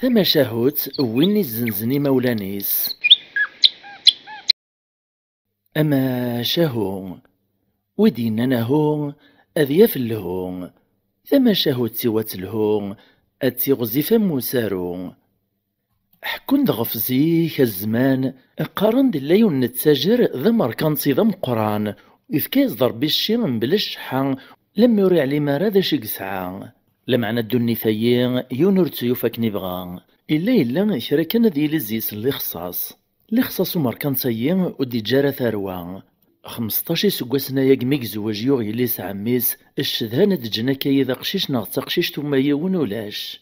ثما شاهوت ويني الزنزني مولانيس. أما شاهو ودينا نهو أذياف اللهو. ثما شاهوت سوات الهو أتي غزيفا موسارو. حكون دغف زيك الزمان قارن دلايون نتاجر ذا مركانسي ذا مقران يفكاز ضربي الشيم بلا الشحا لما يوري علي مارا ذا شي قسعا لمعنى الدني ثيين يونر تيوفاك نبغا إلا كرا كان ذي لزيس اللي خصاص مركانسيين ودي جارة ثروة 15 سكواسنا ياك ميك زواج يوغي ليس عميس الشذهانة دجنا كاي ذا قشيش ناغ تقشيش ثم يون ولاش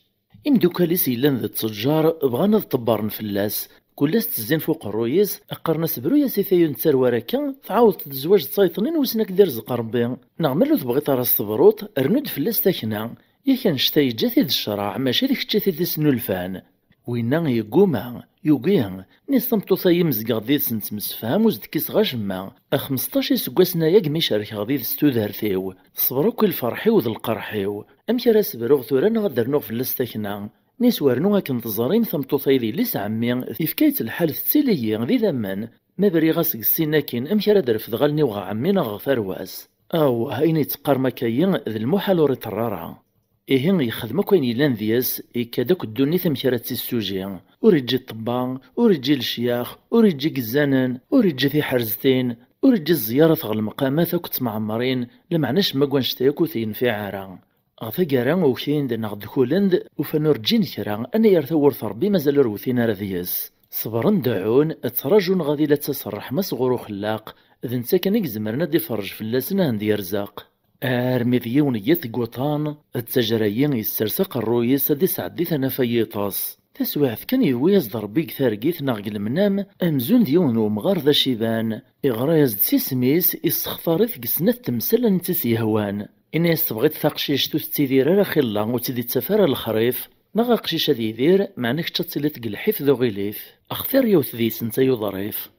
إمدوكاليس يلان ذا التجار بغانا طبارن فلاس كلاس تزين فوق الرويز أقرنا برويا سيثايون تسار وراكا تعاود تزواج تصايطنين وسناك دير زق ربي نعملو تبغي طراس تبروط رنود فلاس تاكنا يا كان شتاي جاثي ذا الشراع ماشي ذيك جاثي ذا سنولفان وينا يقوما يوقيا نيستمتو ثاي مزقا ذي سنت مسفهم وزدكيس غاجما 15 سكواسنا ياك ميشارك غادي ستودهر فيو صبرو كل فرحي وذ القرحيو امشي راس بروغ ثوران غادر نوغ فلاس تاكنا نيس ورنو هاكن تزارين ثمتو ثايدي ليس عمي في فكاية الحال تسيلي ذي ذمان ما بري غاسق السيناكين امشي راه درف ذغالني وغا عمينا غا فارواس او هايني تقار مكاين ذي المحال وري طرارا إيهن يخدم كوين يلان ذياس إكاداك الدنيا ثمشارات السوجي وريجي الطبان وريجي الشياخ وريجي قزانان وريجي في حرزتين وريجي الزيارة غا المقامات كنت معمرين لمعناش ما كوانش تاكو ثين في عارا غفا كارا وكين دنا غدخولند وفنورجين كرا أنا يرثور ثربي مازال روثين رذياس صبرن دعون تراجون غادي لا تسرح مسغور خلاق ذن ساكن زمرنا دي فرج فلاسنا هندي يرزاق أرميذيونية قوطان التجريين يسترسق الرويس دي سعدي ثنفيطاس تسوعث كان يويز ضربيك ثارقيث ناغ المنام أمزون ديون ومغار ذا شيبان إغرايز سيسميس إسخطارث قسنة تمثل نتس يهوان إني استبغيت ثاقشيش تستيذير رخلا وتدي تسفر الخريف نغا قشيش ذي ذير معناك تشتلت قلحيف ذو غليف أخثر يوث ذي سنتا يضريف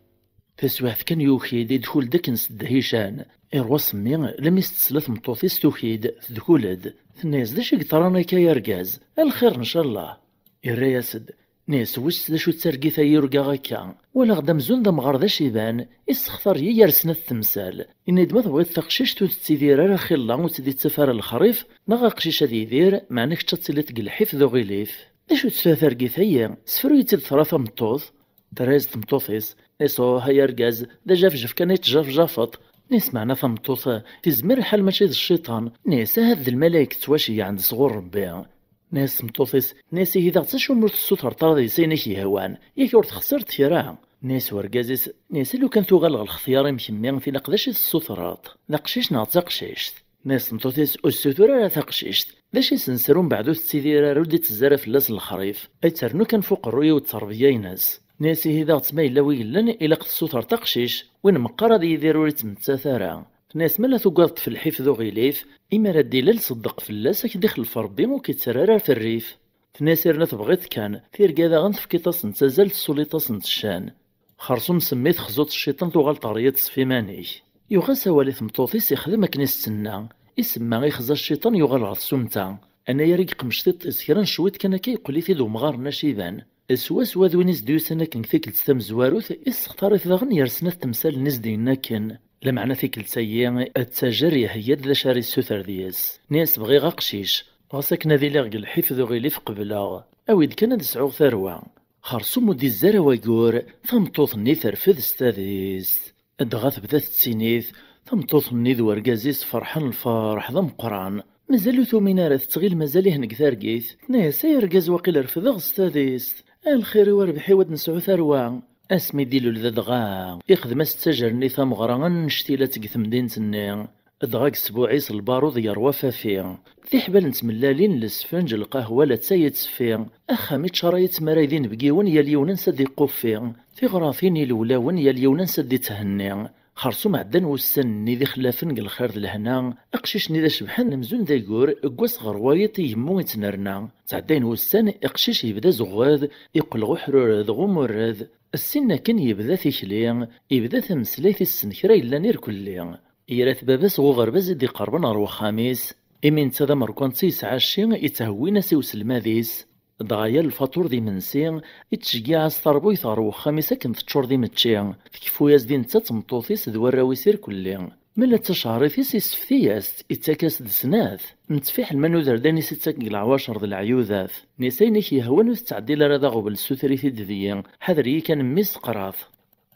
تسوعث كان يوخيد يدخل داك نسد هيشان إروا سمي لم يستسلث مطوثيس توخيد تدخولد ثنايز داش يقطرانا كا رقاز الخير إن شاء الله الرياسد ناس وش داشو تسرقي ثاي رقا غاكا ولا غدا مزون دا مغار ذا شيبان يسخطر يرسنا التمثال إني دما تبغيت تقشيش تدير راه خلا وتدي تسفر الخريف نغا قشيش هذي يدير معناك تشتلي تقلحيف ذو غليف داشو تسافر قيثايا سفرو يتد ثلاثة مطوث تراز تمطوثيس نيسو هيا رقاز دا جاف كان يتجاف جافط نيس معنا ثمطوث في زمير حال ماشي ذا الشيطان نيس هاد الملايك تواشي عند صغور ربي ناس مطوثيس ناسي إذا غتشو مرت السطر طاردي سينك يهوان ياك ور تخسرت كرا ناس ورقازيس ناس لو كان تغلغ الخيار يمكن في لقداش السطرات نقشيش نعتقشيش ناس مطوثيس السطور راه تقشيشت باش يسنسرون بعدو تسيدير رودي تزرف فلاس الخريف اي ترنو كان فوق الرؤية والتربية يناس ناسي إذا غتمايل لوي لن إلا قد السطر تقشيش وين مقرض يدير وريت متساثرة ناس ملا ثقاط في الحيف ذو غيليف إما ردي لا تصدق في اللاسك داخل فربي وكيتسرارا في الريف تناسيرنا تبغيت كان في رقادة غنفكي تصن تزال تسولي تصن تشان خرصوم سميت خزوت الشيطان توغال طرية تصفيمانيك يوغا سوالي ثمطوطيس يخدم أكن يستنى يسمى يخزى الشيطان يوغال غاد سمتا أنا يريق قمشتيط إسكران شويت كان كيقولي في ذو مغار ناشيبان سوا ذوين يزديو سنة كن ثيكل تستم زواروث إسختاريث ذاغن يرسنا التمثال نزدينا كن لمعنى ثيكل تسيي التاجر يهيد ذا شاري السوثر دياس ناس بغي غاقشيش غاساكنا ذي لغ الحفظ غيليف قبلا أويد كان دسعو ثروة خرصومو دي الزارة ويقور ثمطوث ني ثرفذ ستاذيس الدغاث بذات السينيث ثمطوث ني ذو رقازيس فرحان الفرح ذا مقران مازالو ثومينا راه تغيل مازاليه نكثار قيث ناس يرقاز وقيل رفض ستاذيس الخير وربحي ود نسعو ثروة اسمي ديلو لذا دغا يخدم استجرني ثمغرا نشتيلة تقث مدينة دغاك سبوعيس البارود يروى فافيا ذي حبال نتملالين للسفنج القهوة لا تسايد سفيا أخامي تشرايت مرايدين بقيون يا اليونا نسدي قفيا في غرافين الولاون يا اليونا نسدي تهني خرصو معدن وسني ذي خلافن الخير الهنا اقشيشني ذا شبحان مزون ذا يقور اقواس غروايط يمو يتنرنا تعدين وسن اقشيش يبدا زغاذ يقلغو حرور غمرذ السنة كان يبدا ثيكلي يبدا ثمسليث السنكرا إلا نير كلي يرات باباس غرباز دي قربان أروى خاميس إمين تذا مركون تيس عاشي يتهوينا سيوس الماذيس دغايا الفاتور دي منسي يتشجيع ستربو يثارو خميسة كنت تشور دي متشي تكفو يازدين نتا تمطوطيس دوار ويسير كلي ملا تشعريثيس يسفتياس يتاكاس دسناث نتفيح المنو درداني ستاك العواشر ذي العيوذات نيساينك يهوانو تتعديل رادا غوبل السوثريثي دذيان حذري كان ميس قراث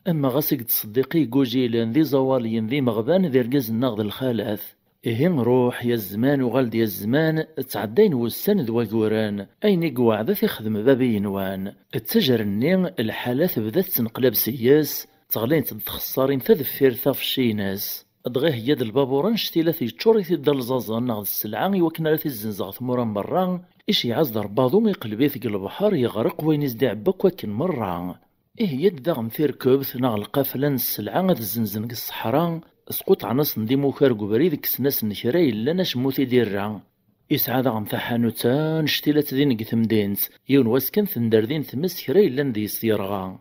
اما غاسق تصديقي جوجيلان ذي زواليين ذي مغبان ذي رقاز النغض الخالاث إهين روح يا الزمان وغالد يا الزمان تعدين وسان ذوا قوران أين قواعدة في خدم بابي ينوان التجر النين الحالات بدات تنقلب سياس تغلين تدخصارين تذفير ثافشي ناس أدغيه يد البابوران شتيلة يتشوري في الدلزازان نغض السلعان يوكنا لثي الزنزاغ ثمورا مران إيش يعزدر بعضهم يقلبي ثقل البحر يغرق وين يزدع بك وكن مرة إيه يد داغم ثير كوبث نغ القافلان السلعان ذا الزنزنق الصحراء اسقط عناص نديمو كاركو بريد كسناس نكراي لنا شموتي ديرا يسعى داغم تحانوتان شتيلات دين قثمدينت يون واسكن ثندردين ثمس كراي لن دي سيرغا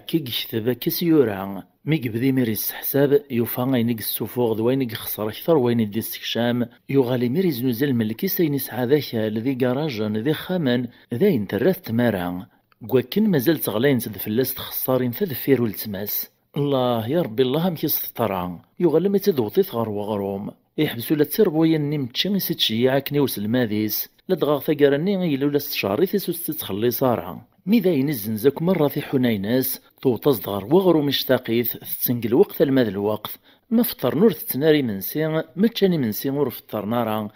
كي كثبا كسيورا ميق بدي ميريس حساب يوفا غينيق السفوغ دوينيق خسر اكثر وين دي استكشام يغالي ميريز نزل ملكي سين يسعى ذاك لذي كراجان ذي خامان ذاين تراث تمارا كواكن مازال تغلاين تدفلاس تخسارين تدفير ولتماس الله يا ربي الله مكيس طرعا يغلم يتدوطي ثغر وغروم يحبسوا لا تربويا نمتشي يسيتشيع كنيوس الماديس لا دغاغ ثقارني غيلو لا استشاري ثيسوس تتخلي صارعا ميذا ينزنزك مرة في حنيناس توطز دغر وغرو مشتاقيث تتنقل وقت الماذ الوقت ما فطر نور تتناري منسي ما تشاني منسي ور فطر نارا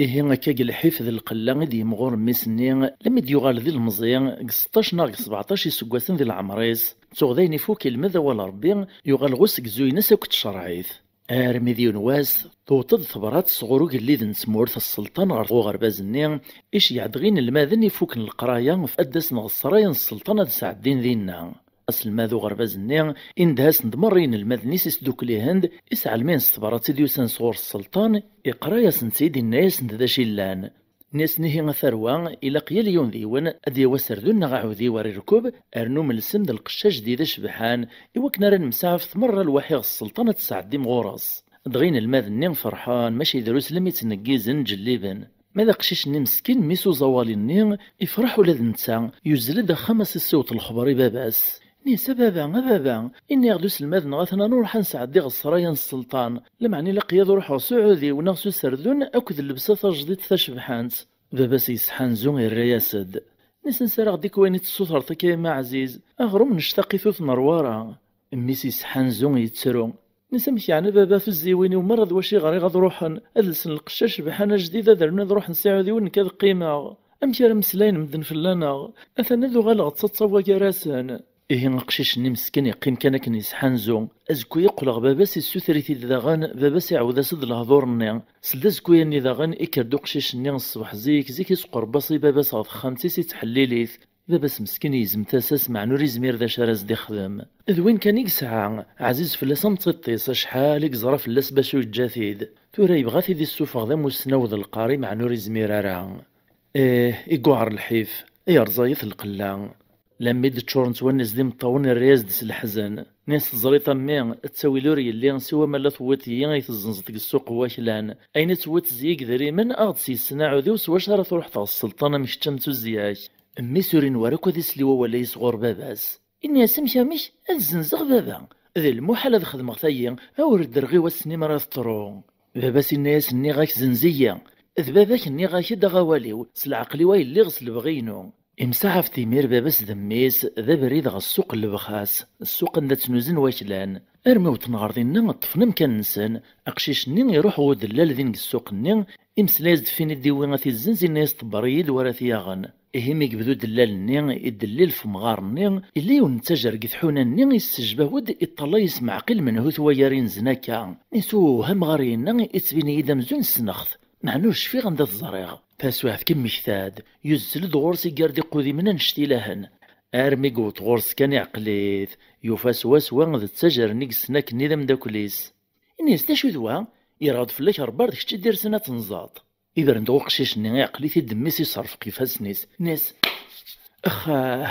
إيه هكاك الحفظ القلا دي مغور ميسني لما ديوغال ذي المزيان 16 ناغ 17 يسقواسن ذي العمريس تغذين فوق المذا ولا ربي يغال غسك زوينس وكت شرعيث ارمي ذي نواس توطد ثبرات صغروك اللي ذن سمورث السلطان غرغو غربازني ايش يعدغين الماذن يفوك القرايا في ادس نغ السرايا السلطانة سعدين ذينا أصل ماذو غربازني إندهاس ندمرين المذنيس يسدوك لي هند يسعى المين ستبرات ديوسان صغور السلطان يقرايا سنسيدي الناس نداشي اللان ناس نهي غثروان إلا قيال يون ذيوان أدي وسردون غعوذي وري ركوب أرنو من السند القشاش ديدا شبحان إوكنا ران مسعف ثمرة الوحيغ السلطانة تسعدي مغورس دغين المذني فرحان ماشي دروس لم يتنقيزن جليبن ماذا قشيش مسكين ميسو زوالي يفرحوا لذ نتا يزلد 5 الصوت الخبري باباس نيسا بابا إني غدوس الماذن غاثنا نروح نسعدي غصرايا السلطان لمعني لقياد روحو سعودي ونغسو سردون أكد اللبسة جديد تشبحانت بابا سيسحان زون الرياسد نيس نسارغ ديك وين تسوثر تكيما عزيز أغرم نشتاقي ثوث نروارا أمي سيسحان زون يتسرو نسمح يعني بابا في الزيويني ومرض وشي غري غاد روحن أدلسن القشاش بحانا جديدة درنا نروح نساعدي ونكاد قيمة أمشي رمسلاين مدن فلانا أثنى ذو غالغ تصتصوا كراسان إيه نقشيش مسكين يقيم كان يسحانزو أزكو يقلغ باباس السوثريتي داغان باباس يعوذ سد الهضور سدا زكويا ني داغان إكردو قشيش الصباح زيك يسقر باصي باباس غاف خمسيس يتحليليث باباس مسكين يزم تاساس مع نور يزمير ذا شراز دي خدم إذ وين كان يسعى عزيز فلاس متطيس شحال يكزرا فلاس باشو يتجاثيد تورا يبغى ثيدي السوفغ ذا مسناوذ القاري مع نور يزمير راه يقعر الحيف يرزايث القلان لما تشورن تونس ديم طاون الرياز ديس الحزن ناس زريطة مي تساوي لوري اللي سوا مالا ثواتي يتزنزط ديك السوق واكلان اين توات زيك دريما اغد سيسناعو ذي وسواش راه تروح تاع السلطانة مش تشمتو زياك امي سورين وراكو ذي سليوا ولا يصغر باباس اني اسمشا مش الزنزغ بابا ذي المحال هذا خدمة ثايا اورد درغي والسني مرا ترو باباس الناس اني غاك زنزية اذ باباك اني غاك دغواليو سلعقلي واي اللي غسل بغينو إمساحف تيمير باباس دميس ذا بريد غا السوق اللبخاس السوق ندا تنوزن واكلان ارمي وتنغرضينا طفنا مكان نسان اقشيش نين يروح هو دلال ذين السوق نين امسلاز دفين الديوين غاثي الزنزين ناس تبريد ورا ثياغن إهيم يقبدو دلال نين يدلل في مغار نين اللي ينتجر قثحونا نين يستجبه ود يطلع يسمع قل منه ثويارين زناكا نسو هم غارينا يتبيني إذا مزون السنخث معنوش في غندا الزريغ فاسواف كم مشتاد يزل دغورسي قاردي قودي من نشتي لهن ارمي قوت غورس كان يعقليث يوفاس واسوا ذا التجر نيكسناك نيدم داكوليس الناس تا شو ذوا يراد فلاك ربار داك دير سنة تنزاط إذا رندو قشيش ني عقليث دميسي صرف كيفاس ناس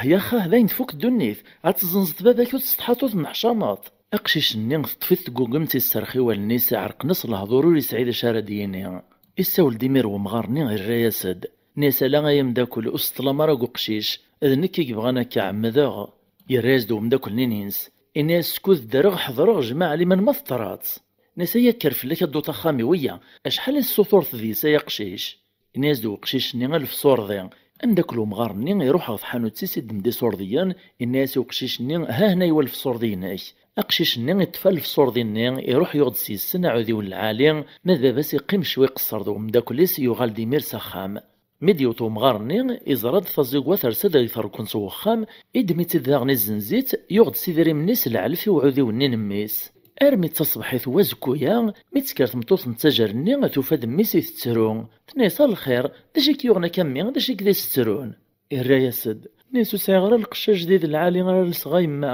يا خاه ذاين فوق الدنيث عتزنزط باباك وتستحاطو النحشامات اقشيش ني طفيت قوقمتي السرخي والنيس عرق نص الهضور يسعيد شارديني الساول ديمير ومغارني غير رياسد نيسالا غايا مداكل أسطلا مراكو قشيش هذا نكي يبغانا كعمداغ يراز دو مداكل نينينس الناس كوذ درغ حضرغ جماعة لمن مفطرات ناس يكر فلك دو تخامي ويا اشحال السطور ذي سيا قشيش الناس دو قشيش ني غالف صور ذي ام داكلو مغار ني يروح غف حانوت سيسيد مدي صور ذيان الناس وقشيش ني ها هنا يولف صور ذيناك اقشيش ني يتفل في صور ذيني يروح يغد سيسن عودي والعالي ماذا بس يقيم شوي قصر دو مداكليس يغال ديمير سخام ميديوتو مغارني إزراد ثازيق وثرسد يثركن سوخام إدمي تداغني الزنزيت يغد سيدري منيس العلفي وعودي ونين ميس أرمي تصبحيث وزكويا ميتسكر تمطوط نتاجرني توفاد ميسي تترون تنيصا الخير داشيك يغنى كمي داشيك دي سترون الرايسد نيسو ساغر القشا جديد العالي غير الصغايم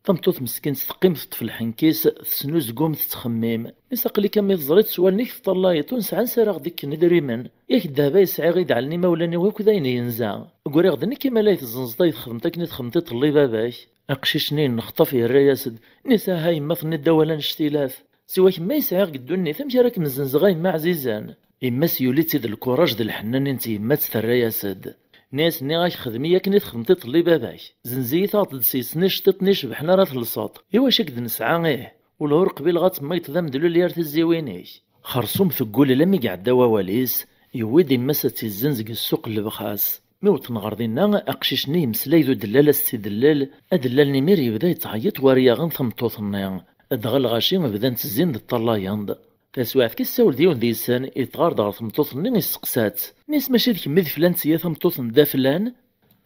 تمطوط مسكين تقيم في الحنكيس تسنوز قوم تتخميم يساقلي كمي تزريت سوالنيك في طلايط ونسعى نسرق ديك ندريمن ياك الدابا يسعى غيد علني مولاني وكذاين ينزع قوري غدني كيما لا يتزنزطا يتخدمتك نتخمتي طلي باباك اقشيشنين نخطف يا الراياسد نسا هاي ما ثني الدولا نشتيلاف سوا كما يسعى قدوني ثمشي راك مزنزغاي مع عزيزان اما سيولي تيد الكوراج د الحنان انتي ما الراياسد ناس ني غاك خدمي ياك ني تخدمتي طلي باباك زنزي ثاط سيسني شططني شبحنا راه تلصاط ايوا شك نسعى غيه والهور قبيل غاتما يتذم دلو ليار تزيوينيك خرصوم ثقول لمي قاعد دوا واليس يودي مسات الزنزق السوق البخاس موت نغردينا اقشيشني مسلايدو دلال السيدلال ادلال نمير يبدا يتعيط وريا غن ثمطوطني ادغل غاشي بدا نتزين د الطلايند تسواعف كيساول ديون ديسان يتغارد غير ثمطوطني يسقسات نيس ماشي ديك ميد فلان سيا ثمطوطن دا فلان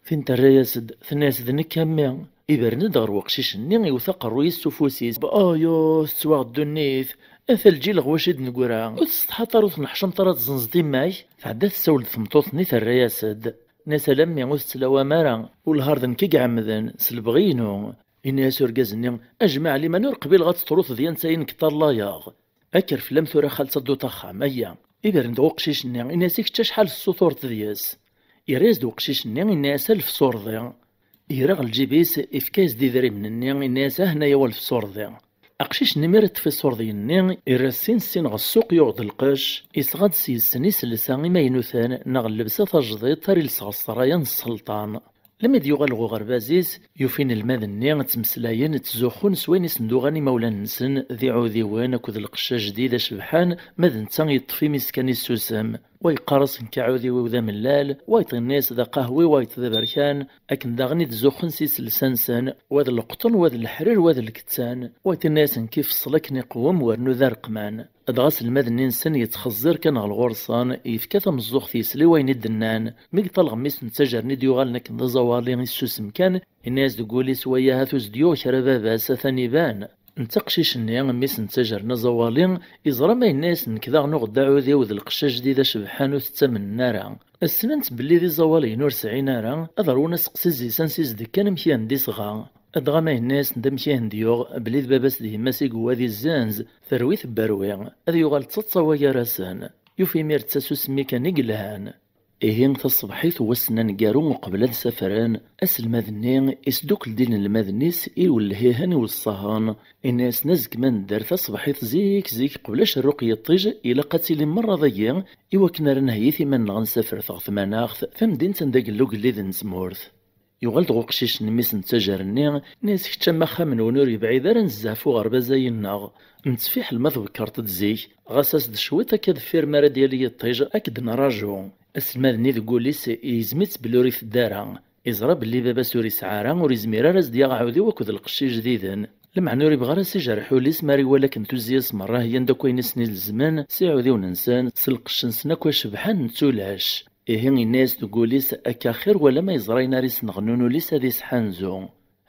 فين تراياسد ثناس ذنك كامي يبرند غير وقشيشني يوثق الرويس سفوسيس بايو تسواغ الدنيث اثلجي لغواشيد نقورا وتستحطر وتنحشم طرات زنزدي ماي فعدا تساول ثمطوطني الراياسد ناس لمي وستلاوا مارا والهاردن كي عمدن سلبغينو الناس ورقازني اجمع لي منور قبيل غاتطروث ديال نساين كتار لاياغ اكر فلام ثورا خالصة دو طخام ايا يبرند وقشيشني الناس يكتا شحال السطور دياس يريز دو قشيشني الناس الف صور ذي يراغ الجيبيس افكاز دي ذري من الناس هنايا والف صور ذي أقشيش نميرت في الصور ديالني إرسين سين غالسوق يوغد القش يسغاد سيسنيس لساني ما ينوثان نغلب تجديد تاري لسغسرايان السلطان لما ديوغال غربازيس يوفين الماذني تمسلاين تزوخون سوين يسندوغاني مولان نسن ذي عوذيوان أكد القشة جديدة شبحان ماذن تان يطفي مسكاني السوسم ويقارص كعوذي وذا ملال ويطي الناس ذا قهوي ويط ذا بركان أكن داغني تزوخن سيس لسانسان وذا القطن وذا الحرير وذا الكتان ويطي الناس كيف صلك نقوم ورنو ذا رقمان أدغاس الماذن نسن يتخزر كان غالغورصان يفكاثا مزوخ ثيسلي وين الدنان ميقطا الغميس نتاجرني ديوغال نكن ذا زوالي السوسم كان الناس دقولي سويا هاثوز ديو شربابا ثاني بان نتقشيش نيا ميس نتاجرنا زوالين إزرا ما الناس نكذا نغدا عودي وذ القشة جديدة شبحان وتتمن نارا السننت بلي ذي زوالين ور سعي نارا أضرونا سقسي زيسان سيزدك كان مكيان دي صغا أدغا ما الناس ندا مكيان ديوغ بلي باباس دي ماسي قوا ذي الزانز ثرويث باروي أذي يغال تصاويا راسان يوفي مير تساسو سمي كان يقلهان إيهين تصبحيث وسنا نقارو مقبل سفران أس المذني إسدوك الدين المذنيس إيولهيهن والصهان الناس نزك من دار تصبحيث زيك قبلاش الرقية الطيج إلى قتيل مرة ضيّن إيوكنا رنهيثي من نغنسافر ثغث مناخث فمدين تندق اللوك اللي ذن سمورث يغال قشيش نميس نتاجرني ناس كتشما خامن ونوري بعيد رنزافو غربا زي الناغ نتفيح المذ بكارت تزيك غاساس دشويتا كدفير مرا ديالي الطيج أكد نراجو أسمالني ذقوليس يزميت بلوري في الدارا إزرا بلي بابا سوري سعارا وريزميرا راز ديا عاودي وكذ القشي جديدا لمع نوري بغرا سي جرحو ليس ماري ولكن توزياس مرة هي نداكو ينسني الزمان سي عاودي وننسان سلقش نسنا كوا شبحان نتولاش إيهين الناس تقوليس أكا خير ولا ما يزراينا ريس نغنونو ليس هذي سحانزو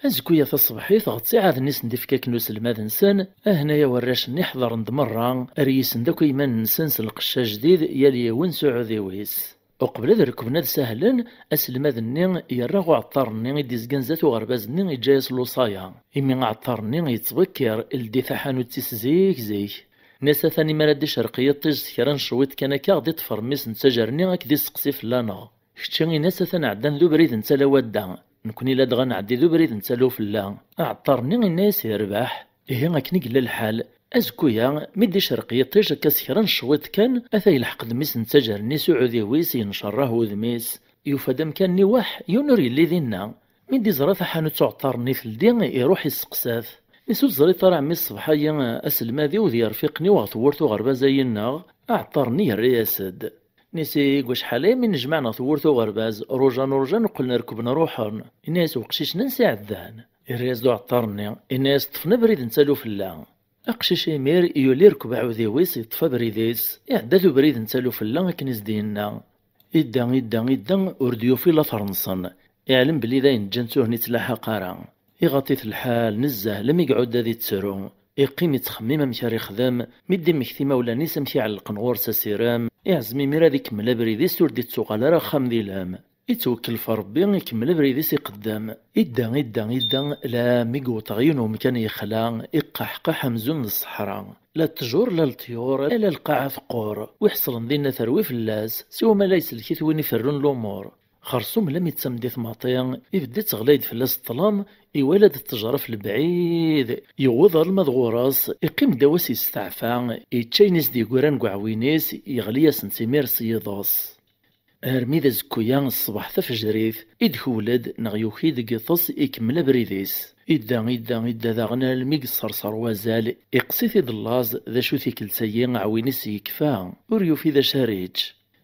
أزكويا تصبحيث غطسي عاد نيس ندفكاك نوس الماذ نسان أهنايا وراش نحضر ند مرة أريس نداكو يمان نسان سلقشا جديد يالي ونسو عذيويس وقبل ذا ركبنا سهلا أسلماذ-ني يراغو عطارني يديزكان زاتو غرباز-ني يجايس لوصايا إمي عطارني يتبكر الدي ثحانو تيس زيك ناسا ثاني مرادي شرقية طيج كران شويت كان كاغدي تفرميس نتاجرني أكدي سقسي فلانا كتشاني ناسا ثان عدان ذو بريد نتالا وادا نكوني لا دغا نعدي ذو بريد نتالو فلا عطارني الناس يربح إيه أكن قلا الحال أزكويا مدي شرقية طيجة كسكران شويط كان أثا يلحق دميس نتجرني سعودي ويس ينشره وذميس يفدم كان نواح يونري اللي ذينا مدي زرافة حانو تعطرني في الدين يروح يسقساف نسو زري طالع مي الصبحية أسلماذي وذي رفيقني وغثورتو غربا زينا أعطرني الرياسد نسي واش حالي من جمعنا ثورتو غرباز روجا نقول نركب نروحن الناس وقشيش ننسى عذان الرياس دو عطرني الناس طفنا بريد نسالو في الله أقشيش يمير يولي ركب عوذي ويس يطفى بريديس يعدادو بريد نسالو في الله كنز دينا إدا أرديو في لا فرنسا يعلم بلي داين جنسوه نتلاحى قارا يغطيت الحال نزه لم يقعد ذي تسرو يقيم يتخمم مشاري خدام مدي مكثي مولاني سمشي على القنغور ساسيرام يعزمي ميرا ذيك ملا بريديس وردي تسوغال راه خام ذي لام يتوكل في ربي يكمل بريديس يقدام إدا لا ميقوط غيونو مكان يخلا يقحقح مزون الصحراء لا التجور لا الطيور لا القاعة ثقور ويحصل ذينا ثروي في اللاس سوى ما ليس الكيث وين يفرون الأمور خرصوم لم يتسمدي ثماطيا يبدي تغليد في اللاس الظلام يولد التجارة في البعيد يوضر المذغوراس يقيم دواسي يستعفى يتشينيس دي قران قعوينيس يغلي سنتيمير سيضاس أرميذا زكويا الصباح تفجريث ولد نغيوكي دقيطس يكمل بريديس إدا ذاغنا الميق صرصر وازال يقصيث دلاز ذا شو ثيكل سيين عوينيس يكفا وريو في ذا شاريج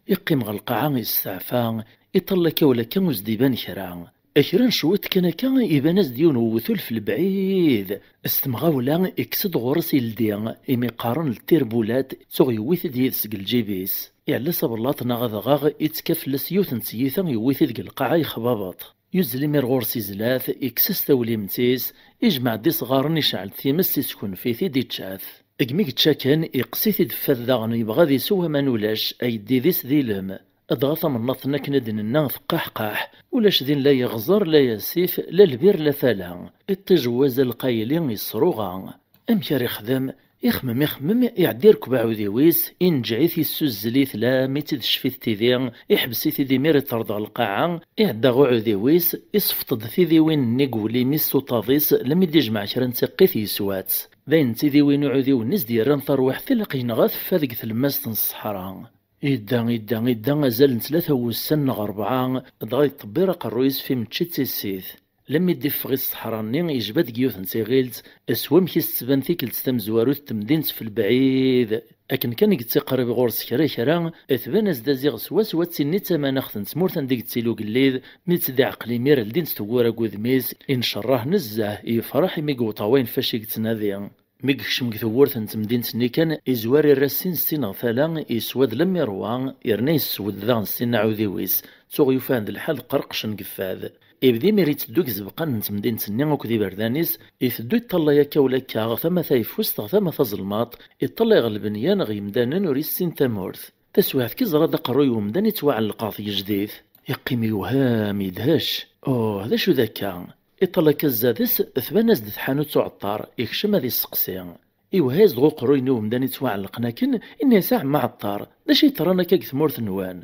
يقيم غالقاعة يستعفى يطلع كولا كان وزديبان كرا أخيرا شوت كان يبانز ديون وثول في البعيد استمغاولا يكسد غورس يلدي إمي قارن التربولات تغيويث ديث الجيبيس يعلى صبلاط نغضغاغ يتكف لسيوث نسيثا يويث ذق القاعة يخبابط يزلي مير غورسي زلاث يكسس تولي متيس يجمع دي صغارن يشعل ثيمس يسكن فيه دي تشاث اقميك تشاكن يقسيث دفاذ ذاغن يبغى ذي سوى منولاش ايدي ذيس ذي لم أضغط من نطنا كندن الناث قحقاح ولاش ذين لا يغزر لا يسيف لا البير لا ثالا التجواز القايلين يصروغا أمشار يخدم يخمم يعدي ركب عوديويس إنجعيث يسوزليث لا ميتد شفيث تيذي يحبسيث ذي مير ترضى القاعة يعدى عوديويس يصفطد ذي وين نيقولي ميسو طاضيس لم يجمع شرن سقيث يسوات ذين تيذي وين عوديو الناس ديران ثروح ثلق ينغاث فاذق ثلماس الصحراء إدا أزال ثلاثة وسن غربعة دغاي طبيرة قرويس في متشتي السيث لم يدف غي الصحراني يجبد جيوث نسيغيلت اسوام كيس تبان ثيكل تستمزواروث تمدينت في البعيد أكن كان يقتي قريب غورس كرا اثبان ازدازيغ سوا تسيني تمانخ تمورتن ديك تسيلو قليد ميت دي عقلي مير لدين ستوارا قوذميس إن شراه نزاه يفرح ميقوطاوين فاشي قتناذيا ميقشم كثورث نتمدين سنيكان إزواري الرسين ستين ثلا يسود لم يروى يرني يسود ذا ستين عوذيويس سوغ يفان ذا الحال قرقشن قفاذ إبدي ميريت دوك زبقان نتمدين سنين وكذي بردانيس يثدو يطلع يكا ولا كا ثم ثايفوس ثم ثظلماط يطلع غالبنيان غيمدانا نوريسين تامورث تسويعت كي زرا دا قروي ومدان يتوعى القاضي جديد يقيم يوهام يدهش هذا شو ذاكا يطلع كزادس ثباناز دث حانوت تعطار يكشم هذه السقسي إيوهاز دغو قروي ومدان يتوعى لكن إني ساع معطار دا شي ترانا كاك ثمورث نوان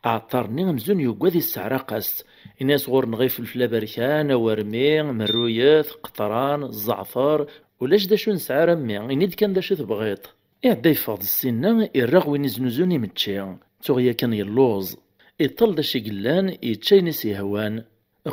عطارني مزون يوكواذي السعراقاس الناس غور نغيف الفلابركان ورمي مرويات قطران الزعفر ولاش دا شو نسعى رمي إنيد كان دا شو تبغيط إعدا يفاض السنة إراغ وين يزنوزوني متشي تغيا كان يلوز يطل دا شي قلان يتشاينس يهوان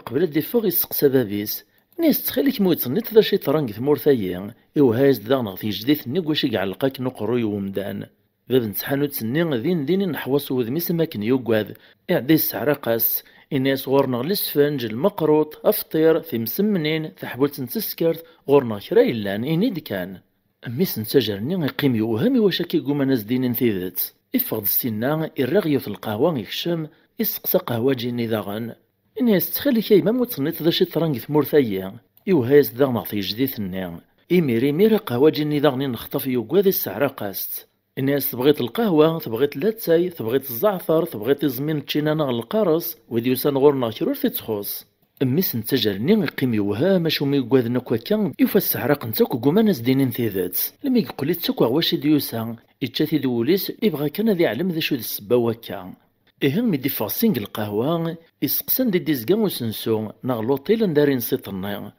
قبل دي فوق يسقسا بابيس ناس تخليك مويتصنيت دا شي ترانك ثمور ثايا إوهاز دا نغثي جديث نيق واش يقعلقاك نقروي ومدان باب نتحانو تسني ذين نحوس وذمي سماكن يوكواذ إعدا السعراقاس الناس غورنا لسفنج المقروط أفطير في مسمنين تحبولت نتسكرت غورنا كرا إلان إنيد كان أميس نتجرني يقيم يوهمي وشاكي قوما ناس دين ثيذت إفغد السنة الرغيو في القهوة يكشم يسقسى قهوة جيني ذاغن الناس تخلي كيما موتصنيت ذا شي ترانك ثمور ثايا يوهاز ذا نعطي جديث النام ميرا قهوة جيني ذاغني نخطف يوكواذي السعراقاست الناس تبغيت القهوة تبغيت اللاتاي تبغيت الزعفر تبغيت الزمين تشينانا غالقارص وديوسان غورنا كيرور في تخوص أميس نتجرني يقيم يوهام أشو ميقواذنا كوكا يوفا السعراق نتاكو قوما ناس دينين ثيذات لما يقولي تاكو عواشي ديوسان يتشاثي دوليس يبغى كان ذي علم ذا شو ذي السبا وكا إهم يدي فاسينغ القهوة يسقسن دي ديزقا وسنسو ناغ لوطيل ندارين سيطنا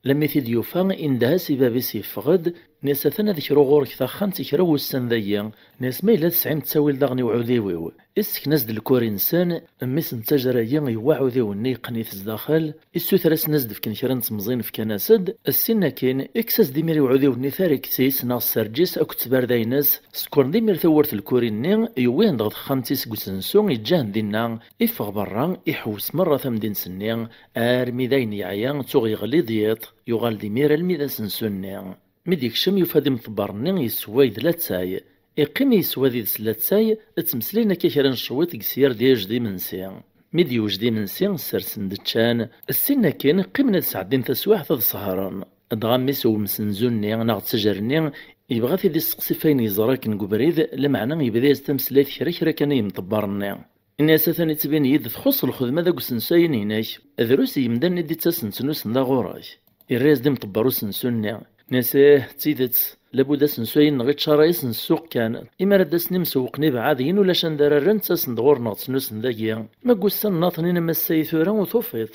لما يوفا إندها سبابيس يفقد ناس ثنا ذكرو غورك ثاخان تكرا وسن ذيا ناس ما إلا تسعين تساوي داغني وعوديويو اسك ناس الكوري إنسان ميس نتاجرايا يوعوديو النيقني تزداخل السوثرس ناس دفكن كرا نتمزين في كناسد السنة كاين إكساس ديمير يوعوديو النثار كسيس ناس سرجيس أو كتبار داي ناس سكور ديمير ثورت الكوري النين يوين ضغط خامتيس قسنسون يجان دينا إفغ برا يحوس مرة ثمدين سنين آرمي داين يعيان توغ يغلي ديط يغال ديمير الميدا سنسوني ميديك شم يفادي مطبرني يسوي ذلاتاي إقيم يسوى ذي ثلاثاي تمسلينا كيكران شويت كسير ديال جدي منسي ميدي وجدي منسي سرسن دتشان السنة كاين قيمنا تسعدين تسواح ثاد سهران دغاميس ومسنزوني ناغ تسجرني يبغى في دي السقسي فين يزراك نقبريد لمعنى يبدا يستمسلات كرا كان يمطبرني الناس ثاني تبين يد تخص الخدمة ذاك سنساين هناك دروس يمدن دي تسنسنوس دا غوراك الراس دي مطبرو سنسوني ناساه تيدت لابد سنسوين غير شرايس السوق كان إما رد مسوقني بعادين ولا شندر رنت سندغور ناطنوس نداكيا ما قوس ناطنين ما السيثورا وثوفيط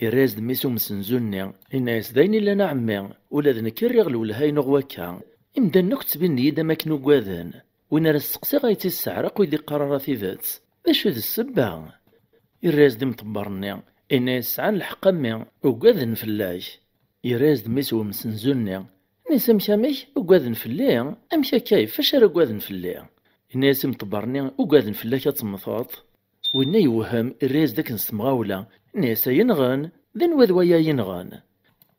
الراس دميسو مسنزوني الناس دايني لنا عمي ولا ذنكر يغل ولا هاي نغوكا إمدا نكتب النيد ما كنو قواذن وين راس السقسي غايتي السعرق ويدي قرارات ذات باش ذي السبع الراس دي مطبرني الناس عن الحق امي وقواذن فلاش الراس دميسو مسنزوني الناس مشاميش وقاذن فلي امشا كيف فاش راه قاذن فلي الناس مطبرني وقاذن فلي كتمطاط وين يوهم الراس داك نسمغاولا الناس ينغن ذن وذويا ينغن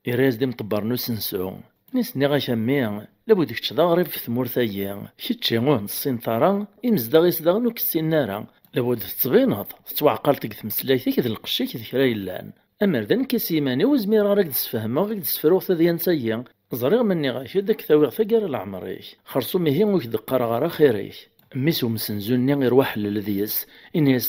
الراس دي مطبرنو سنسو ناس ني غاشامي لابد تشضاغري في ثمورثايا كيتشي غون السنطرة يمزداغ يسداغنو كالسنارة لابد تبينض تتوعقل تقث مسلايتك ذي القشيك ذي كرا يلان اما ردن كسيماني وزمير راك تسفهمو غيك تسفرو ثديا نتايا زريغ مني غاشي داك ثاويغ ثقار العمريش خرصو ميهي وك دقار غارا خيريش ميسو مسنزوني غير واحد للذيس إني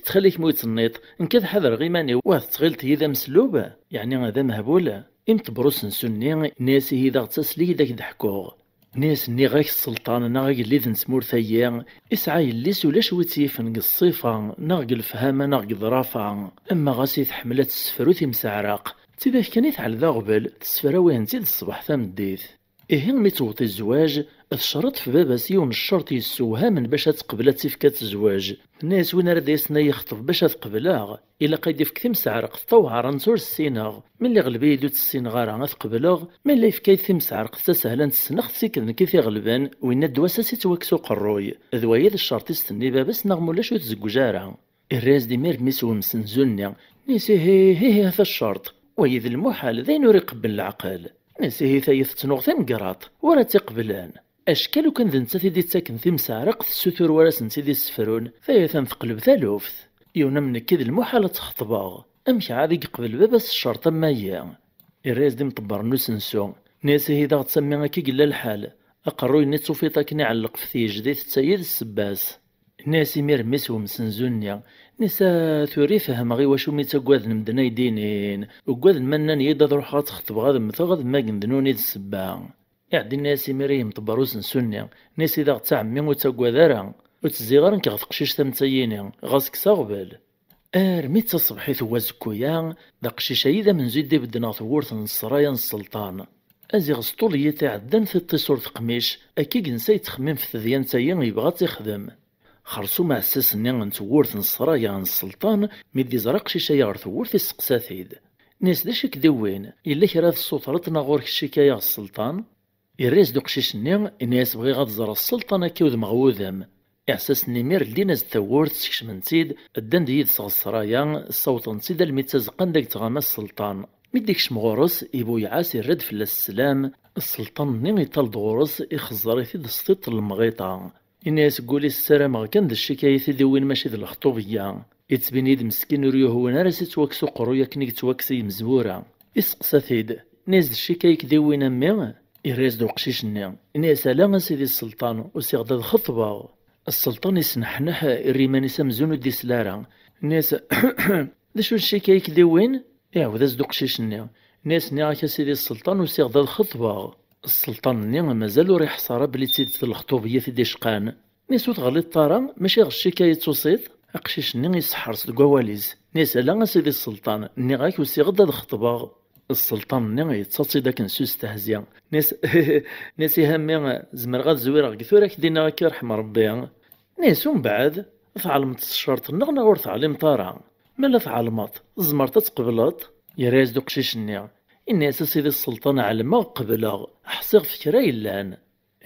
تخليك مويت النيط إنكاد حذر غيماني واه تغيلت هيدا مسلوبة يعني هذا مهبولة إمت بروس نسوني ناسي هيدا غتسلي داك دحكوغ ناس ني غاك السلطان ناغ اللي ذنسمور ثيا إسعى يليس ولا شويتيف نق الصيفة ناغ الفهامة ناغ الظرافة أما غاسي تحملات السفرو تيمسعراق تيداك كان يتعل ذا غبل تسفرا وين تيد الصباح ثامديت إيه مي توطي الزواج الشرط في باباسي الشرط يسوها من باش تقبل تيفكات الزواج الناس وين راه يسنا يخطب باش تقبلها الا قيد يفك تمسعرق طوعر نزور السيناغ من اللي غلبي يدو السينغار تقبلغ من اللي يفكاي تمسعرق تسهلا تسنخ سيكن كيف غلبان وين الدواسه سيتوكسو قروي ذويا الشرط يستني باباس نغمو شو تزوجارا الراس دي مير ميسو مسنزلني نسي هي هذا الشرط ويذ المحال ذي نوري قبل العقل نسيه ثايث تنوغ تنقراط ولا تقبلان اشكال وكان ذنت ثيدي تساكن تمسعرق السوتور ولا سنتيدي السفرون ثايثا تقلب ثالوث يونا من كذا المحال تخطباغ امشي عادي قبل باباس الشرط مايا الراس دي مطبر نسنسو ناسيه اذا تسمي كي قلا الحال اقروي نيتو في طاكني علق في ثيج تسيد السباس ناسي ميرمس ومسنزونيا نسا ثوري فهم غي واشو ميتا قواذن مدنا يدينين وقواذن منان يدا روحها تخطب غاد مثغد ما قندنوني السبا يعدي الناس ميري مطبروس نسونيا ناس اذا تعمي وتا قواذارا وتزيغار نكي غتقشيش تمتييني غاسك ساغبل ميتا صبحي ثوازكويا دا قشيشا اذا من زيد دي بدنا ثورث السرايا السلطان ازيغ سطولية تعدن في التصور تقميش اكيد نسيت تخمم في ثديان تاين يبغى تخدم خرصو مع الساس نيغن ثورث السرايا السلطان ميدي زرق شي شيا غير ثورث السقساثيد ناس داش كدوين الا كرا السلطرتنا غورك الشكايه السلطان الريس دوك شيشني الناس بغي غاد زرا السلطنه كيود مغوذم احساس نيمير اللي ناس ثورث سكشمنتيد الدن ديد صغ السرايا الصوت نسيد الميتازقن داك تغامى السلطان ميديكش مغورس يبو يعاسي الرد في السلام السلطان نيغي طال دغورس يخزر في السطيط المغيطه الناس قولي السلام كان ذا الشكاية دوين ماشي ذا الخطوبية يتبين يد مسكين ريوه وانا راسي توكسو قرويا كنيك توكسي مزبورة يسقسا ثيد ناس الشكاية دوين امي يراز دو قشيشني ناس لا سيدي السلطان وسيغدا الخطبة السلطان يسنحنح الريماني سامزونو دي سلارا ناس ذا شو الشكاية دوين يعود ذا قشيشني ناس نياكا سيدي السلطان وسيغدا الخطبة السلطان نيغ مازالو ريح حصارى بلي تسيد الخطوبية في ديشقان نيسو تغلي الطارة ماشي غ الشكاية توصيت اقشيش نيغ يسحرس دكواليز نيس لا سيدي السلطان نيغاك وسي غدا الخطبة السلطان يتصاصي داك نسوس تهزيا ناس ناس يهمي زمر غاد زويرة كثورة كدينا كي رحم ربي ناس ومن بعد تعلمت الشرط نغنا ور تعلم طارا مالا تعلمت زمرت تقبلت يا راز دوك قشيشني الناس سيدي السلطان علما قبلا حصيغ فكرة يلان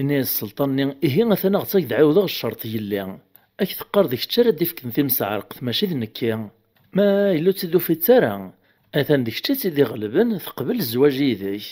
الناس السلطان إيه مثلا غتاك دعاو داغ الشرط يلان أك تقار ديك الشارع ديفك نثيم سعرق ماشي دي نكيا ما إلا تسدو في التارا أثان ديك الشتا تيدي غلبا تقبل الزواج يديك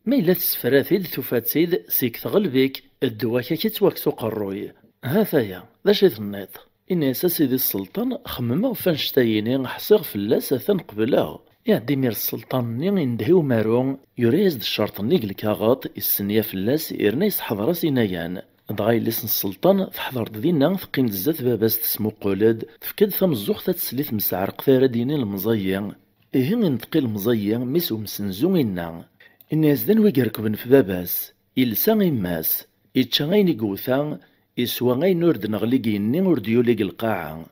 ما إلا تسفراتيد ثوفاتيد سيك تغلبيك الدواكا كي تواكسو قروي هاثايا ذا شي ثنيط الناس سيدي السلطان خمما فانشتايني حصيغ فلاس أثان قبلا يعدي مير السلطان يندهيو مارون يريز الشرط نيق الكاغاط السنية فلاس إرنيس حضر سينايان دغاي لسن السلطان تحضر دينا ثقيم الزات باباس تسمو قولد تفكد ثم الزوخ تتسليت مسعرق ثارة ديني المزيان إيه ننتقي المزيان ميسو مسنزوينا الناس دان ويقركبن في باباس إلسا إماس إتشا غين يقوثا إسوا غين نورد نغليقيني ورديوليق القاعة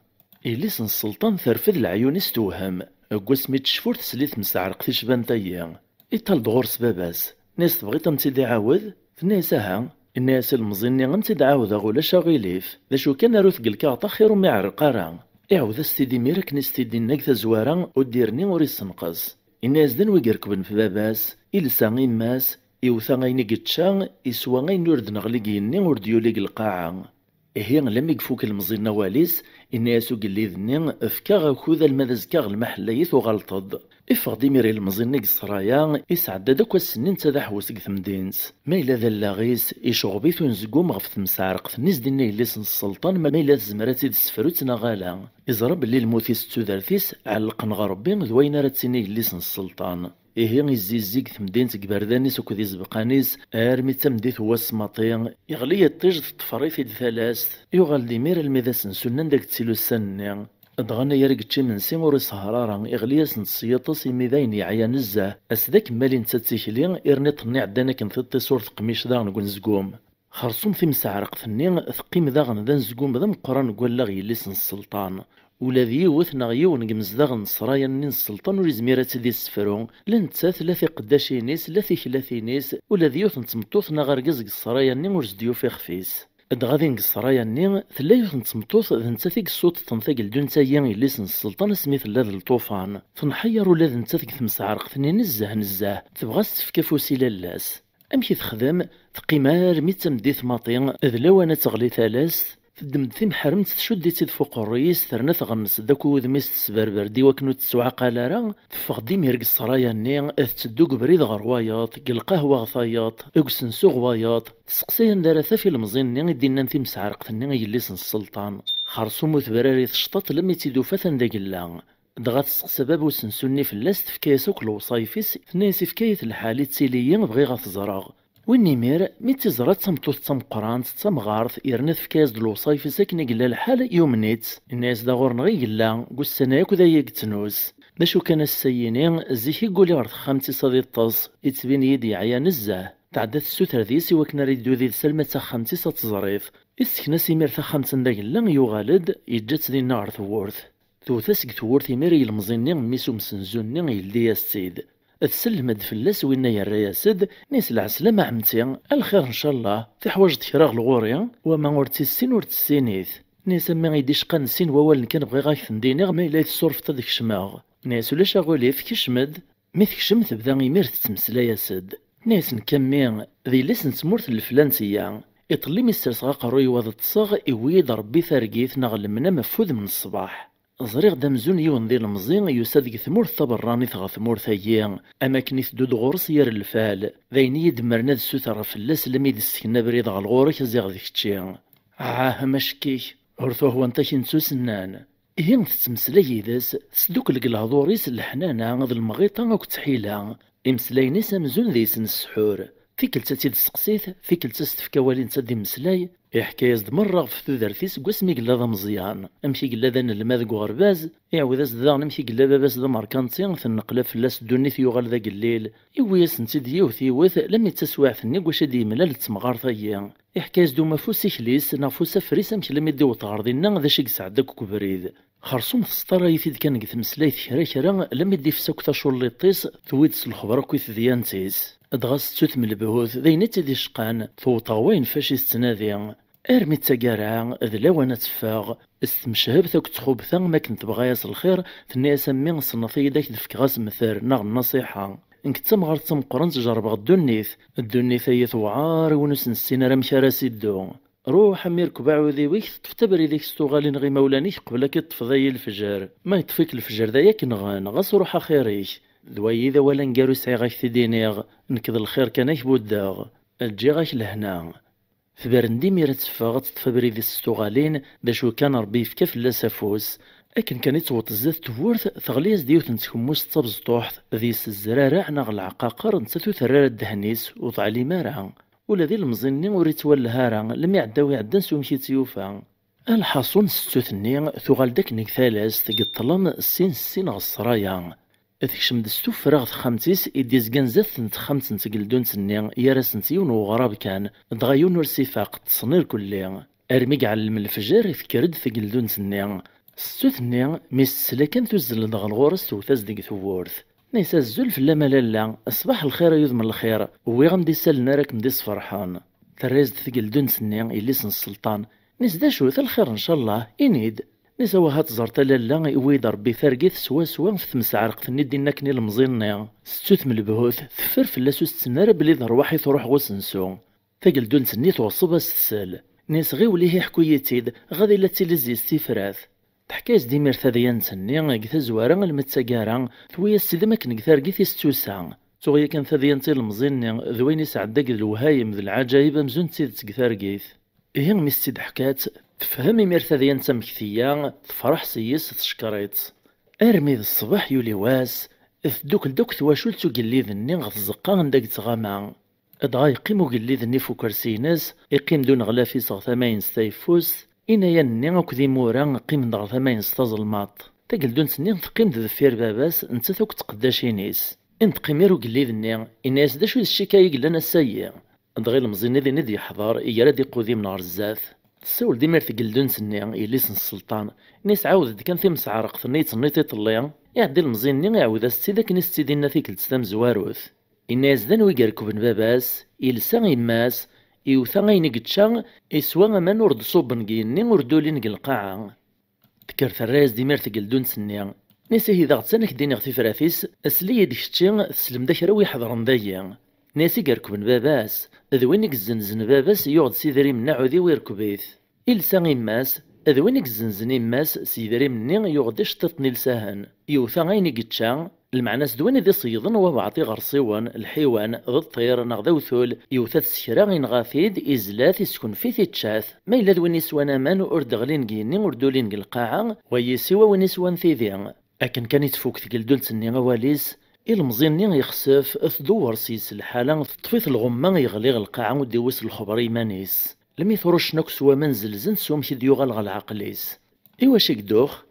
إليسن السلطان ثرفد العيون استوهم قوسمي تشفور تسليت مسعرق تشبان تايا إطال دغورس باباس ناس تبغي تمتي عاود فناسها الناس المزيني غنتي عاود غولا شاغيليف ذا شو كان روث قلكا خير ما يعرق راه إعوذ استيدي ميرك نستيدي ناك زوارا وديرني وري السنقص الناس دن ويقركبن في باباس إلسا غيماس إوثا غيني قتشا إسوا غين نورد نغليقيني ورديوليق القاعة إيه لم يقفوك المزينة واليس الناس قلي ذنين فكا غاكوذا المذزكا المحليث وغلطض إفغدي ميري المزيني قصرايا إسعد داك السنين تذا حوس ثمدينس ما إلا ذا اللاغيس إشغبيث ونزقوم غف مسعرق ثنيز دينا يليسن السلطان ما إلا الزمرات السفروت نغالا إزرب اللي الموثيس تودرثيس علقن غربي ذوين راتسيني يليسن السلطان إيه يزيزيك ثمدينس كبردانيس وكذي زبقانيس أرمي تمديث هو السماطين يغلي يطيج الطفريث ثلاث يغال ديمير المذاسن سنن داك تسيلو السنة دغانا يرق تشي من سيمور سهرارا إغلياس نصيطس يميذين يعيا نزه أسداك مالي نتاتيكلين إرني طني عدانا كنثطي صورة قميش داغ نقول نزقوم خرصوم في مسعرق ثنين ثقيم داغن ذا نزقوم ذا مقران نقول لاغ يليسن السلطان ولا ذيوث نغيو نقمز داغن نصرايا نين السلطان ولزميرات دي السفرون لن تساث لا في قداشينيس لا في ثلاثينيس ولا ذيوث نتمطوث نغار قزق الصرايا نين ورزديو في خفيس غادي نقصرايا ني ثلاث نتمطوث ذنتاثيك الصوت تنثاق الدون تايا يليسن السلطان سميث لاذ الطوفان تنحير ولا ذنتاثيك تمسعرق ثنين نزه تبغى تفكا فوسيلا لاس امشي تخدم تقيمار ميت مديث ماطين اذ لو انا تغلي ثلاث تدمد ثيم حرمت تشدي تيد فوق الرئيس ثرنا تغمس داك ودميس تسبربر دي وكنو تسوع قالارا تفق دي ميرق الصرايا ني اذ تدوق بريد غرواياط قلقهوة غثاياط اقسنسو غواياط تسقسيا دارثا في المزين ني دينا نثيم سعرق ثني يليسن السلطان خرصو مثبراري تشطط لم يتيدو فتن داك الله دغا تسقسا باب وسنسوني في اللاست في كيسوك الوصايفيس ثنيسي في كيث الحالي تسيليا بغي غتزراغ ويني مير ميتي زرات تمطوط تمقران تمغارث يرنث في كاز الوصايف ساكن قلا الحال يومنيت الناس دا غور نغي قلا قسنا ياك ذا يقتنوس دا شو كان السينين زيكي قولي غرث خامتي صدي الطاس يتبين يدي عيا نزاه تعدات السوتر ذيسي وكنا ريدو ذي سلمة خامتي ستزريف إسكنا سيمير خامتن دا قلا يغالد يجات ذي نار ثورث ثوثسك ثورث ميري المزيني ميسو مسنزوني يلدي السيد تسلمد فلاس وين يرياسد نيس العسلامة عمتي الخير ان شاء الله في حوايج تكراغ الغوريا وما ورتي السين ورت السينيث نيس ما غيديش قان السين ووال كان بغي غايث ندينيغ ما الا يتصرف تا ديك الشماغ نيس ولا شاغولي في كشمد مي تكشم تبدا غيمير تتمسلا ياسد نيس نكمي ذي لسن تمورت الفلانسية يطلي ميسترس غاقروي وض تصاغ يويد ربي ثرقيث نغلمنا مفوذ من الصباح زريغ دامزون يون ذي المزين يسادق ثمور ثبراني ثغا ثمور ثيان أماكن يثدود غورس ير الفال ذين يدمرنا ذي السوثر فلاس لمي ذي السكنة بريد غا الغورك زيغ ذيك تشي مشكيك ورثو هو انتا كنتو سنان إيان تتمسلاي ذاس تسدوك لك الهضوريس الحنانة ذي المغيطة أو كتحيلة إمسلايني سامزون ذي سن السحور في كلتا تيد سقسيث في كلتا ستفكا والين تدي مسلاي حكاية مرة في ثوثرثيس قسمي قلا ذا مزيان امشي قلا ذا نلماذ غرباز يعوذ ذا نمشي قلا باباس ذا ماركانتين ثنقلا فلاس دونيث يغال ذا قليل يويس نتيد يوثيوث لم يتسواع ثني واش دي ملال تمغار ثيا حكاية دوما فوس إخليس نافوس فريس امشي لم يديو تغارضينا ذا شيك سعدك كبريد خرصوم تسطرا يفيد كان تمسلايت كرا لم يدي فساك تاشور طيس ثويدس الخبرة كويث ديانتيس ادغاس تسوت من البهوث ذي تدي شقان ثوطا وين فاشي ستنادي ارمي تاقارع ذ لوانا تفاغ استمشهب ثوك تخوب ثان ما كنت بغاياس الخير ثنيا سمي صنفي داك دفكغاس مثار ناغ النصيحة انك تمغر تمقرن تجرب الدنيث هي ثوعار ونس نسينا راه مشاراسي الدو روح امير كباعو ذي ويك تفتبر يديك ستوغالين غي مولانيك قبل كي تفضي الفجر ما يطفيك الفجر ذا ياك نغان غاس روح خيريك ذوي ذا ولا نقارو سعي غاك تدينيغ نكذ الخير كان بوداغ تجي غاك لهنا في برندي ميرا تفاغ تطفبري ذي ستوغالين دا شو كان ربي في كف لا سافوس اكن كان يتوط الزات تورث ثغليز ديوث نتكموس تصبز طوحث ذي الزرارع ناغ العقاقر نتساتو ثرار الدهنيس وضعلي مارع ولا ذي المزني وريت والهارا لم يعداو يعدن سومشي تيوفا الحاصون ستوثني ثغال داك نيك ثالث تقطلم السين غصرايا تكشم دستو فراغ خمتيس إديز كنزات خمس نتقلدون تنيا يارس نتيون وغراب كان دغايون ورسيفاق تصنير كلي أرميق على الفجر فكرد ثقلدون تنيا ستوثني ميس سلاكن توزل دغ الغورس توثاز ديك ثورث نيسا الزلف لا ملالا أصبح الخير يذم الخير وي غمدي سالنا راك مديس فرحان تريز ثقلدون تنيا إلي سن السلطان نيس دا شوث الخير إن شاء الله إنيد نيسا وهات زرتا لالا يويد ربي ثارقيث سوا في تمسعرق ثني دينا كني المزيني ستوث من البهوث ثفر في اللاسوس تسنار بلي ذرواحي تروح غوسنسو ثقل دون تني توصبها ستسال نيس غي وليه حكويتيد غادي لا تيلزي استفراث تحكايز ديمير ثاديان تني قثا زوارا المتساقارا ثويا السيدة ما كنك ثارقيث يستوسا ثويا كان ثاديان تيل المزيني ذوين يسعدك الوهايم ذو العجايب مزون تسيد تكثارقيث إيه ميستيد حكات تفهمي مرثديان تمكثيا تفرح سيس تشكريت ارمي ذا الصباح يولي واس دوك ثواشول تقليذ الني غف الزقان داك تغاما ادغا يقيمو قليذ الني فوكرسيناس يقيم دون غلافي صغ ثماين ستايفوس إنا يني اكذي مورا قيم دغ ثماين ستازلماط تاقل دون سنين تقيم دفير باباس انت ثوك تقداشينيس انت قيميرو قليذ الني إناس داشو الشكاية قلنا السيء دغي المزين ذي ندي يحضر يراد يقودي من غرزات تسول ديما تقلدون سني إليس السلطان نيس عاود كان في مسعرق ثنيت نيتي طليا يعدي المزين ني يعاود ذاك نيس تيدينا فيك التسلام زواروث الناس ذا ويقركو بن باباس يلسا يماس يوثا غيني قتشا يسوى ما نورد صوب نقيني وردولي نقلقاعا تكرت الراس ديما تقلدون سني نيس إذا غتسانك ديني غتي فرافيس أسلي يديك تشي تسلم داك راوي حضرن دايا ناسي قركو بن باباس ذوينك الزنزن باباس يقعد سيدري من عودي ويركبيث إلسا غيماس ذوينك الزنزن ماس سيدري مني يقعد يشتطني لساهن يوثا غيني قتشا المعناس دوين ذي صيدن وبعطي غرصيوان الحيوان ذو الطير نغذا وثول يوثا تسكرا غين غافيد إزلات يسكن في تشاث ما إلا دوين يسوان مان وردغلين قيني وردولين قلقاعا ويسيوا وين يسوان ثيذيان أكن كان يتفوك ثقلدول تسني غواليس المزيني يخسف تدور سيس الحالة تطفيت الغمة يغلي القاعة وديوس الخبر يمانيس لم يثرش نكس ومنزل زن سوم كي ديوغال العقليس إوا شيك دوخ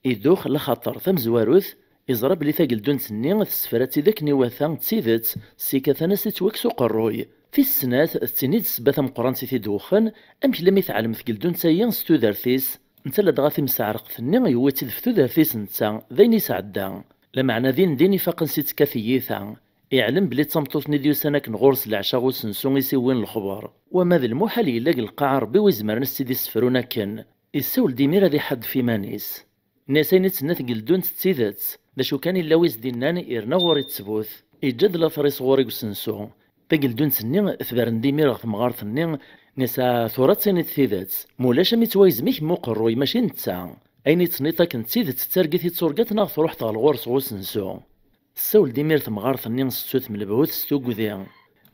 يدوخ لخاطر ثم زواروث يزرب لي ثاقل دون سنين تسفرات ذاك نواثا تسيدت سيكا ثناس تتوكسو قروي في السنات السنيد سباثا مقران سيثي دوخن أمك لم يتعلم ثقل دون سايان ستو دارثيس نتا لدغاثي مسعرق ثنين يواتي ذفتو دارثيس نتا ذيني سعدا لمعنى ديني فاقن سيت كافييثا يعلم بلي تمطوثني ديو سناك نغورس العشا وسنسون يسوين الخبر وما ذا المحال يلاقي القاع ربي ويزمر نسيدي سفرونا كان يسول ديمير ذي حد في مانيس ناسين تسنات قلدون تسيدات دا شو كان إلا ويز دينان إرنا غوري تسبوث إجاد لا فريس غوري وسنسو تقلدون سنين ثبارن ديمير غف مغارث النين نسا ثورات سيني تثيدات مولاش ميتوايز ميك موقروي ماشي نتا أيني تسنيطا كنت سيدت تترقيثي تسورقات ناغ تروح تغ الغورس غوسنسو السول ديمير تمغارث النين ستوث من البهوث ستوكو ذيان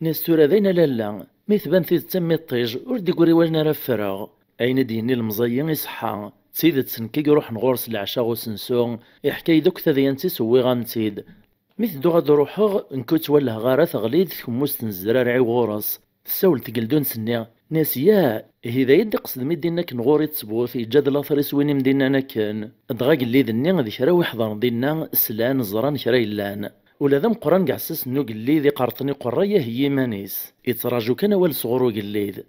ناس تورا ذينا لالا ميثبان ثيد تمي الطيج وردي قوري والنا رفراغ أين ديني المزيين يصحى تسيدت سنكي يروح نغورس العشا غوسنسو يحكي دوك ثذيانتي سوي غانتيد ميث دو غاد روحوغ نكوت ولا غارة ثغليد كموس تنزرارعي غورس السول تقلدون سنيا ناس يا هذا يدي قصد مدينا كنغوري تصبوث يجاد لاثر سويني مدينا انا كان دغا قلي ذني غادي كرا ويحضر دينا سلان زران كرا يلان ولا ذا مقران كاع ساس نو قلي ذي قرطني قرايه هي مانيس يتراجو كان وال صغرو قليذ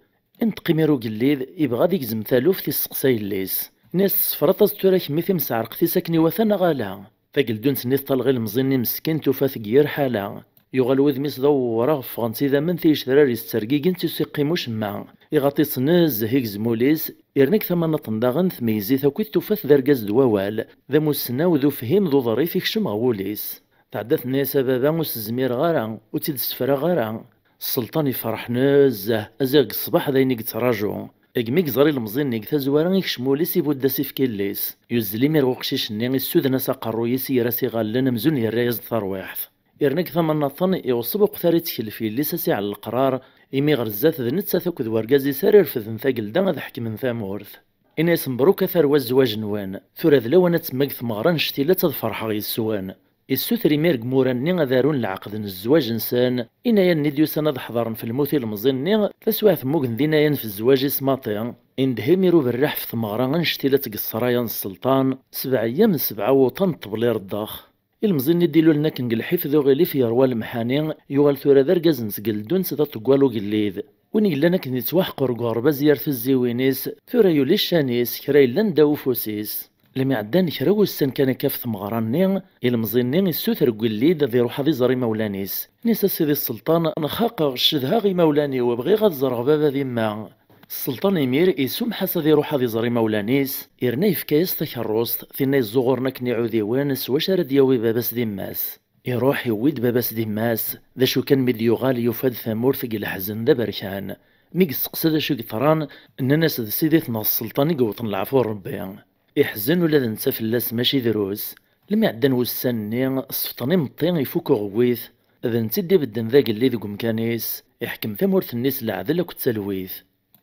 انت قميرو قليذ يبغى ديك زمثالوف تيسقساي الليس ناس سفرطاز تراك ميثي مسعرق في ساكني وثنا غالا فقلدون سنيث طلغي المزيني مسكين توفاث غير حالا يغال وذميس دورا فغنتي ذا من ثيش ذراري السرقيقين تسيقي مع يغطي صناز هيك زموليس يرنك ثمانة طنداغن ثميزي ثاكويت توفاث ذرقاز دووال ذا موسنا وذو فهم ذو ظريف يكشم غوليس تعدات الناس بابا موس الزمير غارا وتيد السفرة غارا السلطان يفرح نزه ازاق الصباح ذا ينيك تراجو اكميك زري المزين نيك ثازوارا يكشموليس يبود داسي كيليس يوزلي مير وقشيش نيغ السودنا ساقرو يسي راسي غالنا مزون يرايز ثرويحث يرنك ثمن طن يوصب قثاري تكلفي اللي ساسي على القرار إمي غرزات ذا نتسا ثوك ذو ورقازي سارير فذن ثاقل دا غذا حكي من ثامورث إنا يسنبروك ثار الزواج نوان ثورة ذلوانا تسمق ثمغران شتيلة تظفر غي السوان السوثري ميرق موراني غذارون العقد الزواج انسان إنا ينديو سنة حضارن في الموت المزني فسوا ثموغن ذينا في الزواج سماطي اندهميرو بالرح في ثمغران شتيلة قصرايا السلطان 7 أيام 7 وطن طبلير الضاخ المزين يديلو لنا كنقلحيف ذو غيلي في يروى المحاني يوغال ثورة ذرقاز نسقل دون سدا تقوالو قليذ وني لنا كنتوحق رقار زيار في الزيوينيس ثورة يولي الشانيس كراي لن داو فوسيس لما عدان كراو السن كان كاف ثمغراني المزيني السوثر قليذ ذي روح ذي زري مولانيس نيسا سيدي السلطان نخاق غشدها غي مولاني وبغي غاد زرغ بابا ذي ما السلطان يمير يسوم حسا ذي روح ذي زري مولانيس يرناي في كايس تكروست ثينا الزغور كنيعو ديوانس واش راه دياوي باباس ديماس يروح يويد باباس ديماس ذا شو كان مديو غالي يفاد ثامور ثقي الحزن ذا بركان ميك سقسا ذا شو قطران ان الناس ذا سيديتنا السلطان يقوطن العفو ربي يحزن ولا ننسى فلاس ماشي دروس لما عدن وساني السفطاني مطين يفوكو غويث اذا نتدي بدن ذاك اللي ذوق مكانيس يحكم ثامور الناس العذل كتسلويث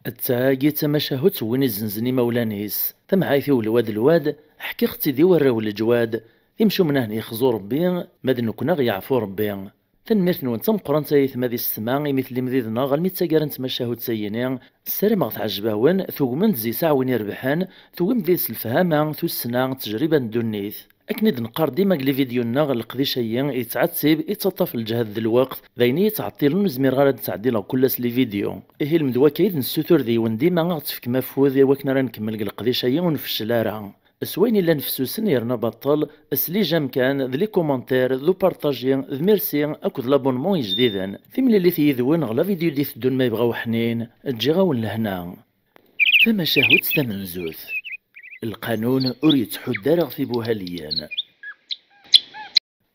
التاقي تماشاهو تسوين الزنزني مولانيس تمعايثي والواد الواد حكي اختي دي وراو الجواد يمشو من هنا يخزو ربي مادن كنا غيعفو ربي تنميرت نونتم قران تايث مادي السماء مثل مذيذنا غالمي تساقارن تماشاهو تسيني السلام غا تعجباون ثومن تزي ساعة وين يربحان ثوم ذيس الفهامة ثو السنة تجربة دونيث أكنيد نقار ديما قلي فيديونا غلقدي شيئا يتعتسب يتسطف الجهد الوقت ذيني يتعطيل نزمير غالا تعديل كل سلي فيديو إيه المدوا كايد نسوتور ذي ونديما غتفك مفوذ وكنا راه نكمل قلقدي شيئا ونفشل راه اسوين الا نفسوسن يرنا بطل اسلي جام كان ذلي كومونتير ذو بارطاجي ذ ميرسي اكد لابونمون جديدا في ملي ثيذون غلا فيديو اللي تدون ما يبغاو حنين تجي غاون لهنا فما شهوت ثمنزوث القانون أريد حدارغ في بوهاليان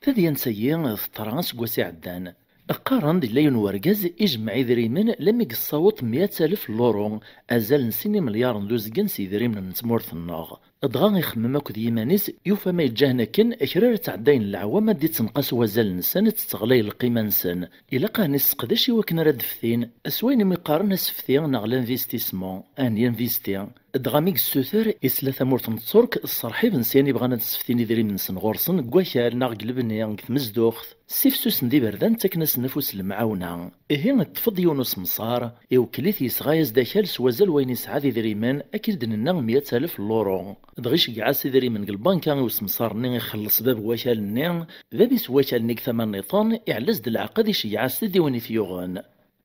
تذين سيين ثطرانس قوسي عدان قارن دي لين ورقاز إجمعي ذريمن لم يقصاوط 100,000 لورو أزال نسيني مليار ندوزقن سي ذريمن نتمورث الناغ أدغان يخمم أكد يمانيس يوفا ما يتجاهنا كن أكرار تعدين العوامة دي تنقاس وزال نسان تستغلي القيمة نسان إلا قاني سقداشي وكن راد فثين أسوين ميقارن سفثين نغلا انفيستيسمون أني انفيستي دغاميك السوثر إسلا مورت نتصورك الصرحيب نسياني بغانا تسفتيني ذري من سن غورسن كواكال ناغ قلبني نك مزدوخت سيفسوس ندي بردان تكنس نفوس المعاونة إيه تفض يونس مصار يوكليث يسغايز داخل سوازل وين يسعى ذي ذريمان أكيد ننا 100,000 لورو دغيش قعاسي ذري من البنكا وسمصار ني يخلص باب واكال ني بابيس واكال نيك ثمان نيطان يعلز دالعقد يشيعاس ديواني فيوغان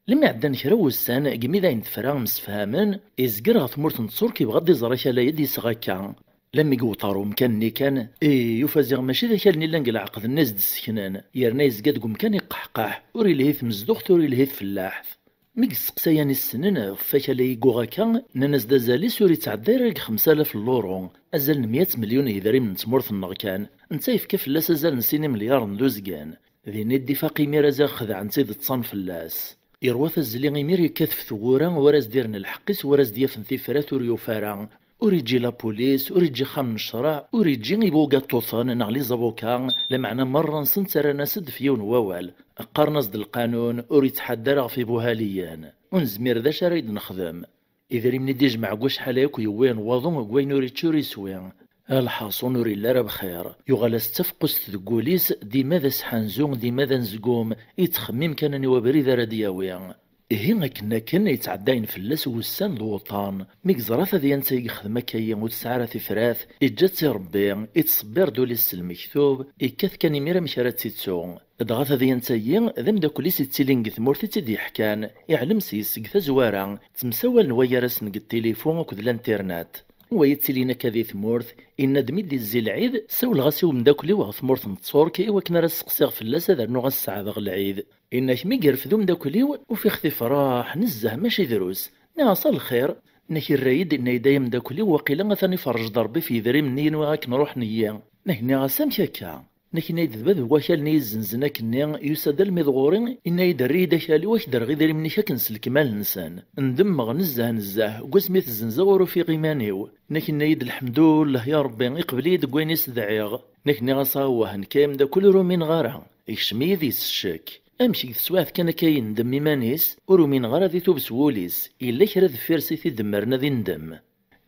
لما عدان كراو السان قمي ذاين تفراغ مسفهامن إزقر غثمورت نتصور كيبغض يزرك على يدي سغاكا لما يقوطارو مكانني كان يفازيغ ماشي ذاك اللي لنقل عقد الناس د السكنان يرنا يزقاد مكان يقحقح وري لهيث مزدوخت وري لهيث فلاح ميك سقساياني السنن فاك لا يقوغاكا ناس دازالي سوري تعدير 5,000 لورو أزال 100 مليون يدري من تمورث النغكان نتايف كيف لاس أزال نسيني مليار ندوزقان ذيني الدفاقي ميرازا خذ عن سيد تصان فلاس يروث الزلي غيمير يكاثف ثغورا وراز ديرن الحقيس وراز ديافن ثيفرات وريوفارا وريجي لابوليس وريجي خام الشرع وريجي يبوغا طوثان نغلي زابوكا لمعنى مرة نسنت رانا سد فيون ووال قارنص القانون وريتحدر في بوهاليان ونزمير ذا شريد نخدم إذا ريمني ديج مع قوش حلاك ويوين واضون وقوين وريتشوري سوين الحاصون وري لا بخير يغال استفقس ثقوليس دي ماذا سحنزون دي ماذا نزقوم يتخمم كانني وبريد ردياوي هنا كنا يتعداين فلاس وسان الوطن ميك زراث ذي انسى يخدم كايا وتسعر ثفراث اجات ربي يتصبر دولي السلم مكتوب يكاث كان ميرا مشارات تيتسو دغاث ذي انسى ذم داكولي سيتسيلينغ ثمورتي تيدي حكان يعلم سيس كذا زوارا تمساول نوايا راسن التليفون وكذ الانترنت ويتسلينا كذي ثمورث إن دميد الزي العيد سول غاسي ومداكلي وغثمورث نتصور كي وكنا راس سقسيغ فلاس هذا نو غسعد العيد إنك مي يرفدو مداكلي وفي خذي فراح نزه ماشي دروس ناصل الخير نكي الرايد إن يدايا مداكلي وقيلا ثاني فرج ضربي في ذري منين وغاك نروح نيا نهني غاسام كاكا نكي نايد ذبذ وكال نايد زنزنا كنيا يساد المذغورين إن يدري داكالي واش در غير مني كنس الكمال نسان ندمغ نزه وقسميت الزنزور في غيمانيو نكي نايد الحمد لله يا ربي يقبلي دكوينيس دعيغ نكني غصاوه نكام دا كل رومين غارها يكشمي ذي الشك امشي سواث كان كاين دم مانيس ورومين غارا ذي توبس ووليس إلا كرا ذفيرسي في دمرنا ذي ندم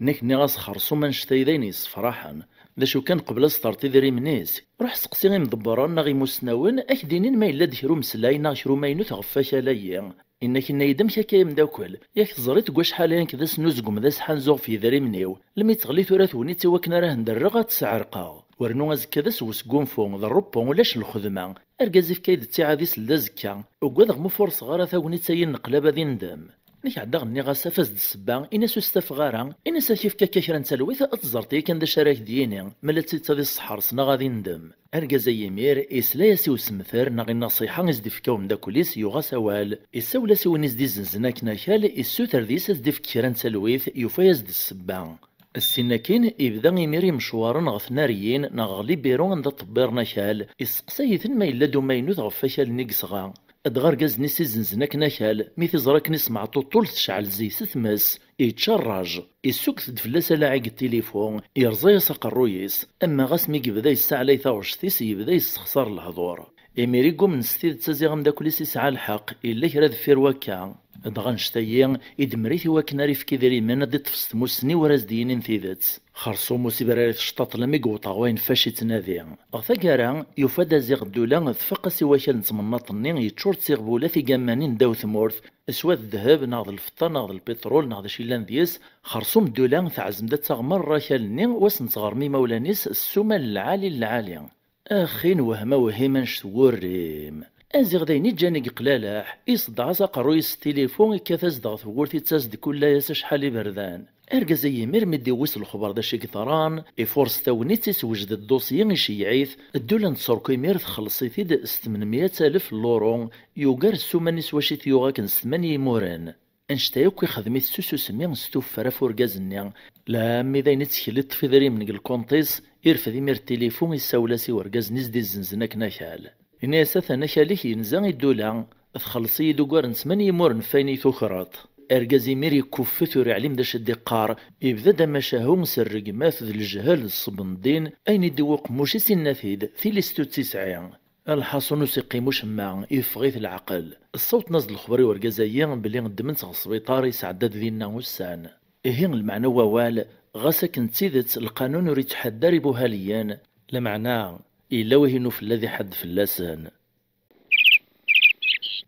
نكني غاس خرصو من شتاي ذينيس فرحا ذا شو كان قبل سطرتي ذري منيس روح سقسي غي مدبران غي مسناون اكدينين ما إلا دهرو مسلاينا شرو ما ينو تغفاش عليا إنك نايدم كاكا مداكل ياك تزريت كوا شحال كذا سنوزكم ذا سحان زوغ في ذري منيو لمي تغلي ثوراتوني تواكنا راه ندرغا تسعرقا ورنو غازكا ذا سوس كونفون ذا الربون ولاش الخدمة أركازي في كايد تاعا ذي سلازكا وكواذ غمفور صغارة ثاوني تاين نقلابا ذي ندم نيك عدا غني غاسا فاز السبا إنا سوستاف غارا إنا ساكيف كاكا كرا نتالويث أتزرتي كان دا شراك ديني مالا تسيتا ذي الصحر سنا غادي ندم أركازا يمير إسلا ياسي وسمثر ناغي النصيحة إزديفكا ومداكوليس يوغا سوال إساولا سوين إزدي زنزنا كناكال إسوتر ديس إزديف كرا نتالويث يوفا يزد السبا السناكين يبدا يميري مشوارا غف ناريين ناغلي بيرو عند طبير ناكال إسقسايثن ما إلا دو ماينوث غف فاشال نيكسغا أدغار كاز نيسي زنزناك ناكال ميثي زراك نسمع طول تشعل زي ستمس يتشرج يسوك تدفلاس على عيق التليفون يرزا يساق الرويس أما غاس مي يبدا يسعى لي ثاوشتيس يبدا يستخسر الهضور إميريكو من ستيد تسازيغ مداكوليس يسعى الحق إلا كرا دفير وكا دغا نشتايا إدمريثي واكنا ريفكي ذري مانا دي تفست موسني ورازديين انثيذات خرصو موسي براري تشطاط لمي قوطا وين فاشي تنادي غثا كارا يفادا زيغ الدولا ثفقا وكال نتمناطني يتشور تسيغبولا في كامانين داو ثمورث اسواد الذهب ناض الفضة ناض البترول ناض شيلان ديس خرصوم الدولا ثعزم دا تغمر راكالني واسن تغرمي مولانيس السومان العالي اخي وهما وهيما نشتوريم ازيغ دايني جاني قلالاح يصدع ساقرو التليفون كاثاز دغ ثورتي تازد كل ياس شحال بردان اركزا يمير مدي وصل الخبر دا شي كثران يفورس تاوني تيسوجد الدوسيي يشيعيث الدولة نتصركو يمير تخلصي ثيد 800 ألف لورون يوغار السومانيس واشي ثيوغا كن 8 موران انشتايوكي خدمي سوسو سمي ستوف فرا وركازنيا لا مي دايني تخلط في ذري من الكونتيس يرفد يمير التليفون يساولاسي وركاز نزدي الزنزناك ناكال إني أساثا ناكاليك ينزان الدولة تخلصي دوكار نسماني مورن فايني ثوخرات أركازي ميري كوفتور عليم داش الدقار يبدا دا مشاهو سرق ماث ذي الجهال الصبندين أين يدوق موشي سنافيد ثيليستو تسعين الحصن سيقي مشمع يفغيث العقل الصوت نازل الخبري وركازايا بلي ندمنت غسبيطار يسعداد ذينا وسان إهين المعنى ووال غاسا كنت سيدت القانون يريد تحداري بوهاليان لمعنى إلا وهنو في الذي حد في اللسان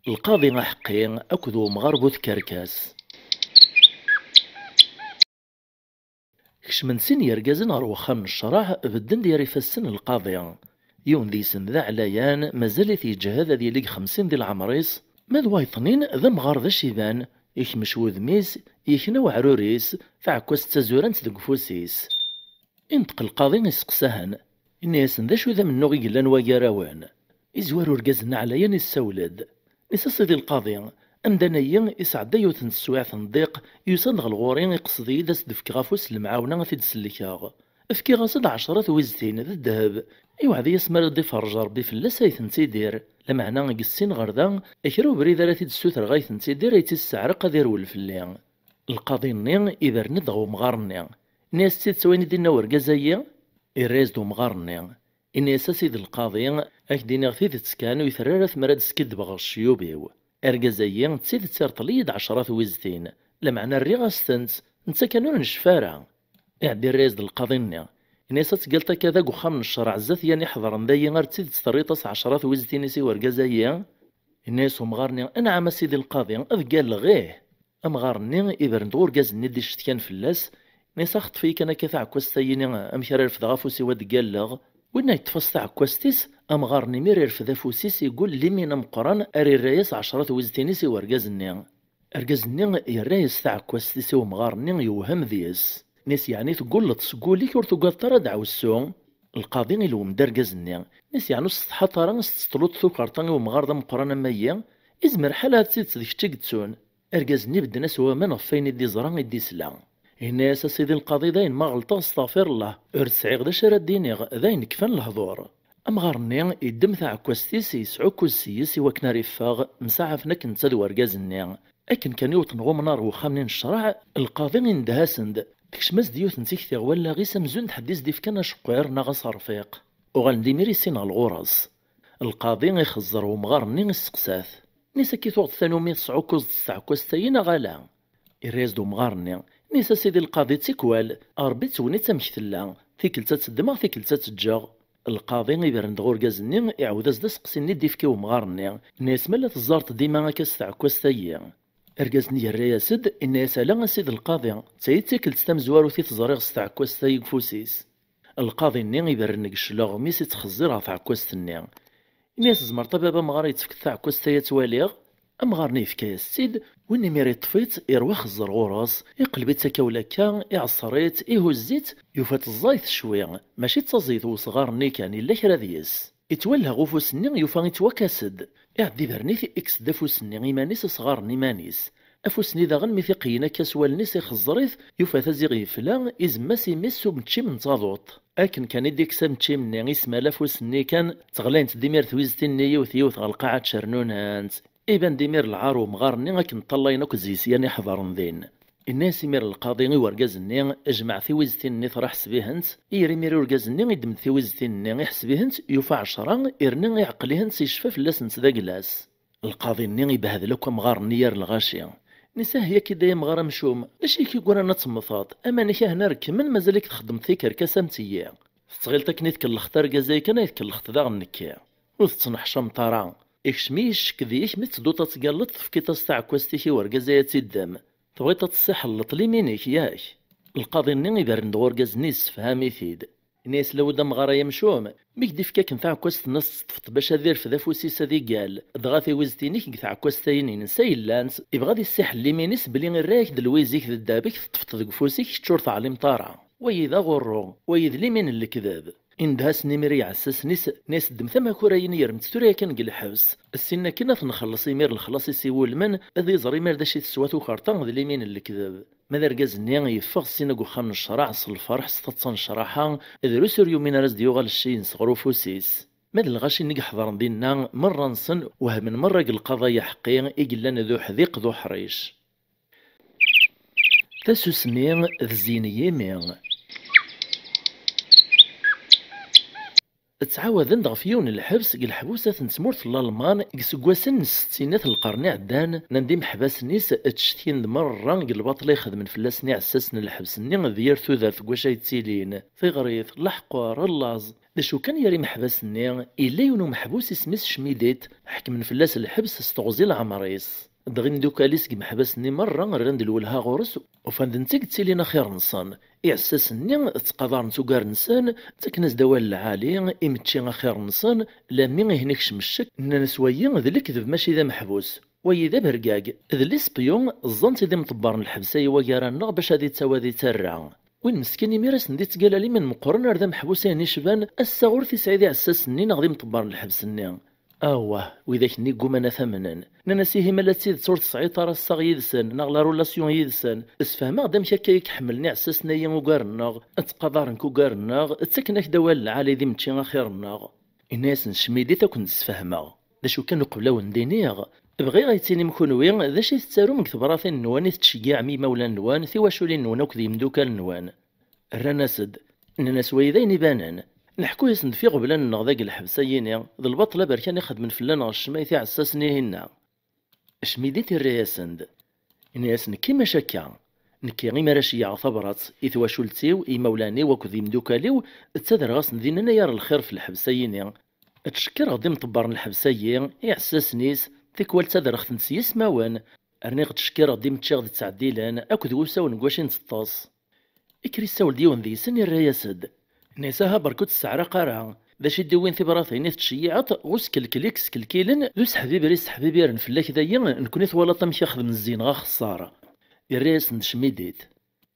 القاضي محقين أكدو مغاربو كركاس كش من سن يرقازن أروخا من الشرع بدن دياري فالسن القاضي يون ذي سن ذا عليان مازال يتجهد ذي ليق 50 ديال العمريس ماذ وايطنين ذا مغار ذا شيبان يكمش وذميس يكنو عروريس فعكوس تزورانت ذا قفوسيس انتقل القاضي يسقساهن الناس ذا شو ذا منو غيلان وياراوان إزوار رقازنا عليان السولد نسا سيدي القاضي أمدانيا يسعد يوثن السواع تنضيق يصدغ الغورين يقصدي داس دفك غافوس المعاونة في دسلكاغ افكي غاصد 10 وزتين ذا الذهب يوعد يسمر دي فرج ربي في اللسا يثنتيدير لمعنى يقسين غردا اكرو بريد راتي دسوتر غايثنتيدير يتسعرق دير ولفلي القاضي نين إذا ندغو مغارني ناس تسويني دينا ورقازايا الريز دو مغارني إني سيد القاضي أكدينا غثيث تسكان ويثرارث مراد سكد بغر الشيوبيو أرقازايا تسيد تسارطليد 10 وزتين لمعنى الريغاستنت نتا كانون نشفارا اعدي الريز دو القاضي إني تقلتا كذا قخا من الشرع زات يعني حضرن دايا غير تسيد تسريطاس 10 وزتين يسي ورقازايا الناس مغارني أنعم سيدي القاضي أذ قال غيه أمغارني إذا ندور قاز ندي شتكان فلاس نيسا خطفي كان كثا عكوستايني أمشار رفض غافوسي ود قالغ وإنا يتفصل عكوستيس أمغارني مير يرفض فوسيس يقول لي من مقران أري الرئيس 10 وزتينيسي ورقازني أرقازني الرئيس تاع عكوستيس ومغارني يوهم ذيس ناس يعني تقول تسقوليك ور تقال ترى دعوسو. القاضي يلوم درجزني ناس يعني السطحة ترى نستطلوط ثوكارتان ومغارضة مقرانا ميا إزمر حالة تسيت ذيك تشيكتسون. أرجزني بدنا سوا من فين دي زران دي سلا. الناس سيدي القاضي داين ما غلطة استغفر الله ارتسعي غدا شرا دينيغ داين كفان الهضور. أمغارني يدم تاع كوستيس يسعو كوسيس وكنا رفاغ مساعفنا كنت ذو أرجازني. أكن كان يوطن غومنار وخامنين الشرع القاضي اندهاسند تكشماس ديوث نتيكتي ولا غي سمزون تحديث ديف كان شقير ناغس رفيق وغالدي ميري سينا الغرز. القاضي يخزر ومغارني السقساث نيسا كي توغد ثانومي تسعوكوز تستعكوستاين غالا الريز دو مغارني نيسا سيدي القاضي تيكوال أربي توني تمكثلا تيكلتا تدمغ تيكلتا تجاغ. القاضي يبرند غوركازني يعاود ازدا سقسيني ديفكي ومغارني ناس مالا تزارت ديما هكا تستعكوستاين. أرجازني الرياسد إن يسالا سيد القاضي تيتيكل تستمزوارو في تزاريغ ستعكوستاي فوسيس. القاضي الني يبرنك الشلاغ ميس يتخزرها في عكوست الني الناس زمرطا بابا مغار يتفك تعكوستاي تواليغ أمغارني في كاس سيد وإني ميري طفيت يروي خزر غراس يقلبي تاكاولاكا يعصريت يهزيت يوفات الزايت شوية ماشي تزيت وصغارني كان إلا كرا ديس يتولى غوفوس الني يوفا يتوكاسد يعدي برنيث إكس دافوس الني إيمانيس صغارني مانيس أفوسني داغن ميثيقينا كاسوال نيس يخزريث يوفا تزيغي فلا إزماسي ميسو بنتشي من تاضوط أكن كان يديك سامتشي من يسمى لافوسني كان تغلانت ديمير ثويزتيني يوث غالقاعة شرنونانت إيبان ديمير العار ومغارني غاكن طلايناك زيسياني حضرن ذين. الناس يمير القاضي ورقازني اجمع ثويزتيني طرح سبيهنت يري مير ورقازني يدم ثويزتيني يحسبيهنت يوفى عشرة يرني يعقليهنت يشفى فلاسنت ذا قلاس. القاضي ني يبهذلك مغارني يار الغاشية نساه هي كي دايم مغارة مشوم لاشي كيقول انا تمثاط اما نيكا هنا ركمن مازالك تخدم ثيكر كاسامتيا تغيلتك نيتك الخطر كازاي كان يتك الخط ذا غنكيا وتتصنح شمطارا إكشميش كذيك متدوطة تقلط في كيتا تاع كواستيكي ورقازايا تيدام تبغي تصيح اللطلي مينيك ياك. القاضي ني يبرند غوركاز نيس فهامي ثيد ناس لو دم غارا يمشوم ميك ديف كاك نتاع كواست نص طفت باش هذير في ذا فوسيس هذي قال دغاثي وزتينيك نتاع كواستاين نساي لانس يبغى دي الساح اللي مينيس بلي رايك دلويزيك ذا دابك طفت ذك فوسيك تشور على مطارع ويذا غرو ويذ لي من الكذاب اندهاس نمري عساس ناس دم ثما كوراين يرمت توريا كان قل حبس السنة كنا نخلص يمير الخلاص يسيول من اذي زري مير داشي تسواتو خارطان ذي ليمين الكذاب ماذا رقاز نيان يفغ سينا قخان الشراع الفرح ستتصن شراحا اذ رسر يومين راز ديوغال الشي نصغرو فوسيس ماذا الغاشي نيق حضر دينا مرة نصن وهم مرة القضايا حقيا إقلان ذو حذيق ذو حريش تاسوسني ذزيني يمين تعاودن دغ فيون الحبس الحبوسة تمورت الألمان كسكواسن الستينات القرن عدان نندي محباس نيس تشتين مرة الباطل يخدم فلاسني عساسن الحبس ني دير ثوذات كواش يتسيلين في غريث الحقوار اللاز داشو كان يري محباس ني إلا يونو محبوس اسميس شميديت حكم فلاس الحبس استغزي العمريس دغين دوكاليس محباسني مرة راند الولها غورس وفاندنتيك تسيلينا خير نصان إعساسني تقدر نتوكار نسان تكناس دوال العالي إمتشي خير نصان لامين هناك شمشك إننا سويين ذا الكذب ماشي ذا محبوس ويذا برقاق ذا لي سبيون الظنت ذي مطبرن الحبساي وكارانا باش هادي تساوى ترع وين مسكيني ميراس ندي تقال لي من مقرن ذا محبوسين يشبان الساغور في سعيدي عساسني نغدي مطبرن الحبسني اوه وإذاك ني قومنا ثمنا ننسيه ملا تسيد صورة سعيطة الصاغ يدسن نغلا رولاسيون يدسن اسفهما دام كايك حملني عساسنا يموكارناغ اتقدر نكوكارناغ تسكنك دوال العالي ذي متشي خيرناغ الناس نشميدي تاكن نسفهما داشو كانو قبلاو ندينيغ بغي غيتيني مكونوي ذا شي تسارو من كثبراثين نوان تشجيع مي مولا نوان ثواشولي نوان وكذي مدوكال نوان الرناسد اننا سويذين يبانان نحكو يسند في قبل نغذاق الحبسيين ذا البطلة بركان يخدم فلان الشمايثي عساسني هنا شميديتي الرياسند الناس نكي مشاكا نكي غي مراشي عثبرات إثواشولتيو إي مولاني وكذي مدوكاليو تسادر غاس نديننا يار الخير في الحبسيين تشكر غدي مطبرن الحبسيين يعساسنيس تيكوال تسادر خثن سيس ماوان أرني غتشكر غدي متشاغد تعديلان أكد وساو نقواشين تطاس إكري ساول ديون ذي سن الرياسد نيساها بركوت السعرة قارعة باش يدوين ثبراثين تشيعات غوس كلكليكس كلكيلن ذو سحبيبي ريس حبيبي رنفلاك دايا نكوني ثوالا طمش ياخذ من الزين غا خسارة الريس نشميديت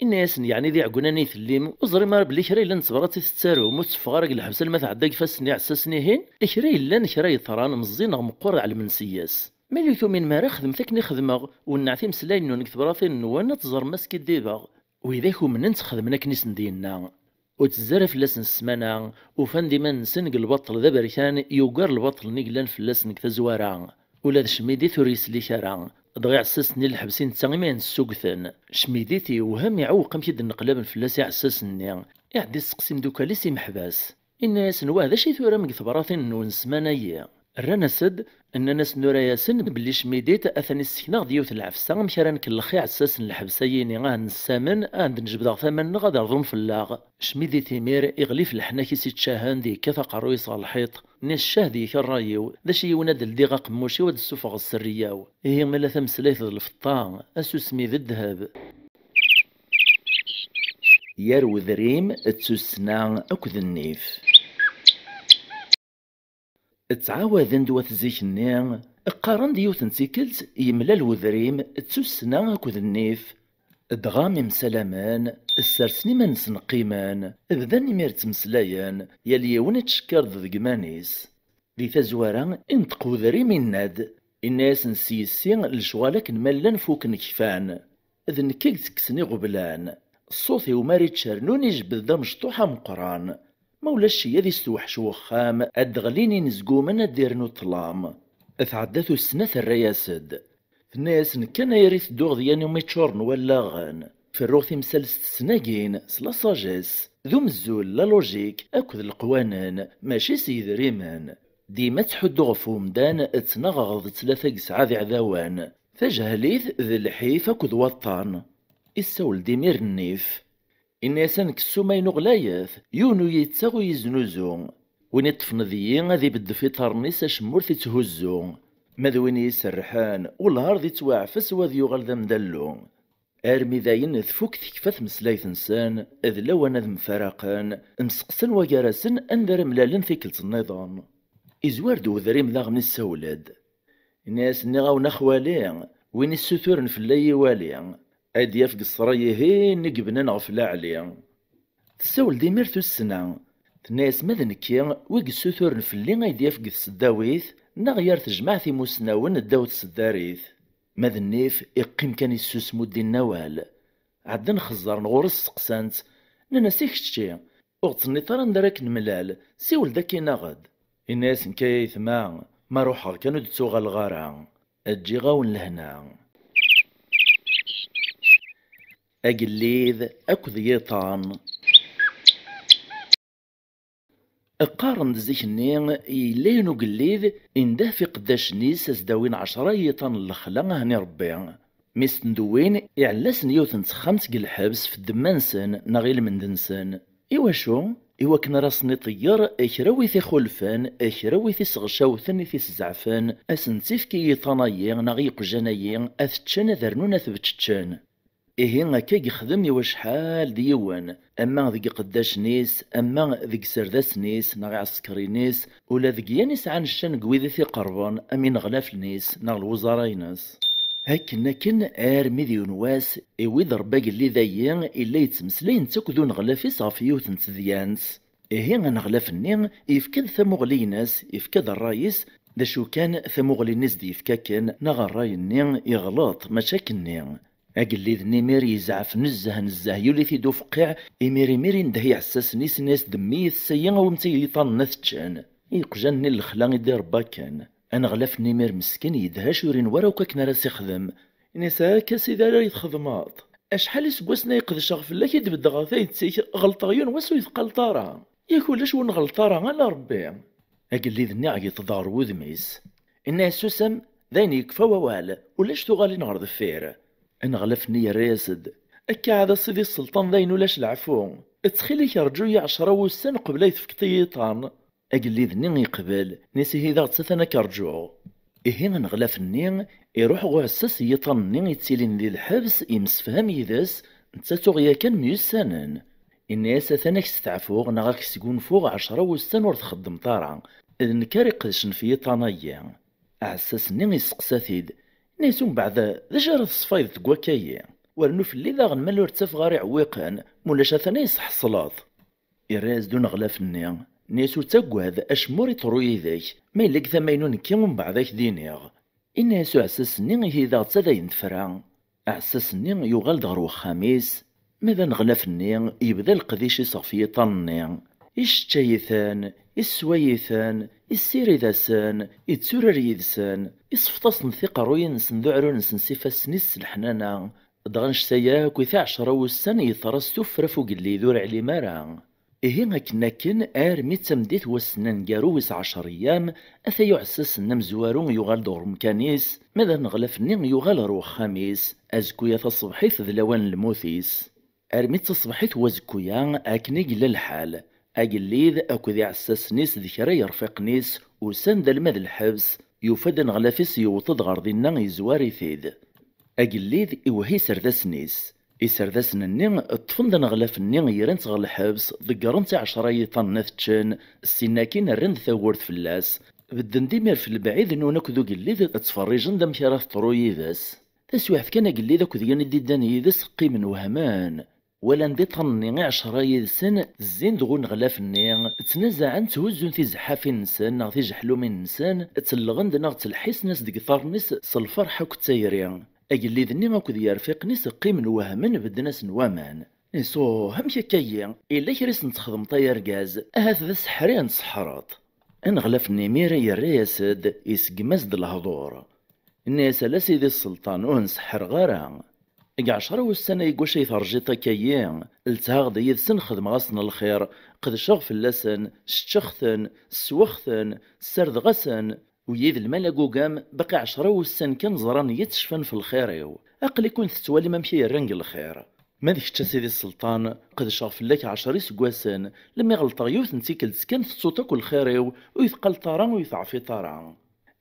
الناس يعني ذي عقناني ثليم وزري ما بلي كرا إلا نتبراتي تتسارو متفغارك الحبس ما تعداك فاسني عساسني هين كرا إلا كرا يطران مزين مقر على المنسياس مليثو من ما خدم ثكني خدمه ونعثي مسلاين نكتب رافين وانا تزر ماسك ديبا وإذا كو من نتخدمنا كنيس ندينا وتزرف لسن السمانة وفان ديما نسنق البطل ذا بركان يوقر البطل نقلان في اللسن كتزوارا ولا ذا شميدي ثوريس لي شارع ضغي عساسني الحبسين تساغيمان السوقثن شميديتي وهم يعوق مكيد النقلاب فلاسي عساسني يعدي السقسيم دوكا ليسي محباس الناس نواه ذا شي ثورا من كثبراثين ونسمانايا رانا سد ان ناس نورا ياسن بلي شميديت اثني السكنه ديوت العفسه مشارن كالخي عساس الحبسيين غا نسامن عند نجبد ثمن غادي رضون فلاغ شميدي تيمير يغلي في الحناكي سي تشاهان دي كفا قروي صالحيط ناس شاهدي كالرايو ذا شي يوناد لديغا قموشي ود السفغ السرياو هي ملا ثمسلايث الفطان اسو سميد الذهب يارو ذريم تسوسنا اكد النيف تعاوذن دوات زيكني قارن ديوت نتيكلت يملا الوذريم تسوسنا اكد النيف دغامي مسلامان السرسني ما نسنقيمان بدا نمير تمسلايان يالي يون تشكر ضد مانيس دي تزوارا انتقو ذريم الناد الناس نسيسي لشوالك نملان فوك نكفان اذن كيك تكسني غبلان الصوت وماري تشارنون يجبد دا مشطوحة مقران مولا الشي ذي استوحش وخام ادغليني نزقو من ديرنو طلام اتعداتو السنة الرياسد الناس كان يريث دوغ ديالي ميتشورن ولا غان في الروث مسلس سناقين سلا صاجيس ذو مزول لا لوجيك اكد القوانين ماشي سيد ريمان ديما تحدو غفو مدان اتنغغض ثلاثة قسعة ذي عذاوان فجهليث ذي الحيف اكد وطان السول ديمير النيف الناس نكسو ما ينغلايث يونو يتساغو يزنوزو وين يطفن ذيين ذي بد في طرنيس اشمورث تهزو مذوين يسرحان والهار ذي تواعفس وذي يغال ذا مدلو ارمي ذاين ثفوك تكفث مسلايث انسان اذ لو انا ذ مفارقان مسقسن وجرسن انذر ملالن ثيكلت النظام ازواردو ذريم ذا من السولد الناس نغاو نخوالي وين السثور في اللي والي ادي يفق الصراي هين نقبنا نغفلا عليا تسول دي ميرتو السنة الناس ماذا نكيا ويق السثور في اللي غايدي يفق السداويث نغير تجمعثي مسناون الداوت السداريث ماذا النيف يقيم كان يسوس مودي النوال عدن خزار نغور السقسانت ننسيك شتي اغتني طران دراك نملال سيول داكي نغد الناس نكايث ما روحا كانوا دتوغا الغارة اجي غاون لهنا اقليذ اكذ يطان قارن دزيكني يلينو قليذ انده في قداش نيس ازداوين 10 يطان الخلا هني ربي ميس ندوين يعلسن يوثن تخمت الحبس في الدمانسن نغيل من دنسن ايوا شو ايوا كنا راسني طيار اكراوي في خلفان اكراوي في صغشاوثن في سزعفان اسنتيف كي يطانايي نغيق جنايي اثتشان ذرنون ثبتشان إيه كي يخدم يوا شحال ديوان اما ذيك قداش نيس اما ذيك سرداس نيس ناغي عسكري نيس ولا ذيك يانيس عن الشان قويذي في قربان امين غلاف نيس ناغ الوزراء ناس هكنا كن ارمي ذي نواس ايويد رباق اللي ذايان الا يتمسلين تاكدون غلافي صافيو تنتذيانس إيه نغلاف النين يفكد ثمغلي ناس يفكد الرايس دا شو كان ثمغلي ناس دي يفكاكن ناغ الراي النين يغلط مشاكل النين أقليذ نيمير يزعف نزه يولي ثيدو فقيع إميري ميري ندهي عساس ناس دمي السيان ومتي يطان نثجان يقجان الخلا يدير باكان أنا غلاف نيمير مسكين يدهاش يورين ورا وكاكنا راس يخدم نسا كاسي دارا يتخدمات أشحال يسقوسنا يقدش غفلا كي تبدا غاثا يتسيك غلطايون واسو يثقلطارا ياك ولاش ون غلطارا على ربي أقليذ نيع يتضار وذميس إنا سوسم ذاين يكفى ووال ولاش تغالي نهار ذفير أنا غلفني الراسد أكا عاد سيدي السلطان ذاين ولاش العفو تخيلي رجوي 10 وسن قبل يثفك طيطان أقلي ذني يقبل نسي هذا غتساثنا كرجوع إيه نغلفني يروح غو عساس يطني يتسيلين ذي الحبس يمسفهم يداس نتاتو غيا كان ميوسانن الناس ثاناك ستعفوغ نغاك سيقون فوق 10 وسن ور تخدم طارع إذن كاري قدشن في طنايا عساس ني يسقساثيد نيسون بعد ذا جارة الصفايد تقوى كايا ورنو في اللي ذا غنمالو رتاف غاري عويقان مولاش ثاني يسحصلاط. يراز دون غلاف النيا نيسو تاكواد اشموري طروي ذاك ما يلق ثمينون كي من بعضاك دينيغ. إن يسوع عساسني هي ذا تدا ينفرع عساسني يغال دغرو خميس ماذا نغلاف النيا يبدا القديش يصفي طنيا يشتايثان يسويثان يسيري ذاسان يتسورر يدسان يصفطاس نثيق روين سندعرو نسن سيفاسنيس الحنانا دغنش سياك ويثا 10 وسن يثرس تفرا فوق اللي ذور علي مارا. إيه كن ميت تمديت وسنان جارويس 10 أيام أثا يعسس نمزوارو يغال دور مكانيس ماذا نغلف نين يغال روح خميس أزكويا تصبحيث ذلوان الموثيس أرميت تصبحيث وزكويا أكني قل الحال أقليذ أكو ذي عساس نيس ذكرا يرفق نيس وسند المذ الحبس يفد نغلفيس يوطد غرضينا يزواري ثيد أقليذ إوهي سرداس نيس يسرداسن النين الطفن دا نغلاف النين يرنت غل الحبس ذكرنت 10 يطن نثتشن السناكين الرند ثورت فلاس بدن ديمير في البعيد انو ناكدو قليذ تفرجن دم كراث طروي ذاس تسويحت كان قليذ اكو ذيان ديدان يذس قيمن وهمان ولا ندي طني 10 يدسن الزين دغون غلاف النين تنزعن تهزون في زحاف نسان ناغ في جحلوم نسان تلغند ناغ تلحيس ناس ديك ثارنس صالفرحة كتايرين أجلي ذني أكو ذي رفيق نيس قيم وهمن بدناس نوامان نيسو همشي كايا إلا كريس نتخدم طيار غاز أهات ذا سحرين سحرات أنغلف نيمير يرياسد يسقماز د الهضور الناس لا سيدي السلطان ونسحر غارا 10 والسنة يقوش يثرجيطا كايا التهاغ يدسن خدم غاسن الخير قد شغف اللسن شتشخثن سوخثن سرد غسن ويذ الملقو قام بقى 10 والسن كان زران يتشفن في الخير أقل يكون تتوالي ممشي يرنق الخير ما ذيك سيدي السلطان قد شاف لك 10 سقواسن لما يغلط يوث نتيكل تسكن تصوتك الخير ويثقل طاران ويثعفي طاران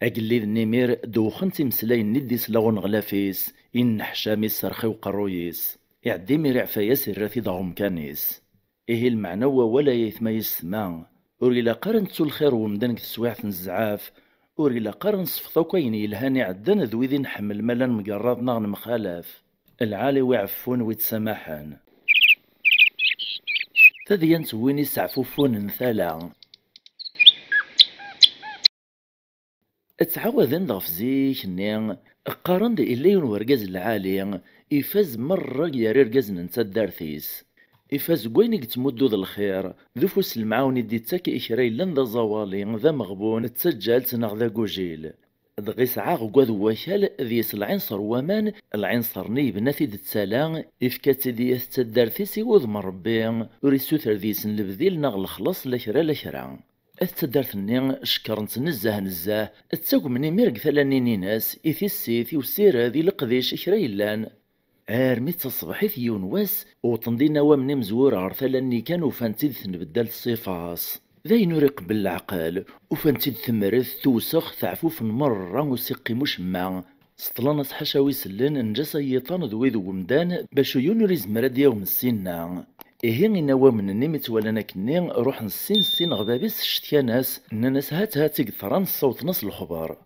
أقلي النمير دوخن تمسلاين نديس لغون غلافيس إن حشامي السرخي وقرويس يعدي ميرع فياس الرثي ضغم كانيس إيه المعنى ولا يثما يسمع وريلا قرن تسو الخير ومدنك تسواعث نزعاف وريلا قرن صفطو كاين يلهاني عدن ذويذي نحمل مالا مقرض ناغ مخالف العالي ويعفون ويتسامحان تذيان تويني سعفوفون نثالا اتعاوذن ضف زيك نين قارن دي إليون ورقاز العالي يفاز مرة ياري رقاز ننسى الدارثيس يفاز قوينك تمدو ذا الخير ذو فوس المعاوني دي تاكي إشراي لن ذا زوالي ذا مغبون تسجل تنغ ذا قوجيل دغيس عاغ قوذ وشال ذيس العنصر ومان العنصر نيب نثيد التسالان إفكات ديث تدارثيس يوذ مربي وريسوثر ذيس نلبذيل نغ الخلاص لشرا لشرا التدارث النين شكرنت نزاه التاق مني ميرق ثلانيني ناس إثيسيث وسيرة ذي لقذيش إشرايلان ميت الصباحيث يونواس وطندي نوام مزور عرثلاني كانوا فانتيد نبدل الصفاص ذاين يريق بالعقل وفانتيد ثمرث توسخ ثعفوف مرة وسقي مشمع سطلانة حشاوي سلن نجا يطان ذويذ ومدان باش يونريز مراد يوم السنة إيه نوام نيمت ولا نكني روح السين غبابيس شتياناس ناس هات ثران الصوت نص الخبر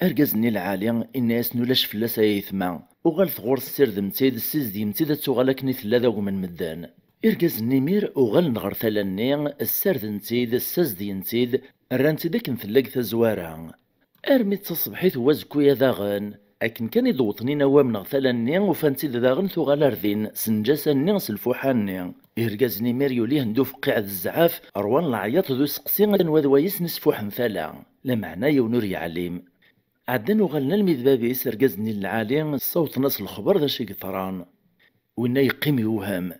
أرجزني العالي الناس نولاش فلاس يثمع وغال ثغور السير دمتيد السيز ديمتيد تغالكني ثلاثة ومن مدان إرجز النمير وغال نغر ثلاني السرد نتيد الساز دينتيد رانتي داك نثلاق ثزوارا أرميت تصبحيت وازكويا ذاغن أكن كان يضوطني نوام نغ ثلاني وفانتيد ذاغن ثغال أرذين سنجاساني سلفوحاني إرجز النمير يوليه ندوف قاعد الزعاف أروان العياط ذو سقسين وذوايس نسفوحن ثلا لا معنى يونور يعلم عدن وغلنا المذبابي سرقزني العالي صوت ناس الخبر ذا شي قطران وإنا يقيم يوهم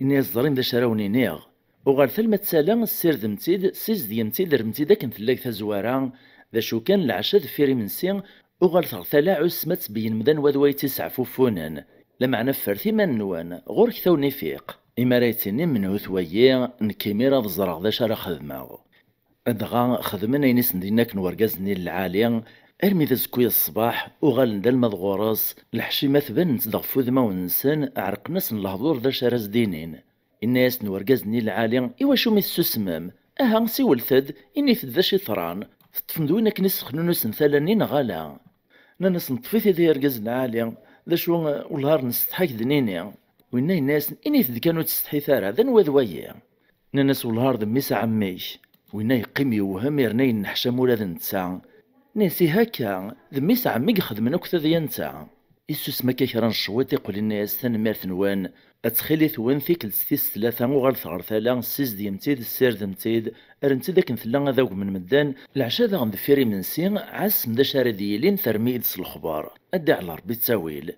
إني يصدرين ذا شراوني نيغ وغال ثلمة تسالا السير ذمتيد سيز ديمتيد رمتيد كنت ثلاث ثزوارا ذا شو كان العشاء ذفيري من سين وغال ثغثلا عس ما تبين مدن وذويتي سعفوفونان لما نفر ثمان نوان غور كثوني فيق إما رايتيني منه ثويا نكيميرا ذزرغ ذا شرا خدماغ أدغا خدمنا ينس نديناك نورقزني العالي أرمي ذا زكويا الصباح وغال ندال مذغوراس الحشيمة ثبان نتدغفو ذما ونسان عرق ناس الهضور ذا شراز دينين الناس نورقزني العالي إواشو ميسوسمام أها نسيول ثد إني ثد شي طران تفندوينك نسخنونو سنثالانين غالا نانس نطفيثي ذي يرقز العالي ذا شو والهار نستحيك دنيني وإنا الناس إني كانوا تستحي ثارا ذا نواذوايا ناس والهار ذميس عميش وإنا يقيم يوهم يرني نحشم ولا ذنتسا ناسي هكا ذميس عمي خدمنا كثا ذيانتا إسوس ما كيكران شويت يقول الناس تنمارت نوان أتخيلي ثوان فيك لستيس ثلاثة وغال ثغر ثالا سيز ديمتيد السير دمتيد أرنتي ذاك نثلا ذاك من مدان العشاء ذا غنذفيري من سين عاس مدا شارديلين ثرمي إدس الخبار أدي على ربي التاويل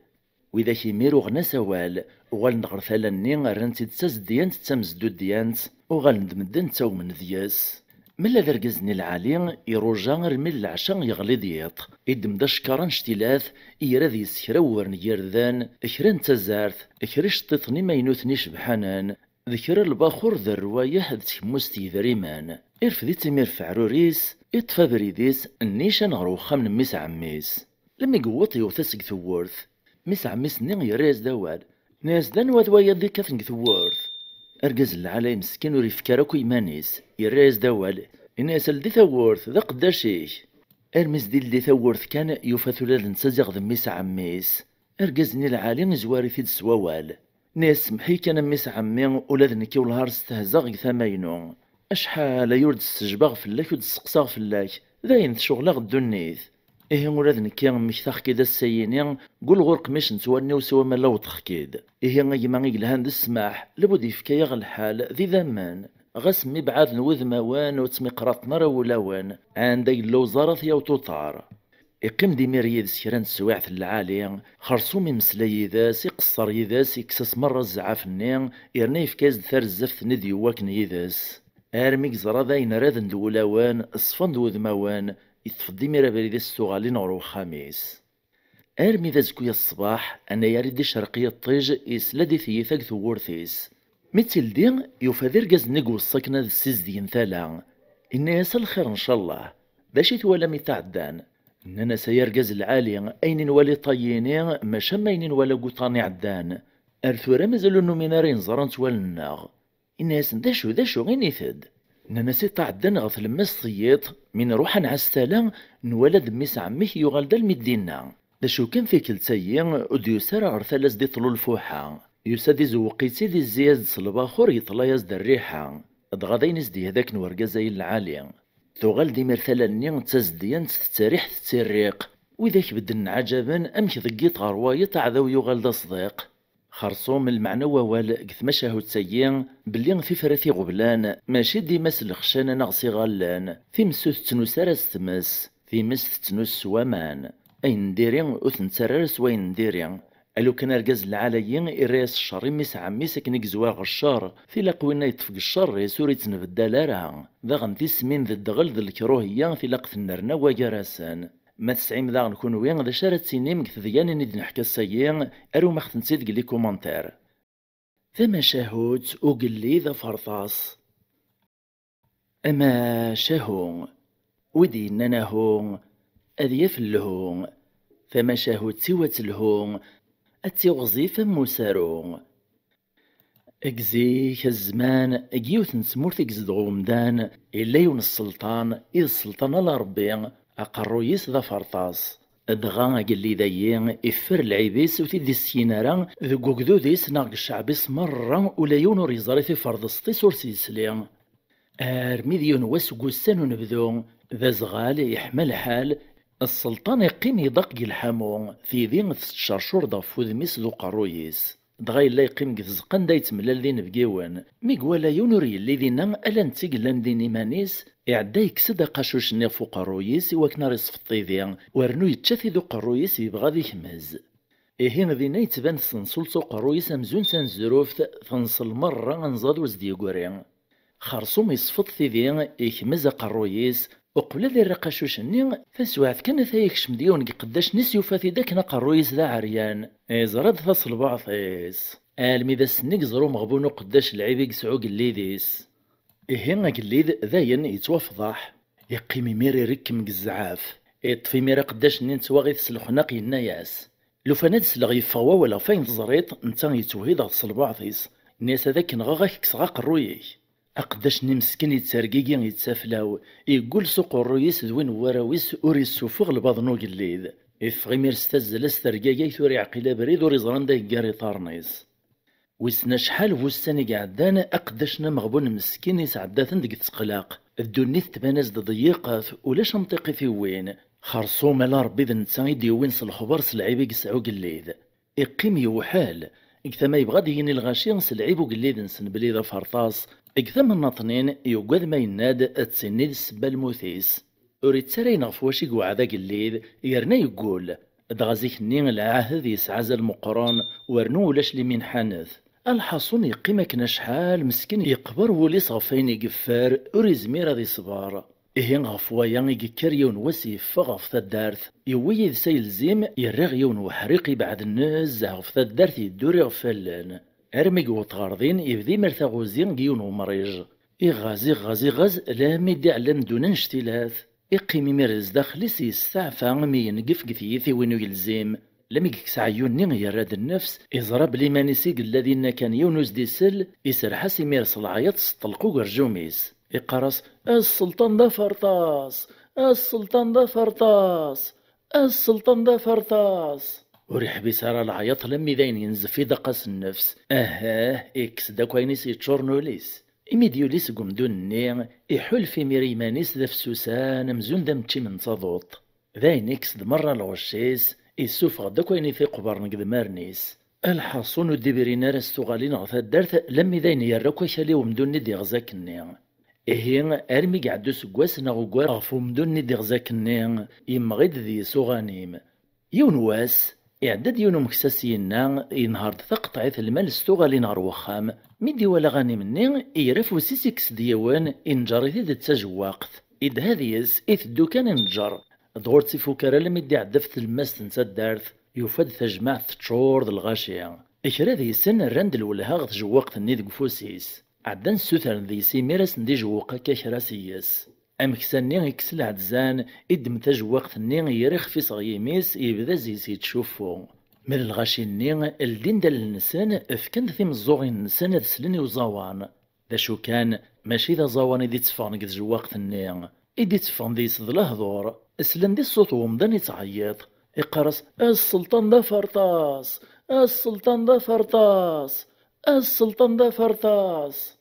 وإذا كيميرو غنا سوال وغال نغر ثالا ني أرنتي تساز ديانت تمزدود ديانت وغال ندمدن تاو من دياس ملا ذرقزني العالي يروجا رمي العشاء يغلي ديط إدم دا شكران شتيلاث إيراذ يسكراور نيردان إكران تزارث إكريش تطني ما ينوثني شبحانان ذكر الباخور ذا الرواية هذ تكموستي ذريمان إرفدي تمير فعروريس إطفى بريديس النيشان غروخا من ميس عميس لما يقوط يوثسك ثورث ميس عميس نين يريز دوال ناس دان وذوايا ذي كاثنك ثورث أرجز العالي مسكين وريفكاركو يمانيس يريز دوال الناس اللي ثورث ذا قداشيش أرمز دي اللي ثورث كان يوفث ولاد نتزيغ ذميس عميس أرجزني العالي زواري في السوال ناس محي كان ميس عمي ولاد نكي والهار استهزاغ ثماينو أشحال يورد السجباغ فلاك ود السقساغ فلاك ذاين شغلا غدو النيث إيه ولاد نكي مكثاخ كيدا السييني قول غرق مش نتواني وسوا ما لوطخ كيد إيه غيما غيلهان ذا السماح لابد يفكايا الحال ذي ذمان غسمي بعاد نوذ موان وتمقرات نرا ولاوان عندي اللوزارة يا وتوطار يقيم ديمير يدس كران سواعث العالي خرصومي مسلا يداس يقصر يداس يكسس مرة الزعاف النين يرني فكاز ثار الزفت ندي واكن يداس ارميك زرا داين راذن دولاوان الصفن دوذ موان يتفض ديمير بريد السوغالين ورو خميس ارمي ذا زكويا الصباح انا يريد شرقية الطيج يسلدي ثيثاك ثورثيس مثل دين يفذر قز نقو السكنة السيز دين ثالا الناس الخير ان شاء الله باش يتولى متعدان إننا سيرجز العالي أين نولي طييني ماشا أين ولا قطاني عدان أرثورا مازالو نومينارين زران توالناغ الناس داشو غين يفد إننا سيطا عدان غث لما الصيط من روحا عستالا نولد ميس عميه يغال دا المدينة داشو كان في كلتايين وديوسار أرثالاس دي طلو الفوحة يسادي زوقيتي دي الزياز صلباخور يطلا يزد الريحة أدغاضين ازدي هذاك نورجزاي العالي ثغال ديمير ثلاني تزديان تتاريح تتريق وإذا كبدن عجبا أمك ذقيت غرواية تعذو يغال دا صديق خرصوم المعنى ووال قث شاهو تسيين بلي في فرثي غبلان ماشي ديما سلخشان نغسي غالان في مسو تتنوسار استمس في مس تتنوس وامان أين نديرين وثنترارس وين نديرين ألو كان رجز العاليين إراس الشر ميس عميس كنك زواغ الشر في لقوينا يطفق الشر يسوري تنبدل لها ذا غنتي سمين ذا الدغل ذا الكروهية في لقث النرنا وجراسان ما تسعيم ذا غنكون وين ذا شارت سينيم كثذيان ندي نحكي السيين أرو ما ختنسيد قلي كومنتار ثما شاهوت وقلي ذا فرطاس أما شاهو ودي إننا هو أذيف اللهو ثما شاهوت سوات اللهو التغزيف موسارو اكزيك الزمان اجيوث نسمورت اكزد غومدان إلا يون السلطان إذ السلطان لربي أقرو يس فرطاس أدغا قلي ذايين إفر العيبيس وتيدي السينارا ذو قوكدو ديس ناق الشعبيس مرة ولا يونو ريزاري في فرضستي سورسي سليم أرميديون واسقوسان ونبذو ذا زغال يحمل حال السلطان يقيم يدق الحامو في ذين تشرشور ضفوذ ميس ذو قرويس دغا يلا يقيم كزقن دا يتملال ذين بقيوان ميقوالا يونوري اللي ذينا ألا نتيقلان دين إيمانيس إعدا يكسد قاشوش نيفو قرويس وكنا يصفطي ذي ورنو يتشاثي ذو قرويس يبغى ذي يحمز إيهين ذينا يتبان سنسلسو قرويس أمزون سنزروف ثنصل مرة نزاد وزدي قرين خرصوم يصفط في ذي يحمز قرويس وقبل ذي الرقاشوش النين فسواعث كان ثايكش مديون قداش نسيو فاتي داك نقرويس ذا عريان زراد فصل بعضيس المي ذا السنيك زرو مغبونو قداش العيبيق سعوق الليديس إيهين الليد ذاين يتوفضح يقيم ميري ركم الزعاف يطفي ميرا قداش نين تواغي تسلخناق يناياس لو فناد سلغ يفوا ولا فين تزريط نتا يتوهيد غتصل بعضيس الناس هذاك نغاغاك كسغا قرويك أقداش نمسكن يتسارقيقي يتسافلاو يقول سوق الرويس دوين وراويس أوري السفوغ الباضنو قليد إفغي ميرستازل استرقاقي ثوري عقيلة بريد وريزران دا يقاري طارنيز. ويسنا شحال بوستاني قعدان أقدشنا مغبون مسكين يسعداتن ديك تقلاق الدنيا تبانز ضيقة ولاش منطقي في وين خرصو مالا ربي ذا نتا يديوين الخبر سلعيبي يسعو قليد إقيم يوحال إكثما يبغى ديني الغاشي سلعيبو قليد نسن بلي ذا فرطاس إكثما الناطنين يوقاد ما يناد أتسنيد السبا الموثيس أريد ترين غفواشي قوعدا قليد يرنا يقول دغازيك نين العهد يسعز المقران ورنو ولاش لي من حانث الحصون يقيم كنا شحال مسكين يقبر ولي صافين يقفار وريزمير غادي صبار إهين غفوايا يقكر يون وسيف غف ثدارث يويد سيلزيم يرغ يون وحريقي بعد الناس غف ثدارث يدوري غفلان أرمي وطغارضين يبدي مرثا غوزين يون ومريج إغازي غاز لا ميدي علم دون اشتلاث إقيمي مرز داخليس يستعفى مين قفقثيثي وينو يلزيم لم يكس عيوني يراد النفس إزراب لي مانيسيق الذين كان يونس ديسل يسرحس يميرس العيط سطلقو قرجوميس يقرص السلطان دا فرطاس السلطان دا فرطاس السلطان دا فرطاس وريح بيسار العيط لمي ذين ينزف في دقس النفس إكس دا كوينيس يتشورنوليس إميديوليس قمدون النير يحول في ميريمانيس ذا فسوسان مزون ذا متشي من صدوط ذاين إكس دمرة الغشيس يسوف غدا وين يثيق برنك دمارنيس الحصون الدبرينا رستغالين غثا الدارث لم ذين يراكو شالي ومدون ندي غزاك النير إهين أرمي قعدو سقواس نغوكوا غفو مدون ندي غزاك النير يمغيد ذي سوغانيم يونواس إعداد يونو مكساسينا ينهار ثقطعيث المال استغالين غروخام ميدي ولا غاني مني يرف وسيسكس ديوان إنجاري ذي تسجواقث إذ هذيس إذ دوكان نجر دغور تيفوكرا لم يدي عدفت الماس تنسى الدارث يفاد تجمع تشور ذا الغاشية إكرا ذي سن الرند الولها غث جواقت النيد قفوسيس عدان سوثر ذي سيميرس ندي جواقا كاكراسيس أمكساني إكسل عدزان إدم تجواقت الني يريخ في صغيميس يبدا زيسي تشوفو من الغاشي الني الدين دال النسان افكان ذي مزوغين النسان ذا سلني وزاوان ذا شو كان ماشي ذا زاوان إدي تفان قد جواقت الني إدي تفان ذي سذ لهضور اسلم دي الصوت ومدان يتعيط يقرص السلطان دا فرطاس السلطان دا فرطاس السلطان دا فرطاس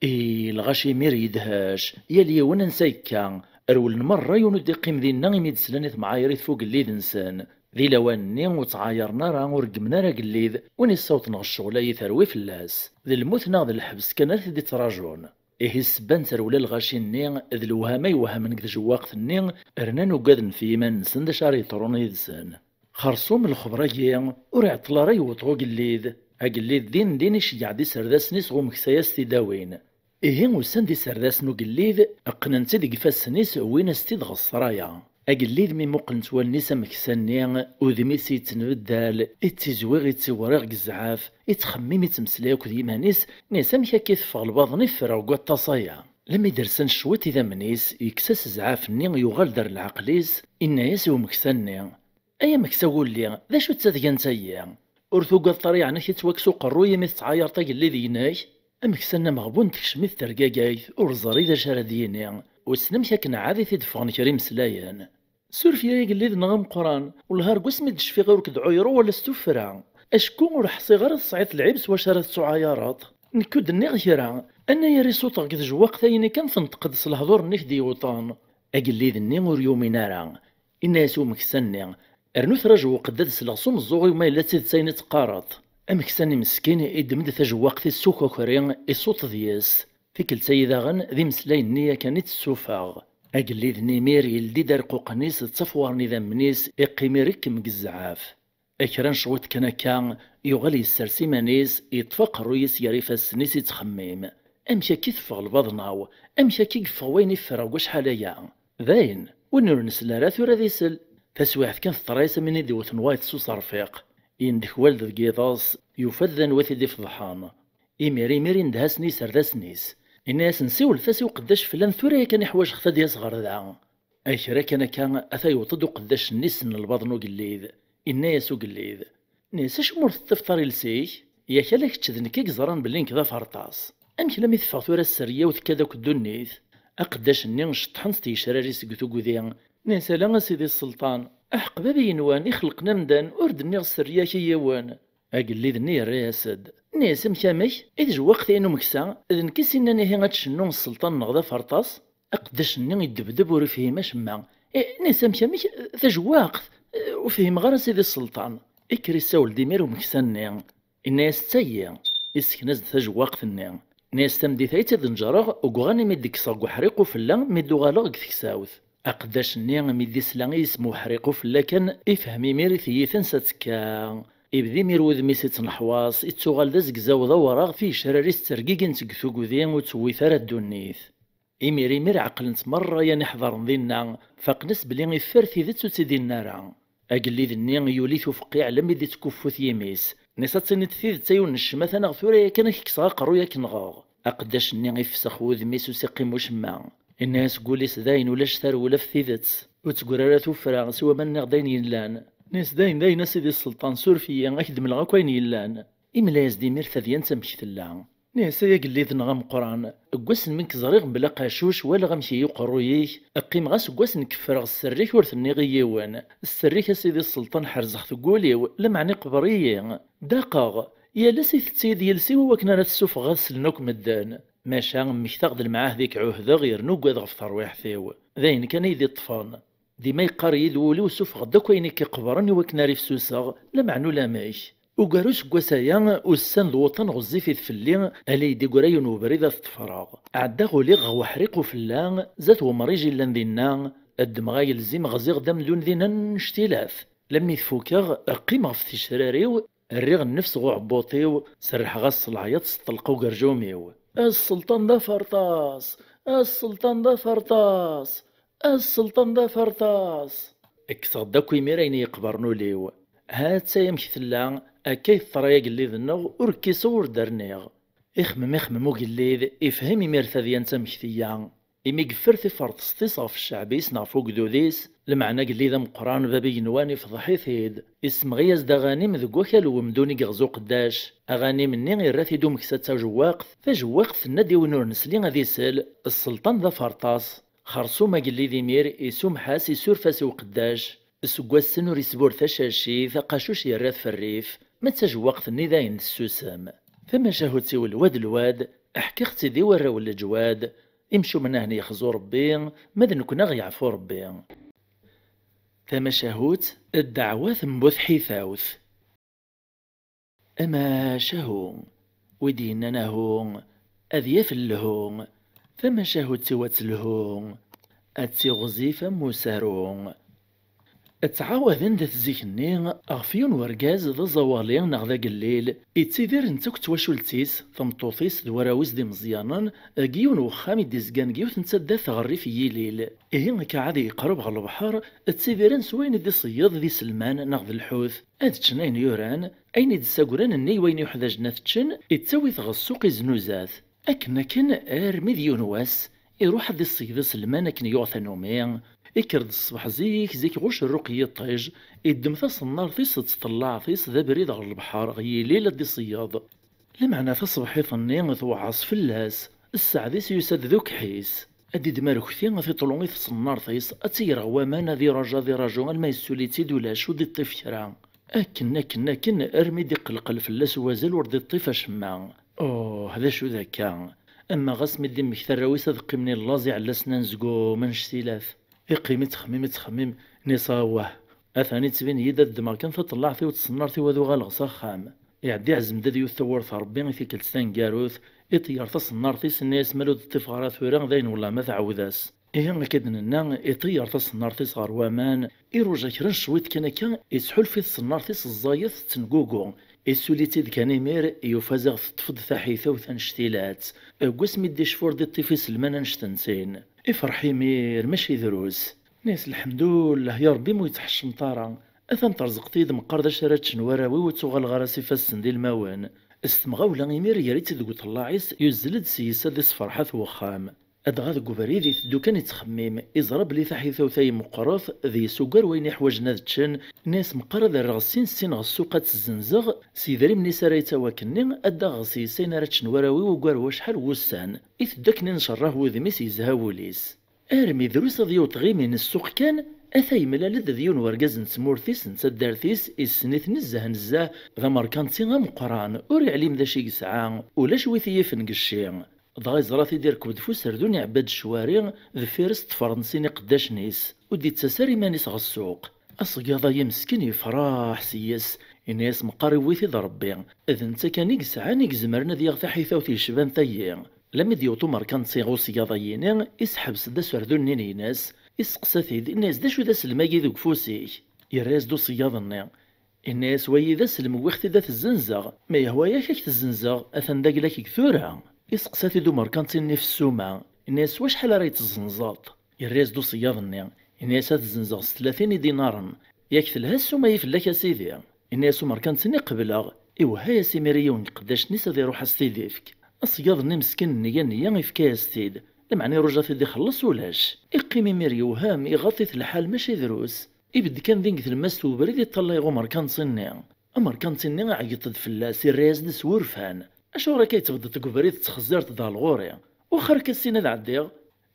الغاشي مير يدهاش يالي وانا نسايكا أرول مرة يوندي قيم ذي النغم يدسلانيث معايريث فوق الليذ نسان ذي لواني وتعايرنا راه ورقمنا راه قليذ وين الصوت نغ الشغل يثروي في اللاس ذي الموت ناض الحبس كانت ذي تراجون السبان ترولا الغاشي النين ذي الوهامي وهامن كذ جواقت النين رنان وقادن في يمان نسن دا شاري طرون يدسان خرصوم الخبراكي ورع طلاري وطوق الليذ أقليذ دين يشجع دي سرداسني صغو مكساياس تداوين إهين وسان دي سرداسنو قليذ أقنن تدق فاسنيس وين استيدغ الصرايا أقليذ مي موقن توالنيسا مكساني وذميس يتنبدال اتزويغ يتسواريغ قزعاف يتخميم يتمسلايك ذي مانيس نيسا مكا كيثفغ الباض نفرا وقوات تصايا لما يدرسن شويت إذا منيس يكساس زعاف النين يغال دار العقليس إنا ياسو مكساني أيا مكساقول لي ذا شو تساذيان تايا أرثو قد طريع نكي توكسو قروية مثل تعاير طاق اللي ذيناي أمكسانا مغبون تكشميث ترقاقايث ورزاري ذا شارديني وسنمشا كنا عادي تدفغن كريم سلايان سور فيا يقليد نغم قران والهار قسمي دشفي غير كدعو يرو ولا استفرا اشكون ورحصي غير تصعيط العبس وشارت سعايرات نكود النغيرا انا يا ريسوطا قد جواق ثايني كان تنتقدس الهضور نكدي وطان اقليد النيمور يومي نارا إنا يسو مكساني ارنو ثراجو قداد سلغصوم الزوغي وما إلا تسيد سايني تقارط أمكساني مسكين إدمد ثاجواق في السوكو كوريان إصوت دياس فيكل سيدا غن ذي مسلاين نية كانت السوفاغ أقليد نيمير يلدي دار قوقنيس تصفوار نظام منيس إقيميريك مقزعاف أكران شوت كان يغلي السرسي مانيس يطفق رويس يريف السنيس يتخميم أمشا كيثفغ البضناو أمشا كيقفغ وين يفرق وش حاليا ذاين ونور نسلا راثو راذي سل تسويحت كان ثرايسة من يدي وثنوايت سوس رفيق يندك والد قيضاس يفذن وثدي فضحان إميري ميري ندهاسني سرداسنيس الناس نسيول ثاسي وقداش فلان ثوريا كان يحواج خذا يصغر ذا أي شرا كان أثا يوطد وقداش النسن البضنو قليذ الناس وقليذ ناس شمور تفطري لسيك يا كالك تشذن كيك زران بلين كذا فرطاس أمك لم يثفغ ثورا السرية وتكذا كدونيث أقداش النين شطحن ستيشراري سقثو قذيان ناس لا سيدي السلطان أحق بابي ينوان يخلق نمدان أرد نيغ السرية كي يوان أقل ذني الرياسد نيسم كامك إذ وقت إنو مكسا إذ نكس إنني هي غتشنو السلطان نغدا فرطاس أقداش ني يدبدب ورفهم شما نيسم كامك ثجواقت وفهم غير سيدي السلطان إكري ساول ديمير ومكساني الناس تايا إسكناز ثجواقت النيا ناس تمدي ثايتا دنجرغ وقغاني ميديك صاق حريقو فلا ميدو غالغ كثكساوث أقداش نيا ميدي سلانغي اسمو حريقو فلا كان إفهمي ميري ثيثن ساتكا إبدي ميرود ميسيت نحواس إتسوغال دازك زاوضا وراغ في شراريس ترقيقن تقثو قذين وتسوي ثارا الدونيث إميري مير عقلنت مرة يا نحضر نظينا فاقنس بلي إفارثي ذات وتسيدي النارا أقلي ذني يوليث وفقي على ميدي تكفوث يميس نيساتيني تثيذ تايون الشماث أنا غثوري كان كيكسغا قرو ياك نغاغ أقداش ني يفسخ وذميس وسيقي مشمع الناس قوليس داين ولا شثار ولا في ثيذت وتقول راه توفرا سوا من نغدين يلان ناس داين سيدي السلطان سورفيا أكدم لغا كوين يلان إملاز دي مير ثذيان تمكثلا ناس يقلي ذنغم قران قوس منك زريغ بلا قاشوش ولا غمشي يقرويك أقيم غاس قوس نكفر السريك ورثني غيوان السريك سيدي السلطان حرزخ تقولي لمعني قبرية دقاغ يا لسي تتسيد يلسي وكنا نتسوف غسل نوك مدان ماشا مكتاغد معاه ذيك عهدة غير نوك غاض غفطر ويحثيو ذاين كان يدي الطفان ديما يقاري يدولي وسوف غدا كويني كيقبرني وكنا ريف سوساغ لا معنو لا مايش وقاروش قواسايا والسان الوطن غزي في ثفلي علي يدي قرايون وبريدة تفراغ عدا غوليغ وحريق فلان زات ومريجي لان دينا الدمغا يلزم غزيغ دم دون دينا نشتيلاث لما يفوكاغ قيمة في تشراريو الريغ النفس غو عبوطيو سرح غاس العياط سطلقو قرجوميو السلطان دا فرطاس السلطان دا فرطاس السلطان دا فرطاس اكسغ داكو يميرين يقبرنو ليو هات سايم كثلا أكاي الطريق اللي ذنغ وركيسو وردرنيغ إخمم وقليذ إفهمي ميرثا ديان تمكثيا إمي قفرثي فرطستي صاف الشعبي يسنع فوق دوديس لمعنى قليذ مقران بابي نواني فضحي ثيد اسم غياز دا غانيم ذو وكال ومدوني قغزو قداش أغاني مني غير راثي دو مكساتا جواقت فجواقت النادي ونور نسلي غادي سال السلطان ذا فرطاس خرصوما قليذ مير يسوم حاس يسور فاسي وقداش السقواس نور يسبور ثشاشي ثقاشوش يراث في الريف ما تجوقت النداين السوسام فما شاهوتي والواد الواد احكي اختي دي ورا ولا جواد امشوا من هنا يخزو ربي ماذا نكون يعفو ربي فما شاهوت الدعوات مبوث حيثاوث اما شاهو ودينا نهو اذياف اللهو فما شاهوت سوات اللهو اتي غزيفة موسارو تعاوذن ذات زيكني أغفيون ورقاز ذا زواليان نغذا قليل إتسيدير نتوك تواشولتيس ثمطوطيس دواراوز دي مزيانا جيون وخامي ديزقان جيوث نتسدى ثغري في يليل إهين كعادي يقرب على البحر إتسيديرن سوين دي صياد دي سلمان نغذ الحوث أدتشنين يوران أين دي ساقوران الني وين يحذاجنا تشن إتساوي ثغسوق زنوزات أكن أرمي ديون واس يروح دي الصياد سلمان أكن يعثى نومين إكرد الصبح زيك غوش الرقية طيج إدمثاس النار فيس تطلع فيس ذا بريد على البحر غي ليلة دي صياد لمعنى تصبحي ثنين ثوعص فلاس الساعة سيساد ذوك حيس أدي دمارك فيها في طلوني في النار فيس أتير غوامان ذي رجا ما يسوليتي دولاش ودي الطفشرا أكن أرمي دي قلقل فلاس وازل وردي الطفا شما هذا شو ذاكا أما غاسمي دي مكثر رويس ذقي مني اللازي على سنان زقو منشتيلاث إقيمي تخميم نصاوه أثاني تبين يدا الدماغ كان تطلع فيه وتصنر فيه وذو غالغ صخام يعدي عزم دادي يثور ثربي في كلتان جاروث إطيار تصنر في سنيس مالو التفغارات ثوران ذين ولا ما تعوداس إيه كدننا إطيار تصنر في صغار وامان إروجا كرن شويت كان يسحل في الصنار في الزايث تنقوقو السوليتي كان يمير يفازغ تفض ثحيثة وثنشتيلات قسمي دي شفور دي الطفي سلمان نشتنسين افرحي مير ماشي دروس ناس الحمد لله يا ربي مو يتحشم طارا اثن ترزقتي دم قرده شرات شنواراوي وتوغل غراسي فاسن دي الموان استمغاولا يمير يا ريت تقول طلاعيس يزلد سيسا دي صفرحة وخام أدغاذ قبريدي ثدو كان يتخميم إزرب لي ثحيثة وثاي مقرف ذي سوقر وين يحوجنا ذتشن ناس مقرد الرغسين سين غسوقات الزنزغ سيدري مني سرايتا وكنين أدا غسي سين راتشن وراوي وقار وشحال وسان إثداك ننشره وذميس يزهاوليس أرمي دروس ضيوط غي من السوق كان أثاي ملالد ديون ورقاز نسمورثيس نتدارثيس إسنيث نزه نزه ذا مركانتي مقران وري عليم ذا شي يسعى ولا شويثي فنقشي ضغا زراثي دير كبد فوسردون عباد الشوارع ذفيرس تفرنسيني قداش نيس ودي تساساري مانيس غسوق أصقاضا يمسكن يفراح سياس الناس مقاري ويثي ذا ربي إذا نتا كان يقسعى نيقزمرنا ديال ثحيثا وثي شبان ثيي لما ديوطو مركانتي غوصياضيين يسحب سدا سردون نيني ناس يسقساثي الناس دا شو دا سلماكي ذوك فوسي يراز دو صياضني الناس وي ذا سلم ويختي ذات الزنزغ ما يهوايا كاك الزنزغ اثن داك لاكي كثورة يسقساثي دو مركانتيني في السومة الناس واش حال راهي تزنزاط يراز دو صياضني الناس هاد الزنزغ 30 دينارا ياك تلها السومة يفلاك سيدي الناس مركانتيني قبلغ ايوا هيا سيميريون قداش نيسا دي روح استيديفك الصياضني مسكين نيا يفكا ستيد لمعني رجع في دي خلص ولاش يقيمي ميري وهام يغطي الحال ماشي دروس يبد كان ذيك المس وبريد يطلع يغمر كان صني امر كان صني عيطد فلاس الراس دس ورفان اشو راكي تبدا تقبريد تخزرت ذا الغوري وخر كسينا ذا عديغ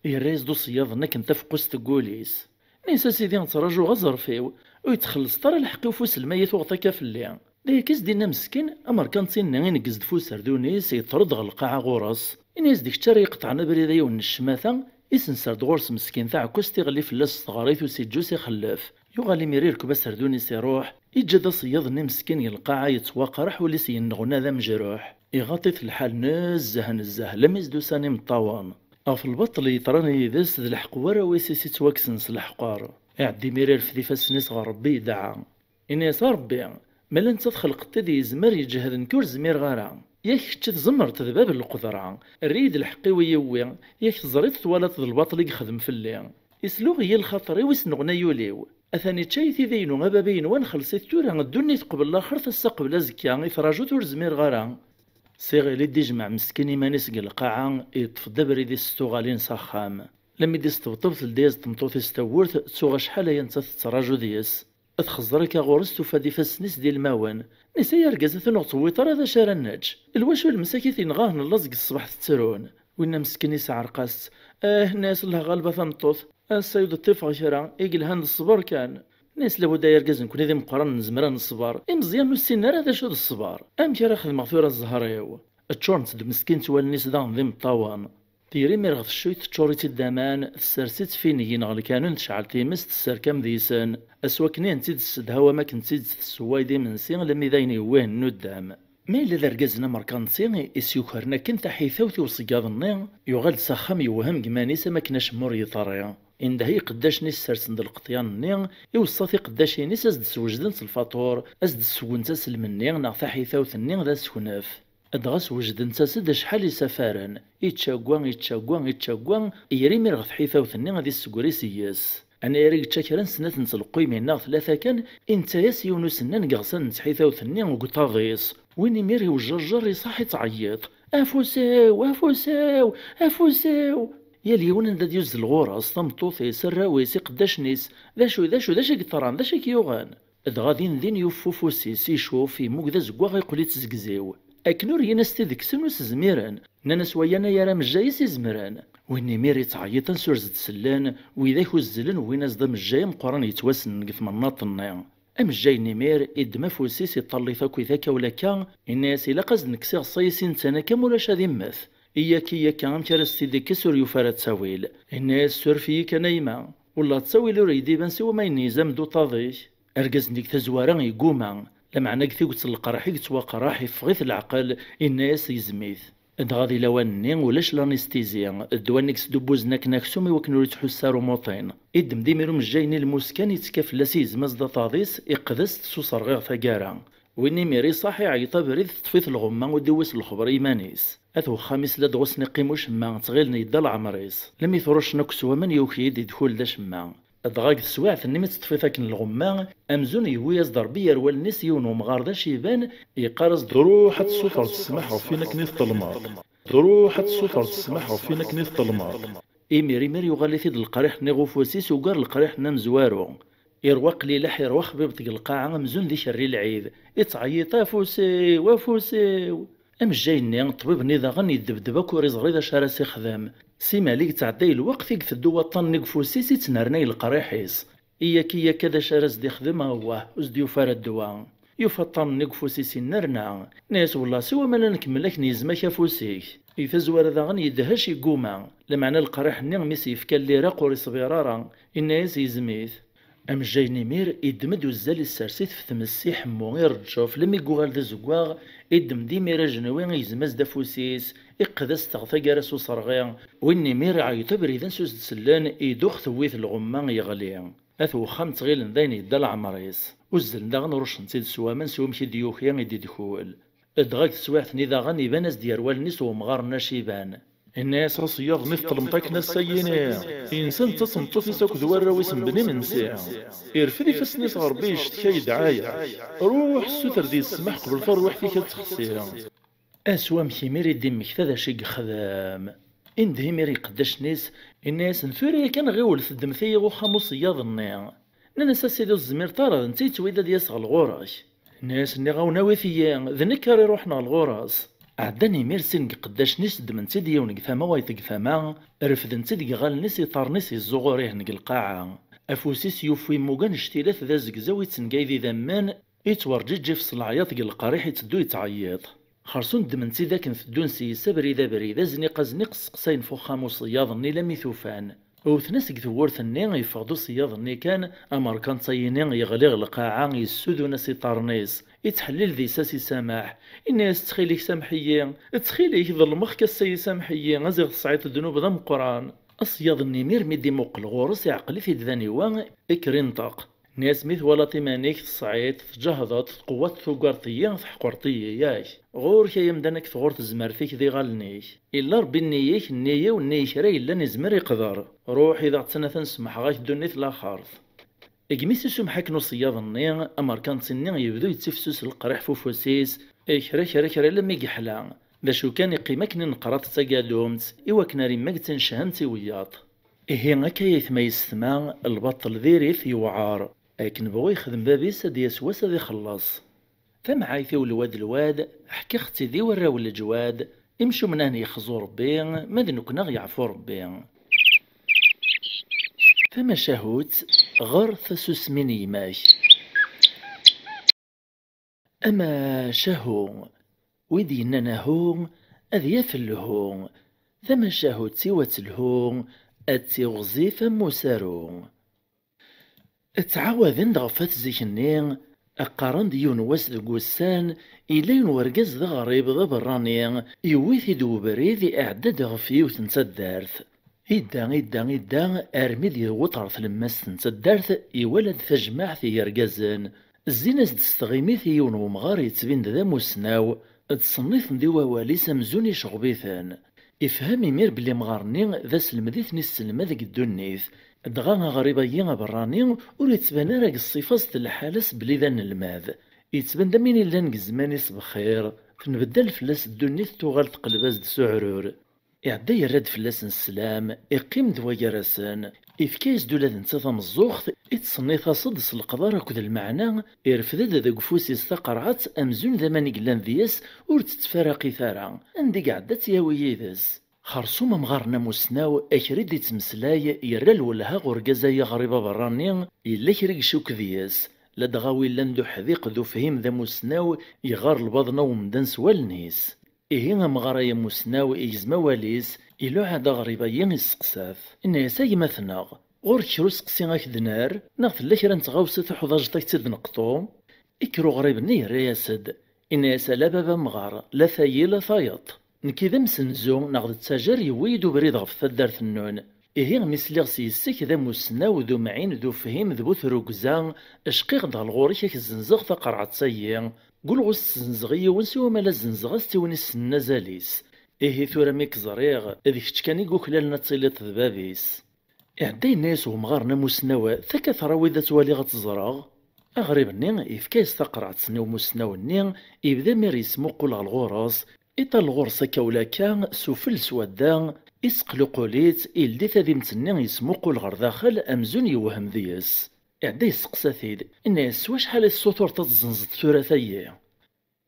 الراس دو صياضنا كنت فقوس تقوليس نيسا سيدي نتراجو غزر فيو ويتخلص ترى الحق وفوس الميت وغطاكا في الليل ديكيس دينا مسكين امر كان صني ينقز دفوس سردونيس يطرد غلقاع غورس الناس ديك الشارع يقطعنا بريده يون الشماثه يسنسر دغورس مسكين تاع كوستي غلي فلاس صغاريت وسيجوس يخلف يغالي ميري يركب سردونيس يروح يجد صياضني مسكين يلقى يتواقرح ولي سينغنا ذا مجروح يغطي في الحال نزه لم يزدو ساني مطاوان في البطل يطراني ذاس ذا الحقوار ويسيسي تواكسنس الحقار يعدي ميري في فاسنيس غربي دعا إنيس ربي مالا انت تخلق تدي يزمر يجهد نكور زمير غارا ياك تزمر تذباب القدرة الريد الحقي ويوي ياك تزريت توالت الباطل يخدم في الليل يسلوغ هي الخطر ويسنغنا يوليو اثاني تشايثي ذينو غبابين وان خلصيت تورا الدنيا تقبل الاخر تسقبل زكيا يفراجو تور زمير غارا صيغي لي ديجمع مسكيني مانيس القاعة يطفد بريد الستوغالين سخام لما دي استبطبت لديز تمطوث استورت تسوغ شحال ينتا تراجو ديس تخزرك غورس تفادي فاسنيس ديال الماوان نسا يرقزة نغطويطر هذا شارع الناج الواشو المساكي تينغاه نلزق الصباح تترون وإنا مسكين يسعر قاس ناس لها غالبة ثمطوث السيد الطفغ شرع يقل هاند الصبر كان ناس لابد يرقز نكون ذي مقارن نزمران الصبار مزيان السنار هذا شو الصبار كي راخذ مغفورة الزهريو تشورن تد مسكين توالنيس دان ذي مطاوان تيري ميرغ الشويت تشوريتي الدامان تسرسيت فين ينغل كانون تشعل تيمس تسركم ذيسان اسواكني انتي تسد هوا ما كنتي تسواي دي من سين لمي ذاين يوين ندام ما إلا ذا رقازنا مركانتي اسيوكرنا كنت حيثوتي وصقاضني يغال ساخم يوهم كمانيسا ما كناش مور يطريا إن هي قداش نيس سرسند القطيان ني يوصافي قداش نيس ازد سوجدن الفاطور ازد سوونتا سلمني ناغ حيثوت ني ذا سكناف ادغاس وجدن تسد شحال يسافرن يتشاقوان يريمي رغف حيثوت ني غادي السكوري سياس انا يريك تشاكرا سنة نتلقوي من ثلاثة كان انت ياس يونس نان قغسان نتحيثاو ثنيا وقطاغيس ويني ميري وجرجر يصاحي تعيط افوساو يا اليون ذا ديوز الغورس طمطوث يسرا ويسي قداش نيس ذا شو قطران ذا شي كيوغان غادي ذين يوفوفوسيس يشوف يموك ذا زكوا غيقولي تزكزيو اكنور ينستي ذيك سنوس زميران نانس ويانا يرا مجايس يزمران ويني ميري تعيط سورزد سلان وإذا كوزلن ويناس دا مجاي مقران يتواسن في مناط النيا أمجاي نيمير إدما فوسيس يطلي فاكو ذاك ولا كان الناس إلا قصد نكسي صيسين تانا كامولاش هادي ماث إياك مكارستي ديك سور يفارد تساويل الناس سور فيك نايمة ولا تساويل ريدي بانسي وما ينيزم دو طاضيش أرقز ديك تزوارا يقوما لمعنى كثيوت القراحي تواقراحي فغيث العقل الناس يزميث غادي لواني ولاش لانستيزيا الدوانيكس دوبوزناك ناكسومي وكنو يتحسارو موطين إدم ديميرو مجايني المسكن يتكاف لاسيز مزدا طاضيس إقدس تسوصر غير ثقارا ويني ميري صاحي عيطا بريد تطفيث الغمة ودوس الخبر إيمانيس أثو خامس لا دغوس نقيمو شما تغيلني يدال عمريس لم يثروش نكسو من يوكيد يدخل دا شما دغاك السواع ثني تطفيثاك الغمة أمزون يويز ضربية روالنيس يونو مغاردا شيبان يقارز دروحة السفر تسمح وفينا كنيث طلماط دروحة السفر تسمح وفينا كنيث طلماط ميري يغالي ثيد القريح نيغوفوسيس وقار القريح نمزوارو يروق لي لح يروخ بيبطق القاعة مزون ذي شري العيد يتعيط وافوسيو أمجايني الطبيب نيذا غني يدبدبك وريزغري ذا شارسي خدام سي مالك تعدي الوقت يقثدو وطن نقفوسيس يتنرني القريحيس إياك كذا شارز دي خدمة هو وزديو فارد دوا يفطن نقفوسي سنرنا ناس والله سوا ما نكملك نيزمك فوسيك يفزور ذا غن يدهش يقوما لمعنى القريح نغمس يفكا اللي راقوري صبيرارا الناس يزميث أم جاي مير يدمد وزال السرسيت في تمسيح موغير تشوف لم يقوغال ذا زقواغ يدم دي ميرا جنوين يزمز دافوسيس إقدس تغثى راسو صرغيا وإني مير عيطبر إذا سوس تسلان يدوخ ثويث الغمان يغليا أثو خمت غيل ذين يدل عمريس وزل داغن روش نتيد سوا من سوم كي ديوخيا يدي دخول ادغاك سواعثني داغن يبانز ديار والنس ومغارنا شيبان الناس صياغ نفط مطاك ناس سيني إنسان تصنطف يساك ذوار ويسم بني من ساعة إرفدي فسني صغر بيش تكاي دعاية روح السوتر دي السماح قبل فروح فيك تخسيها أسوام كيميري ديمك ثذا شيق خدام إن ديميري قداش الناس نثوري كان غيول ثدمثية وخامو صياض النيا ننسى سيدو الزمير طارد نتيت ويدا دياس الغوراش الناس اللي غاونا وثيا ذنكاري روحنا الغوراس عداني ميرسين قداش نيس دمنتي ديونك ثما وايتك ثما رفدنتي ديك غال نيسي طار نيسي الزغوريه نك القاعة أفوسيس يوفي موغان اشتيلاث ذا زقزاوي تنقايدي ذمان يتورجي جي في صلاعيات ديال القريح يتدو يتعيط خرسون دمنتي ذاك نثدون سيسا بريدا بريدا زنيقا زنيق سقساين فوخامو صياضني لم يثوفان وثناس ثورثني يفقدو صياضني كان أمريكان صيني يغليغ القاعة يسودو ناسي طارنيس يتحلل ذي ساسي سماح الناس تخيليك سامحية تخيليك ظلمخ كالسي سامحية غزيغ تصعيط الذنوب ذا مقران أصياض النمير ميدي موقل غورس يعقلي في ذاني وان إكرينطاق ناس ميث ولا تيمانيك تصعيط تجهضت قوات ثقارتية حقورتية ياش غور كي يمدانك ثغور تزمر فيك ذي غالنيش إلا ربي النيك النية والنيش راي إلا نزمر يقدر روح إذا عطسنا تنسمح غاك دونيث لا خارث إجميس سمحك نصياض النيا أمر كان سنين يبدو يتسفسس القريح فوفوسيس كرا لما يحلى ذا شو كان يقيمك نقرات تقادومت إوا كناري مقتن شهنتي وياط إيه هكا يثما يستمع البطل ذيريث يوعار لكن بغو يخدم بابيس دي يسواس ذي خلص فمعايثي الواد حكي اختي ذي وراو الجواد امشو من هنا يخزو ربي ماذا نكنا يعفو ربي فما شاهوت غر ثسوس من يماش أما شاهو ويدينا نهو أذياف اللهو ثما شاهوت سوات اللهو أتي غزيفة موسارو اتعاوذن دغفات زيكني أقارن ديون واس دقوسان إلين ورقز ذا غريب ذا براني يويثي دو بريد إعداد غفي وتنسدارث إدا أرمي دي وطرث لماس تنسدارث يولد تجمع يرقزن الزيناس دستغيمي يون ومغار يتبين ذا موسناو تصنيف ديوا والي سمزوني شغبيثان إفهامي مير بلي مغارني ذا سلمديثني السلمة ذاك الدنيث دغا غريبايا براني ور يتبان راك الصفاص الحالس بلي ذان الماذ يتبان دمين إلا نقزمانيس بخير فنبدل فلاس الدنيث توغال تقلباز دسعرور إعدا يراد فلاس السلام يقيم دوايا راسان إفكايز دولاد نتا مزوخت يتصنيثا صدس القدر أكد المعنى يرفدد ذا قفوس يستقرعت أمزون ذا ماني قلان ذياس ور تتفارقي ثارا عندي قعدت ياوي يذس خرصوم مغارنا موسناو أكريد يتمسلاي يرى الولها غرقازايا غريبة براني إلا كريق شوك ذياس لدغاوي لاندو حذيق ذو فهم ذا موسناو يغار البضنا ومدان سوالنيس إيه مغاريا موسناو إجزما واليس إلو عادا غريبايا يسقساف إنا يساي مثناغ غور كرو سقسي غاك دنار ناغ لا كرا نتغاوسة حضاجتك تد نقطو إكرو غريب نير ياسد إنا يسالا بابا مغار لا ثايي لا ثايط نكذا مسنزو ناغد تساجر يويدو بريد غف ثدار النون إيه مسليغ سيسك ذا موسناو ذو معين ذو فهم ذو ثروكزان اشقيق دا الغوريك الزنزغ ثقرعت سيين قول غس زنزغي ونسيو مالا الزنزغ استيوني السنة زاليس إيه ثورا ميك زريغ ذيك تشكاني قوكلالنا تصيلت ذبابيس إعداي الناس ومغارنا موسناو ثكا ثراوي ذا توالي غتزراغ أغريب النين إفكاس ثقرعت سنو موسناو النين إبدا ميريس موقول على الغراس إطا الغرصة كولاكا سوفل سوادان إسقلو قوليت إلدي ثذي متنين يسموقو الغرداخل أمزون يوهم ذيس إعدا يسقسا ثيد إناس واش حال السطور تتزنزد ثلاثية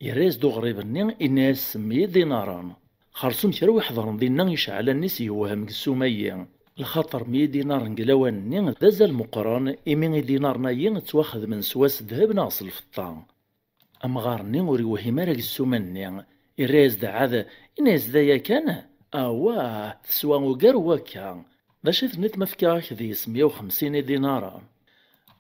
يراز دو غريب النين إناس 100 ديناران خرصون كرا ويحضرن ذينا يشعل الناس يوهم كسومية الخاطر مي دينار نقلاوان داز المقران إمي دينار نايين تواخذ من سواس ذهب ناقص الفطان. أمغارني وري وهي مارك السومني إراز دا عاد إناز دايا كان أواه تسوى وقار وكا باش ثنت مفكاك ذيس 150 دينارا.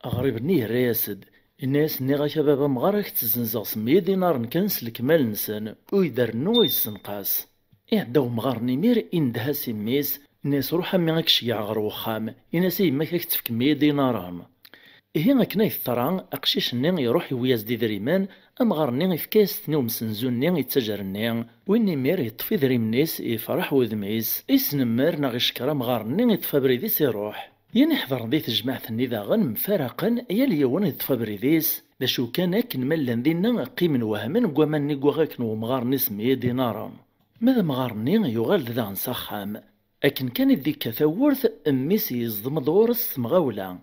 أغرب نيه راسد الناس نيغا شباب مغارك تزنزغ 100 دينار نكنس الكمال نسن ويدار نو يسنقاس. إعداو مغارني مير إندها سميس الناس روحا ميغاكش يعغر وخام إناس يما كتفك 100 ديناران. إيه أكنا يثران أقشيش ني يروح يوياز دي دريمان أمغارني يفكاس تنيو مسنزون يتجرني ويني مير يطفي دريمنيس يفرح وذميس يسنمر نغشكرا مغارني يطفى بريديس يروح. يعني حضر ذي تجمعت النذاغن مفارقا يا اليوان يطفى بريديس لاشو كان أكن ملان دينا قيم وهمن قوامني قواغاكن ومغارني 100 دينارا. ماذا مغارني يغال ذا نسخام أكن كان ذيك ثورث أميس يصدم دورس مغاولا.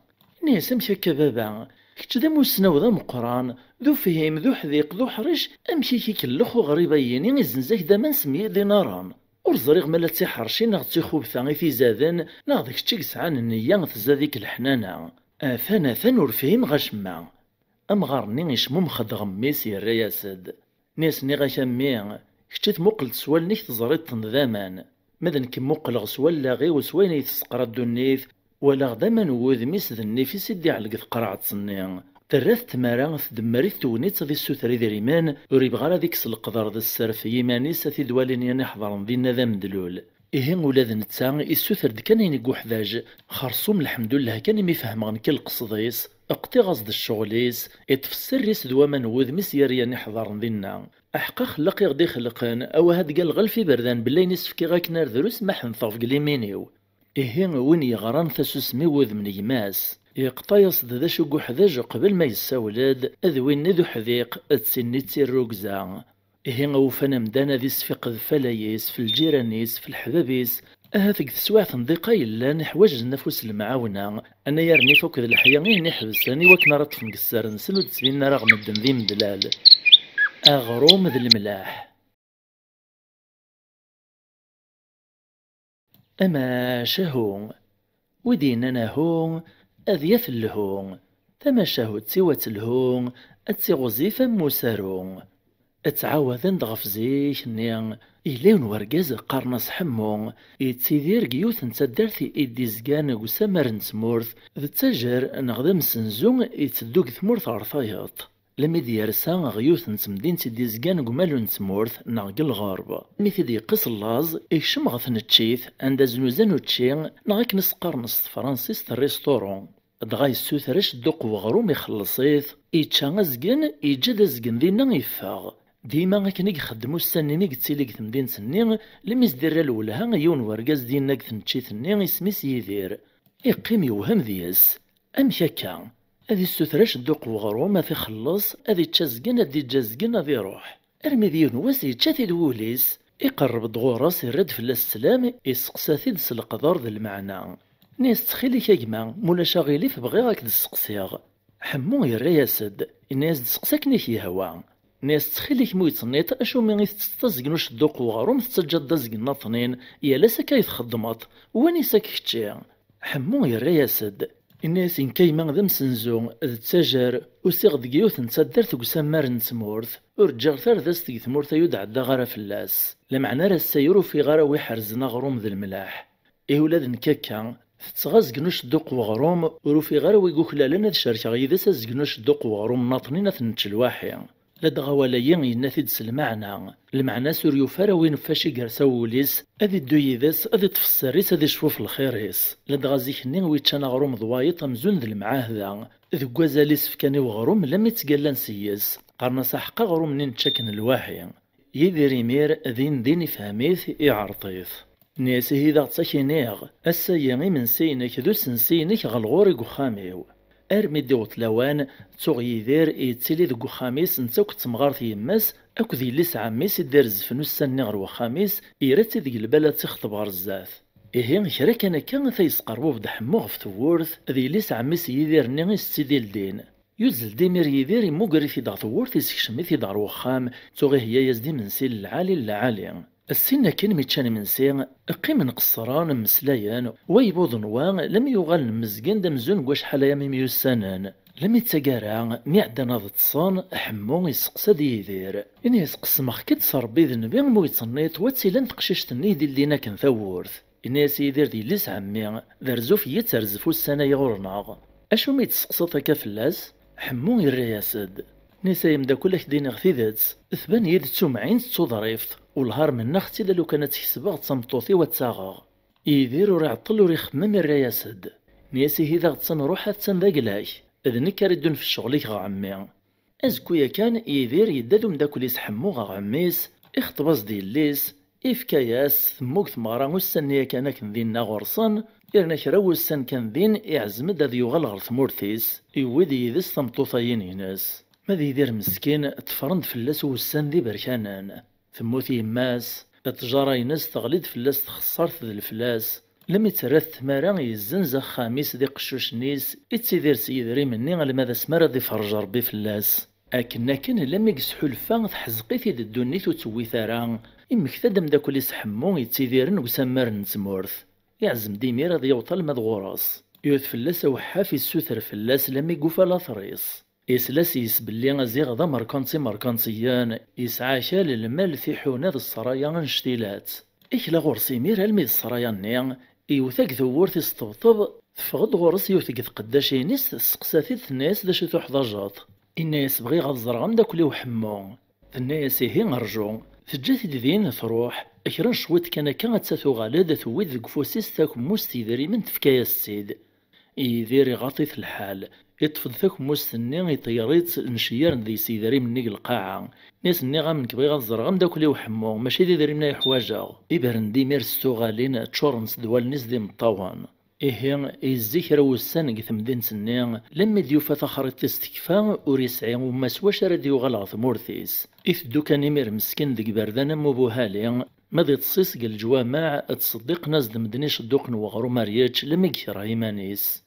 ناس مشى كبابا كنت ذا موسنا وذا مقران ذو فهم ذو حذيق ذو حرش أمشي كي كلخو غريبين يزنزاك داما 100 دينارا. ورزريغ مالا تيحرشي ناغ تيخوبثا في زادن ناغ ديك تشيك سعان النية تزاديك الحنانة أثانا ثان ورفهم غشما. أمغارني يشموم خدغم ميسي الرياسد ناس نيغا شامي كنت موقل سوال نيك تزريط تنظامان ماذا كموقل غسوال لاغي وسوين يتسقرا الدنيث ولا غداما وذميس ذا النفس سيدي على قد قرعة صنيع تراث تمارا تدمري تونيت ذي السوثري ذي ريمان وريب غالا ديكس القدر ذا السرف يمانيس ثي دوالين يعني حضرن ذي ذا مدلول. إيه ولاد نتا السوثر كان ينقو حذاج خرصوم الحمد لله كان ميفهمغن كل قصديس اقتي غصد الشغليس اتفسر ريس دواما وذميس يرياني حضرن ذينا أحقا خلق يغدي خلقان أو هاد قال غلفي بردان بلاي نسفكي غاك نار دروس ما حنطاف قليمينيو. إيه وين يغران ثسوسمي وذ من يماس يقطايص ذا شو حذاج قبل ما يساولاد أذوين ذو حذيق أتسني تسير روكزا. إيه وفنا مدانا ذي سفيق الفلايس في الجيرانيس في الحبابيس هذيك تسواع تنضيقا إلا نحواج النفوس المعاونة أنا يرني فوق ذي الحياة غير نحبساني وكنا رطف نقصر نسن وتسبينا رغم الدم ذي مدلال أغروم ذي الملاح. أما شهو وديننا هو أذيف اللهون ثم شهو تسوات الهون أتسيغوزيفا موسارون أتعاوذن ضغف زيش نيان إليون ورقاز قارناس حمون يتسيدير قيوث نتدارثي إديزقان وسامر نتمورث ذا تاجر نغدم سنزون يتدوك ثمورث عرفايط لما ديارسا غيوث نتمدين تديزقان قمالو نتمورث ناقل الغاربة مثل دي قص اللاز إيشم غثن تشيث عند زنوزانو تشين ناقك نسقارنس فرانسيس الريستورون دغاي السوثرش دوق وغروم يخلصيث إيتشان أزقن إيجاد أزقن دينا يفاغ ديما كان يخدمو السنيني قتيليك تمدين سنين لميز دير الولها يون ورقاز دينا كثن تشيثني اسميس يدير يقيم يوهم دياس أمشي هكا هذي السوثرش دوق وغروم هذي خلص هذي تشازقن هذي تجازقن هذي روح ارمي ديون واسي تشاثي دوليس يقرب دغوراس يرد في السلام يسقساثي دس القدر ذا المعنى ناس تخيلي كاكما مولا شاغيلي فبغي غاك دسقسيغ حمو يرياسد الناس دسقساك نيكي هوا ناس تخيليك مو يتصنيط اشو مي تستزقنوش الدوق وغروم تسجد دزقنا طنين يا لاسا يتخدمط واني ساك كتشي حمو يرياسد الناس إن كيما ذا مسنزو ذا تاجر وسيغ دقيوث نتسدر تقسمار نتمورث ورجع ثار ذا ستيق ثمورث يدعى دا غارة فلاس لمعنى راه السيرو في غارة ويحرزنا غروم ذا الملاح إيه ولاد نكاكا تتغازقنوش الدوق وغروم ورو في غارة ويقوكلا لنا ذا شاركا غيدا سازقنوش الدوق وغروم ناطنين ثنتش الواحي لاد غواليين يناثيد المعنى سوريو فارا وين فاشي قرسا وليس اذي الدويداس اذي تفسريس اذي شوف الخيريس لاد غازيكني ويتشانا غروم ضوايط مزون ذا المعاهدة ذي كوازاليس فكاني وغروم لم يتقالان سياس قارنا ساحقا غروم نين تشاكن الواحي يديري مير ذين فهميث يعرطيث ناسي هيدا تساكينيغ السياني من سينك ذو سنسينك غالغوري قخاميو أرمي ديوط لوان تسوغ يدير يتسيلي ذو خاميس نتاوك تمغارث يماس أكو ذي اللي سعاميس يدير الزفنو السني غرو خاميس يراتي ذي البلد تخطب غرزاث إيه كرا كان ثيسقربو بدا حمو غف ثورث ذي اللي سعاميس يدير نيغي ستيدي الدين يوزل ديمير يدير يموغري في دار ثورث يسكشمي في دار وخام تسوغي هي يزدي من سيل العالي للعالي السنة كان ميتشان منسي قيم نقصران مسلايان ويبوض نوان لم يغال مزقين دمزون قواش حالا ميميو السنان لم يتساقارا ميعدا ناض تصان حمو يسقسا ديدير إن يسقس مخكت صربي ذنبي مو يتصنيت واتسيلان تقششت النيدي اللي كان ثورث إن يسيدير دي ليس عمي ذرزوف يترزفو السنة يغورناغ أشو ميتسقسط هكا فلاس حمو يرياسد نسا يمدا كل دينا غثيذات ثبان يد تسومعين تصوضريفت والهار من نختي لو كانت تحسبها تصمطوثي وتساغا يدير وريعطل وريخمم الرياسد نياسي هذا غتسن روحها تسن ذا قلاش إذن كاردون في الشغل غا عمي أزكويا كان يدير يدادو مداكل يسحمو غا عميس اختباز ديال ليس إفكاياس ثموك ثمارا والسنية كان كنذينا غرصن إرنا كرا والسن كان ذين يعزمد هذا يغال غر ثمورتيس يودي يدس ثمطوطاين يناس ماذا يدير مسكين تفرند فلاس والسن ذي بركانان ثموثي يماس التجارة يناس تغليد فلاس تخسرت ذي الفلاس لم يترث ثمارا يزنز خاميس ذي قشوش نيس يتسيدير سيدري مني على ماذا سمارا ذي فرجر بي فلاس لكن لم يقسحو الفا تحزقيتي ذي الدنيث وتسوي ثارا إمكتدم داكو اللي سحمو يتسيديرن وسمار نتمورث يعزم ديمير ذي يوطل مذغوراس يوث فلاس وحافي السوثر فلاس لم يقوفا لا ثريس يسلاس يسبلي زيغ ذا مركانسيان يسعى شال المال في حونات السرايا نشتيلات إكلا غورسي مير المي السرايا نيان يوثاك ذوورث يستبطب تفغد غورس يوثاك ثقداشينيس سقساتي الناس ذا شتو حضاجات الناس بغي غزرغم داكلي وحمو الناس هي نرجو تجات دين تروح أكرن شويت كانت ساتو غالادة تويد ذك فوسيس تاكم مستيدري من تفكايا السيد يدير غاطيث الحال يطفد ثاك مستني يطيريت نشيار ذي سيدري مني القاعة ناس نيغا من كبغي غزرغم داكلي وحمو ماشي ذي داري منا يحواجا إبرن دي ميرستو غالين تشورنس دوال ناس دي مطاوان إيه الزكرة والسنق ثمدين سنين لما ديوفا تخريط تستكفا وريسعي وما سواش راد يغلغ ثمورثيس إثدو كان يمير مسكين ذيك بردانا مبوهالي ماذا تصيص قال الجوامع تصدق ناس دمدنيش الدوقن وغرو مارياتش لما يكرا إيمانيس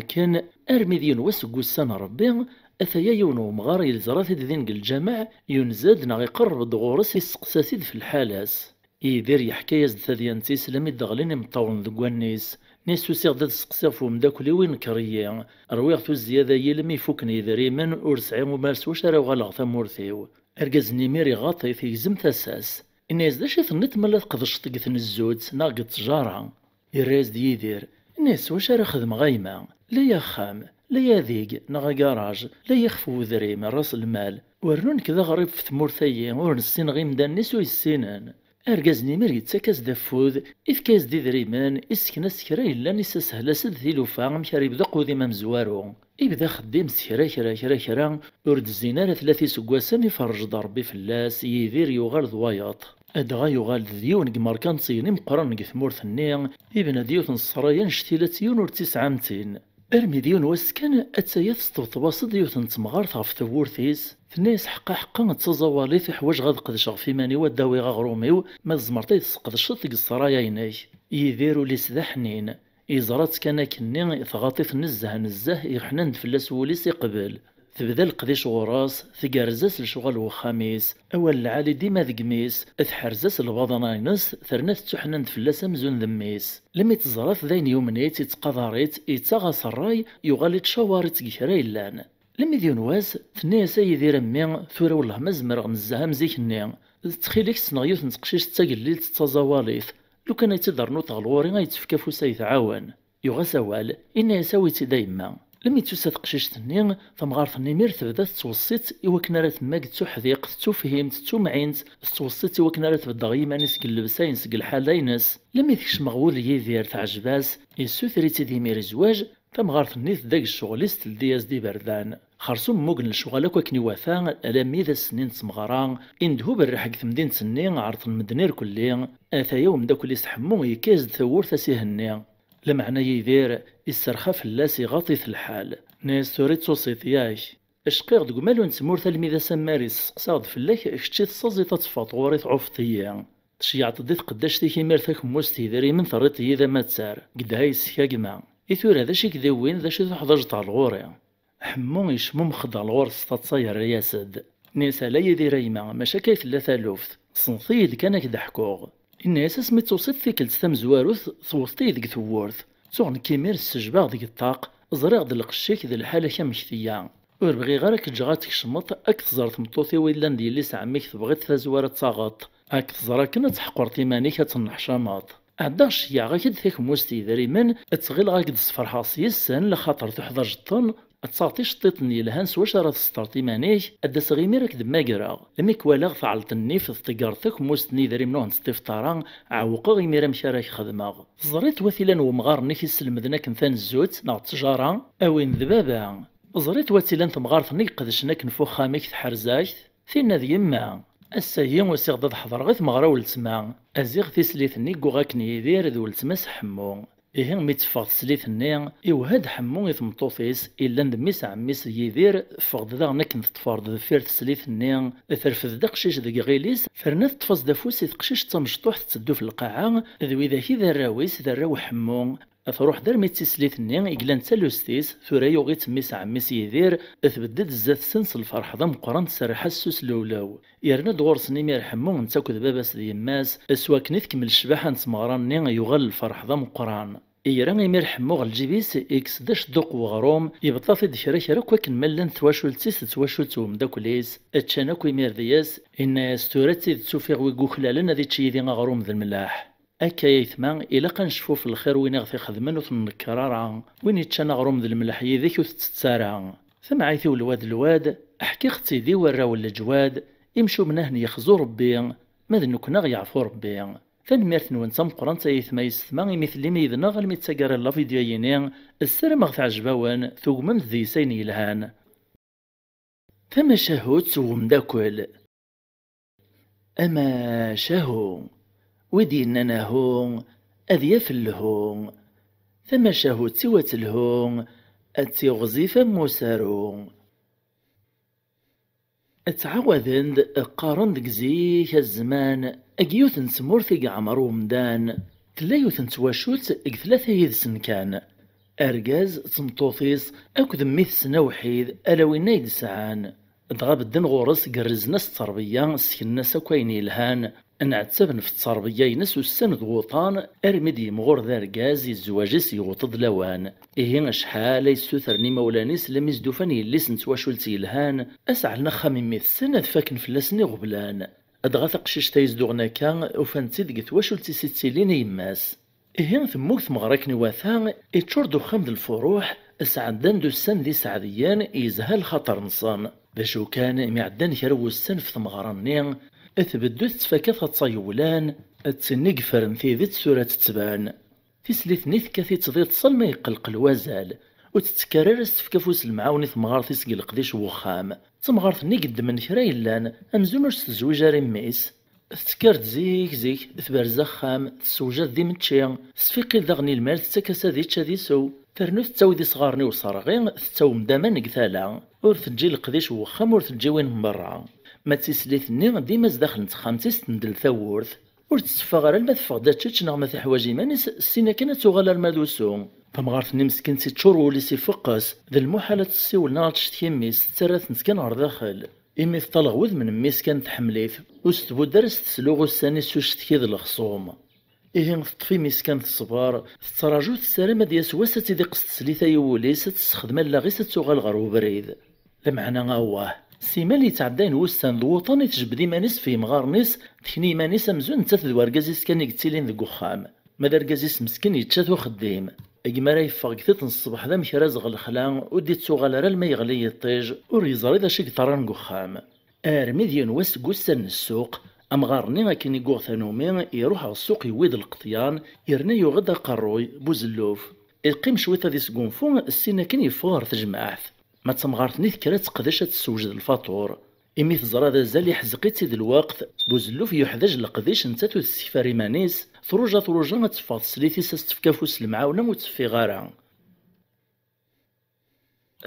كان أرمي ديون وسقو السنة ربي أثايا يون ومغار يلزرات دين الجامع ينزاد ناغي يقرب دغورس يسقساسيد في الحالاس يدير يحكي يزد ثديانتيس لم يدغلين مطاون ذقوانيس نيسو سيغداد سقساف ومداكلي وين كريا رويغتو الزيادة يلم يفوكني دريمن ورسعي ومارس واش راه غالغ ثمورثيو أرقازني ميري غاطي في يزم ثاساس الناس داش يثنت ملا تقدش طقث الزوت ناقد تجارة يراز ديدير الناس واش راه خدم غايمة لا يا خام لا يا ذيق نغا كراج لا يخفو ذريم راس المال ورنون كذا غريب في ثمورثيا ورنسين غيم دانيس ويسينان أرقازني مير يتساكاز دافوذ إفكاز دي ذريمان إسكنا سكرا إلا نسا سهلا سد ثيلوفا مكار يبدا قوذي ممزوارو يبدا خديم سكرا ورد الزينارة ثلاثي سقواسان يفرج ضربي فلاس يدير يغال ضوايط أدغا يغال ديون قماركان صيني مقرن قثمورث النيا يبنى ديوث نصرايا نشتيلات يونور 900 أرمي ديون واسكان أتسايا تستبطباص ديوث نتمغار ثغف ثورثيس الناس حقا تزوالي في حواج غاد قدش في ماني وداوي غروميو ما زمرتي تسقدش طيق السرايا يناي يديروا لي سدا حنين يزرات كان كني ثغاطيف نزه يحنند فلاس وليس يقبل تبدا القديش غراس ثقارزاس لشغل وخميس اول العالي ديما ذقميس اثحرزاس البضناينس ثرنات تحنند فلاس مزون ذميس لما تزرات ذين يومنيت يتقضاريت يتساغا سراي يغالي تشاوريت كيشرا لان لما ديون واس ثنيا يدير مي ثورا والله مزمر نزها مزيك النيا تخيلك سنغيوث نتقشيش تاقليل تتزاواليث لو كان يتدرنو تغلوري غيتفكا فوسا يتعاون يغا سوال إنا يساويتي دايما لما يتوسا تقشيش تنيا فمغار النمير تبدا توصيت إوكنا راه تماك تحذيق تفهمت تمعينت توصيت إوكنا راه تبدا غيمانيس اللبساين سق الحالاينس لما يثكش مغول يدير تعجباس يسوثريتي ديمير الزواج فمغار النيث داك الشغليست لدياز دي بردان خرسوم موغن الشغالة كوكني وفان ألامي ذا السنين تسمغران إندهو بالرحق ثمدين سنين عرض المدنير كلين أثا يوم دا كل يسحمو يكاز ثور ثسيهني لمعنى يدير يسرخا فلاس يغاطي الحال ناس توريت سوسيتياش اشقيق دقو مالو نتمور ثالمي ذا سماريس قصاد فلاك اشتيت صازيطة تفاطوري عفطيا تشيعت ديت قداش تيكي ميرثاك موستي داري من ثريطي ذا ما تسار قد هاي السكاقما إثور هذا شي كذاوين ذا شي تحضر تاع الغوري حمو يشمو مخضر الغور سطاتصاير رياسد نيسا لا يدير ايما ماشا كيف لا ثالوفت صنفيد كان كدا حكوغ إن أساس مي توصيد فيكلت تمزواروث توصتي ديك ثورث سوغن كيمير السجباغ ديك الطاق زريغ د القشيك د الحالة كمكتيا ور بغي غير كتجغاتك شمط أك تزار تمطوطي ويلا ندير لي سعميك تبغيت تزوارة تاغط أك تزرا كنا تحقر تيمانيك تنحشامط عدا شيا غاكد ثيك موستي داريمن تغيل غاكد الصفرحة سيسان لخاطر تحضر جطن تصاطي شطيطني لهانس واش راه تسطرتي مانيش ادا صغيمي راك دماكرا لميك والا فعلت النيف تقارتك موستني داري منو نستفطارا عوقا غيمي راه مشى راك خدمه زريت وثيلا ومغار نيك يسلمدنا كنثان الزوت نا التجاره اوين ذبابا زريت وثيلا تمغارتني قدشنا كنفو خاميك تحرزاك فينا ذي يما الساهي وسيغ حضر غيث مغرا ولتما ازيغ تيسليثني كوغاكني يدير ذو التماس حمو إيه ميتفاغ تسليثني يوهد حمو يثمطوفيس إلا ندميس عميس يدير فغد ذا نكن تطفارد ذفير تسليثني ثرفذ دا قشيش ذا غيليس فرنا تطفز دافوس تقشيش تمشطوح تسدو في القاعة ذوي ذاكي ذا الراويس ذا الراو حمو تروح دار ميت تسليثني إقلان تسلوستيس ثورا يوغي تميس عميس يدير تبدد الزات سنس الفرح ذا مقران تسرح السوس لولاو يرنا دغور سنيمي يرحمو نتاكو باباس دي يماس اسوا كني تكمل الشباحة نتمغراني يغل الفرح ذا مقران إيران يمير حموغ الجيبيس إكس داش دوق وغروم يبطا في دشرا كرا كواكن ملان تواشولتيس تواشولتو مداكوليس اتشاناكو يمير دياس إن ستوراتي تسوفيغ ويقو خلالنا ذي تشيدي غروم ذا الملاح أكا يثمان إلا قنشفو في الخير وين غفي خدمن وثنكرارا وين يتشانا غروم ذا الملاح يذيك وتتسارا ثم عايثي الواد أحكي ختي ذي ورا ولا جواد يمشو منهن يخزو ربي ماذا نكنا غيعفو ربي تنميرت نونسا مقران تايثما يستما مثل ما يذنا غالمي تساقار لا فيديو ينين السلام غث عجباوان ثوغمم ذي سين يلهان فما شاهو تسوم داكل أما شاهو ودينا ناهو أذياف اللهو فما شاهو تسوات الهو أتي غزيفا موسارو اتعاوذند قارن دك زيك الزمان أجيوث نسمورثي عمرو مدان تلايوث نتواشوت ثلاثة يدسن كان أرجاز تمطوثيس أكد ميث سنة وحيد ألا وين يدسعان دغاب الدن غورس قرزنا التربية سكنا سكويني الهان نعتبن في التربية ينس والسند غوطان أرمدي مغور ذا رجاز يزواجس يغوطد لوان إيه شحال يستوثرني مولانيس لم يزدوفني اللي سنتواشولتي الهان أسعلنا خميم ميث سنة فاكن فلاسني غبلان أدغا تقشيش تايزدوغنا كان وفانتي دقت واشولتي ستيلين يماس إيه ثموك مغركني واثان يتشور دوخام د الفروح أسعدان دو السن ذي سعديان يزهل خطر نصان باشو كان معدان كرو السن في ثمغراني أثبدو تتفاكث تصيولان أتسنق فرنثي ذي سورة تتبان تسليث نيث كثي تضيط صل ما يقلق الوزال وتتكرر استفكافوس المعاوني ثمغارث يسقي القديش وخام تمغارثني قد من كرا يلان أمزونوش تزويجا رميس تتكرت زيك تبرز خام تسوجات ذي متشي تسفيقي ذغني المال تتكاسا ذي تشاديسو ترنو تتاوي ذي صغارني وصارغين تتاو مداما نقثالا ور تجي القديش وخام ور تجي وين من برا ما تسليثني ديما زداخل نتخامتيس تندل ثورث ور تتفا غير الما تفقد تشتش نغمة حواجي مانيس السينا كانت تغالى المادوسو فمغارثني مسكين تيتشور ولي سيفقس ذا المحالة تسيول نار تشتكي ميس تسرات نتكن غير داخل إمي تطلغوذ من ميس كانت تحمليث وستبو درس تسلوغو الساني سوشتكي ذا الخصوم إيه تطفي ميس كانت الصبار تتراجو السلامة ديال سواسة تيدي قصت سليثا يوليس تستخدم لاغيس تسوغال غير وبريد لمعنى غاواه سيما اللي تعدين وستان الوطن يتجبد مانيس في مغارنيس تكني مانيس امزون نتا ذو ركازيس كان يقتلين ذو وخام مادا ركازيس مسكين يتشات وخديم اكما راه يفاق ثلاث الصباح ذا مكراز غلخلان ودي تسوغال راه الما يغلي يطيج وريزري ذا شي طران وخام ارمي ديال واس كوسان السوق امغارني لكن يقوغ ثانومي يروح على السوق يويد القطيان يرنا يغدا قروي بوزلوف يقيم شوية ذي سقونفون السينا كان يفور تجمعث ما تمغارتني ذكرات تقداش تسوجد الفاتور إمي تزرا ذا زال يحزقيت سيد الوقت بوزلوف يحداج لقديش نتاتو السفاري مانيس ثروجا تفاض سليثي ساستفكافوس المعاونة متفي غارا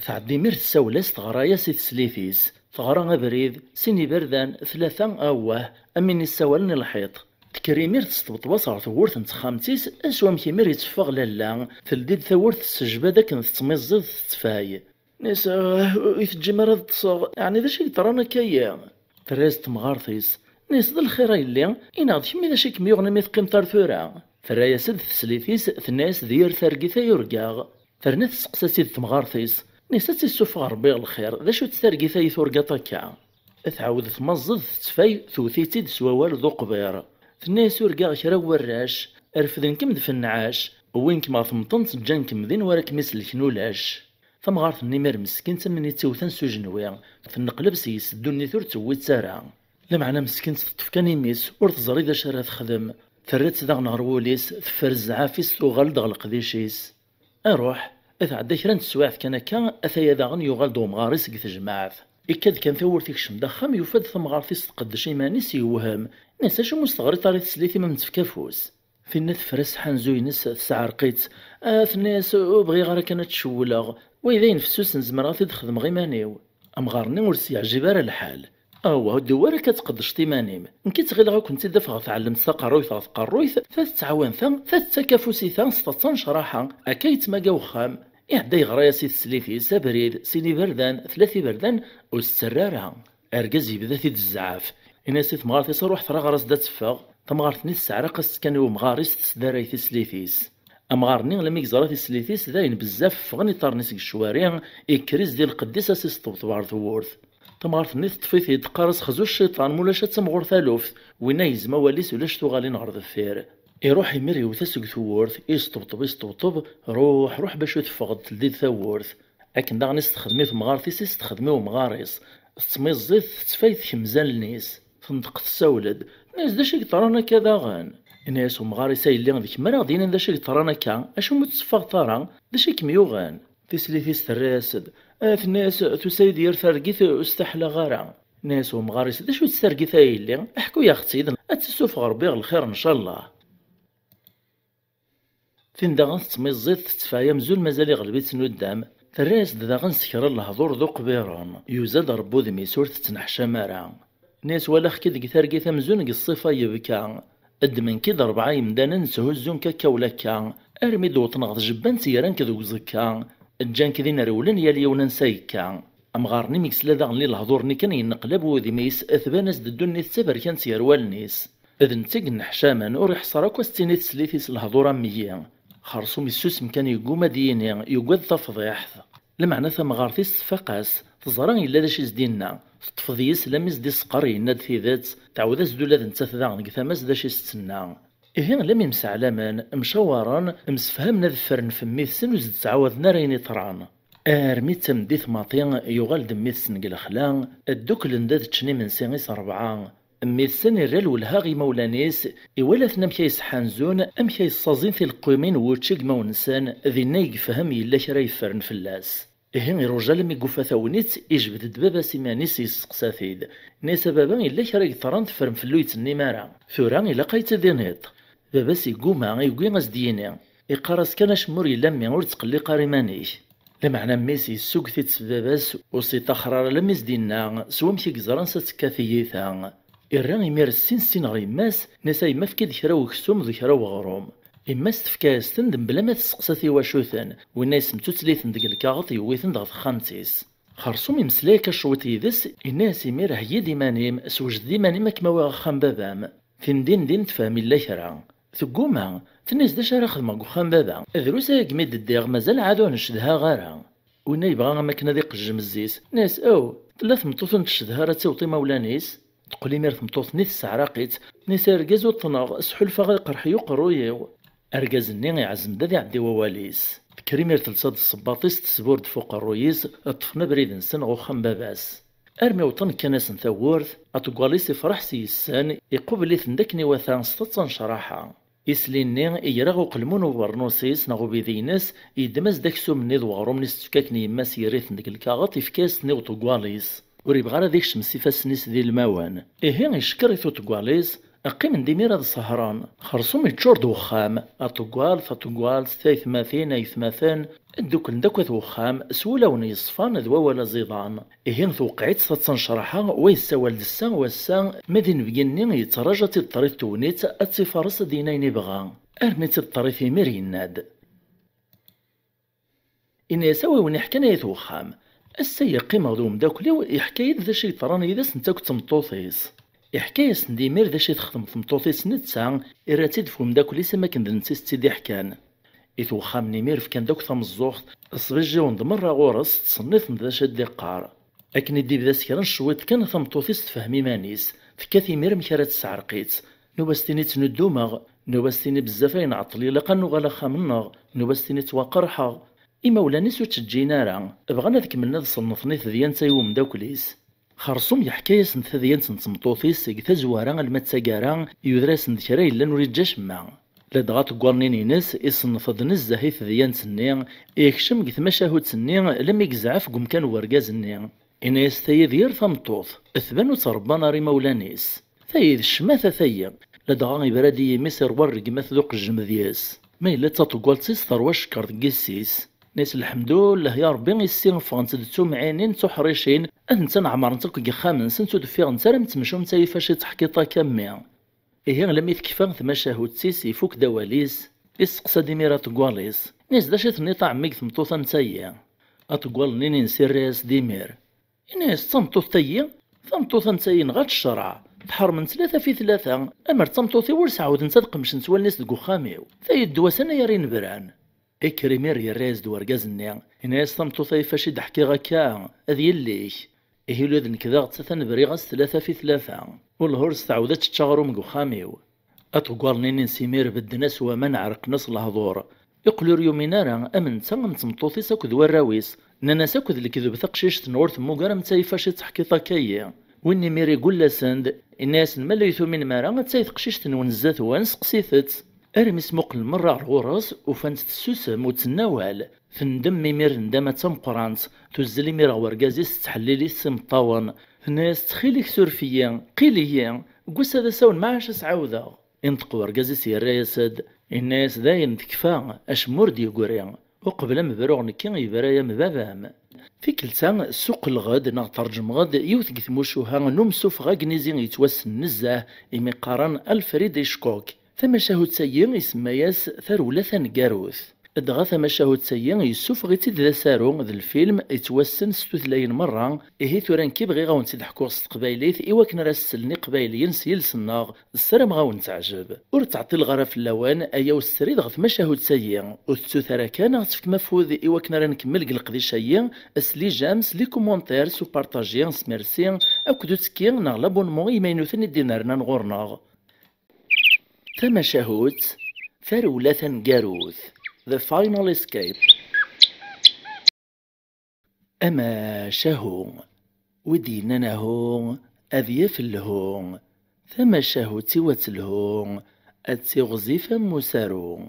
ثعدي مير تساولاس تغرايا سي تسليثيس تغرا بريد سيني بردان ثلاثة أواه أميني السوالني الحيط تكريمير تستبط بصر ثورث نتخامتيس أسوام كيمير يتفاغ لالا تلديد ثورث السجبة داك نتميزد تتفاي نسا يتجي مرض تصاغ يعني ذا شي ترانا كيا تريز تمغارثيس نيس الخير يلي إناض كمي ذا شي كميوغنا مي تقيم طارثورا فرا سد تسليثيس ثناس دير ثارقيثا يرقاغ فرنا تسقساسي تمغارثيس نيسا تيسوفغ ربي الخير ذا شو تثارقيثا يثورقا طاكا تعاود تمزض تفاي ثوثيتي دسووال ذو قبير ثناس يرقاغ كرا وراش أرفدنكم دف النعاش وينك ما ثمطن تجانكم ذين وراك مثل كنولاش ثمغارث النمر مسكين تمني توثن سجنويا تنقلب سيس دوني ثور تويت سارا لمعنا مسكين تطفكان يميس ور تزري ذا شرا تخدم ثرات ذا نغروليس تفرز عافيس تغلد غلق ديشيس اروح اتعدى كرا نتسواعث كان اثايا داغن يغال دو مغاريس قيت جماعث إكاد كان ثور تيكشم دخم يفاد ثمغارثيس تقدش إيمانيس يوهم ناس شو مستغري طاري تسليثي ما متفكافوس فينا تفرس حنزو ينس تسعرقيت الناس بغي غير كانت تشولغ وإذا ينفسوس نزمر تخدم غي مانيو أمغارني ورسي عجيب على الحال أوه الدوارة كتقدش تيمانيم نكيت غير غا كنت دافع تعلمت تقرويث قرويث تعاون تكافوسي ستطن شراحة أكايت ماكا وخام يعدي غرايسي تسليفي سابريد سيني بردان ثلاثي بردان والسرارة أرقز يبدا في الزعاف إناسي تمغارثي صروح ثرا غراس دا تفاغ تمغارثني السعرة قاس كانوا مغاريس تسداراي في سليفيس أمغارني لما يزرا في سليفيس داين بزاف فغني طارنيس الشوارع إكريز ديال القديسة سيسطبطبار ثورث تمغارثني تطفيث يتقارص خزو الشيطان مولاش تمغور ثالوث وينا يزما واليس ولاش تغالي نهار ظفير يروح يمر يوثسق ثورث يسطبطب روح باش يتفقد تلديد ثورث أكن داغ نستخدمي في مغارثيس يستخدميو مغاريس تسميزيت تفايت خمزان النيس تنطق تساولد ناس داشي طرانا كذا غان ناس ومغاريسا يلي غديك مرا غدينا داشي طرانا كا اشو متصفاغ طرا داشي كميوغان تسليثيس تراسد الناس تسايد ير ثرقيث استحلا غارا ناس ومغاريس داشو تسترقيثا يلي احكو يا اختي اذا اتسوف غربي الخير ان شاء الله فين داغن تسميزيت تتفايا مزول مازال غلبي تنودام الراس داغن سكر الهضور ذو قبيرون يوزاد ربو ذمي سور تتنحشى مارا ناس ولا خكي ديك ثرقيثا مزون الصفا يبكا قد من كي 4 يمدانا نسهزون كاكا ولا كا ارمي دوطن غض جبان سيران كذوك زكا جان كذي نرولن يالي وننسايكا امغارني ميكسلا داغن لي الهضورني كان ينقلب وذي ميس اثبانس ددوني تسابر كان سيروالنيس اذن تيق نحشامان وريح صراك وستيني تسليثيس الهضورة ميا خرصو ميسوس مكان يقوم ديني يقود تفضيح لمعنى ثمغارثيس تفاقاس تزران إلا داش يزدينا تطفضيس لميز دي سقر يناد في ذات تعود أزدولا دنتاث داغن كثاماس داش يستنا إهين لم يمسعلمان مشاوران مسفهمنا ذفرن فميث سن وزد تعاودنا ريني طران أرميت تمديث ماطين يغال دميث سنقل خلان الدوكل نداد تشني من سيغيس 4 ميث سن الرال والهاغي مولانيس إوالثنا مكيس حانزون أمكيس صازين في القويمين ووتشيق مونسان ذينا يفهم يلا كرا يفرن فلاس إهين الرجال مي قفا ثاونيت يجبد دبابا سيمانيس يسقساثيد نيسا بابا إلا كرا يطران تفرن فلو يتني مارا ثورا إلا قايت دينيط بابا سيقوما يقوي غزدينا يقارس كان شمور يلامي ور تقلي قاريمانيش لمعنى ميسي السوق ثيت باباس وسي تخرار لميس دينا سوام كي قزران ستكاثيثا إران يمير السين غيماس نسا يما فكيد كرا وكسوم ذو كرا وغروم إما ستفكاستن دم بلا ما تسقساثي واشوثن وإنا يسمتو تليثن ديك الكاغط يويثن دغ خامتيس خرصوم يمسلايك الشوط يدس الناس يمير هي ديمانيم سوجد ديمانيم كما واخام بابام فين دين تفهمي لا كرا ثقوما الناس داش راه خدمه وخام بابا دروس كميد الديغ مازال عادو نشدها غارا وإنا يبغى ماكنا ذي قجم الزيس ناس ثلاث مطوطن تشدها راه توطي مولانيس تقولي مير ثمطوطني تسعراقيت نيس ركاز وطناغ سحلفا غي قرحيو قرويو أرجازني يعزم دادي عدي وواليس كريمير تلصاد الصباطيس تسبورد فوق الرويس طفنا بريد نسن غوخم باباس أرمي وطن كناس ثورث أتقواليس فرح سيسان يقبل ثندكني وثان سطن شراحة إسليني يرغو قلمون وبرنوسيس نغو بيديناس يدمز داكسو مني ضوغروم نستفكاكني يماس يريث ندك الكاغط يفكاسني وطقواليس وريبغالا ديك شمسي فاسنيس ديال الموان إيهين يشكر يثو تقواليس أقيم نديمير هذا السهران خرصوم يتشورد وخام أطقوال ستايث ماثين أيثماثان الدوك ندكوث وخام سولا ونيصفان ذوا ولا زيضان إهين توقعيت ستنشرحا ويساوال دسان وسان مدين بيني يتراجع الطريق تونيت أتفارس دينين بغا أرميت الطريق يمير يناد إن يساوي ونحكينا يتوخام السيقي مغدوم داكلي ويحكايد ذا شي طراني إذا سنتاك تمطوطيس حكاية سنديمير ذا شي تخدم تمطوطيس نتسا إراتيد فهم داك ليس ما كان نتيس تيدي حكان إثوخام نيمير كان داك ثمزوخت الصبيجي وندمر غورس تصنيف ذا شاد قار أكن يدي بدا سكران شويت كان ثمطوطيس تفهمي مانيس تكاثي مير مكارات تسعرقيت نوباستيني تندومغ نوباستيني بزافين عطلي لقا غالا خامنغ نوباستيني توقرحا إما ولا نيسو تشجينا راه بغانا ذاك منا صنفني ثديان تايوم داكليس خرصوم يحكاية سن ثديان تنتمطوطيس كي تزوارا المتساقارا يدراس ندكرا إلا نريد جاشما لدغات قوارنين ناس يصنفض نزه ثديان تنين يكشم كي مشاهد تنين لم يقزعف قم كان ورقاز النين إناس ثايذير ثمطوط اثبانو تربانا ري مولانيس ثايذ الشماثة ثايا لدغا يبرادي مصر ورق مثلوق الجمذياس ما إلا تطقوالتيس ثرواش كارد قسيس ناس الحمد لله يا ربي يسين فانت دتو معينين تحريشين انت نعمر نتلقى خامس انت دفيغ نتا راه متمشوم تا فاش تحقيطا كامي إيه لم يتكفى مشاهد تيس يفوك دواليس يسقسا ديميرا تقواليس ناس دا شي تنيطا عميك ثمطوطا نتايا أتقوال نيني نسير راس ديمير ناس تمطوط تايا ثمطوطا نتايا نغات الشرع تحر من 3 في 3 أمر تمطوطي ورس عاود نتا تقمش نتوال ناس دقو خاميو ثايا الدواسانا يا رين بران إكريمير يراز دوارقاز النيا إناس تمطوطي فاش يضحكي غاكا هذي يليش إيه ولاد نكذا تثن بريغاس 3 في 3 والهرس تعودت تشغرو مقو خاميو أتقوالنين نسيمير بدناس ومن عرق نص الهضور يقلو ريومينارا أمن تنغم تمطوطي ساكد وراويس نانا ساكد الكذب ثقشيش تنورث موغارم تاي فاش تحكي طاكايا ويني ميري قول سند الناس المليثو من مارا تاي ثقشيش تنونزات وانس قسيثت أرمس مقل مرة الغرس وفانت تسوسم وتناوال فندم ميمير ندامة تمقرانت تزلي ميرا ورقازيس تحليلي السمطاون الناس تخيلك سورفيا قيليا قوس هذا ساون ما عاش سعوذا ينطق ورقازيس يريسد الناس داين تكفى اش مردي قريا وقبل مبروغ نكين يبرايا مبابام في كلتا سوق الغد نغترجم غد يوث قثموشوها نمسوف غاقنيزين يتوسن نزاه إمي قارن الفريد يشكوك ثم شاهد سيين يسمياس ثرولة نقاروث دغا ثم شاهد سيين يسوف غيتي ذا سارو ذا الفيلم يتوسن 36 مرة إيه ثوران كي بغي غاون تضحكو وسط قبايليت إوا كنا راسلني قبايليين سيلسناغ السلام غاون تعجب ور تعطي الغرا في اللوان أيا والسريد غث مشاهد سيين وتسو ثرا كان غتفك مفوذ إوا كنا راه نكمل القضي شيين اسلي جامس لي كومونتير سو بارطاجيان سميرسي أو كدو تسكين ناغ لابونمون يمينوثن دينارنا نغورناغ ثم شاهد ثرولة نقاروث The Final Escape. أما شهو ودينا نهو أذيف اللهو ثم شهو تيوات اللهو أتيغزيف مسارو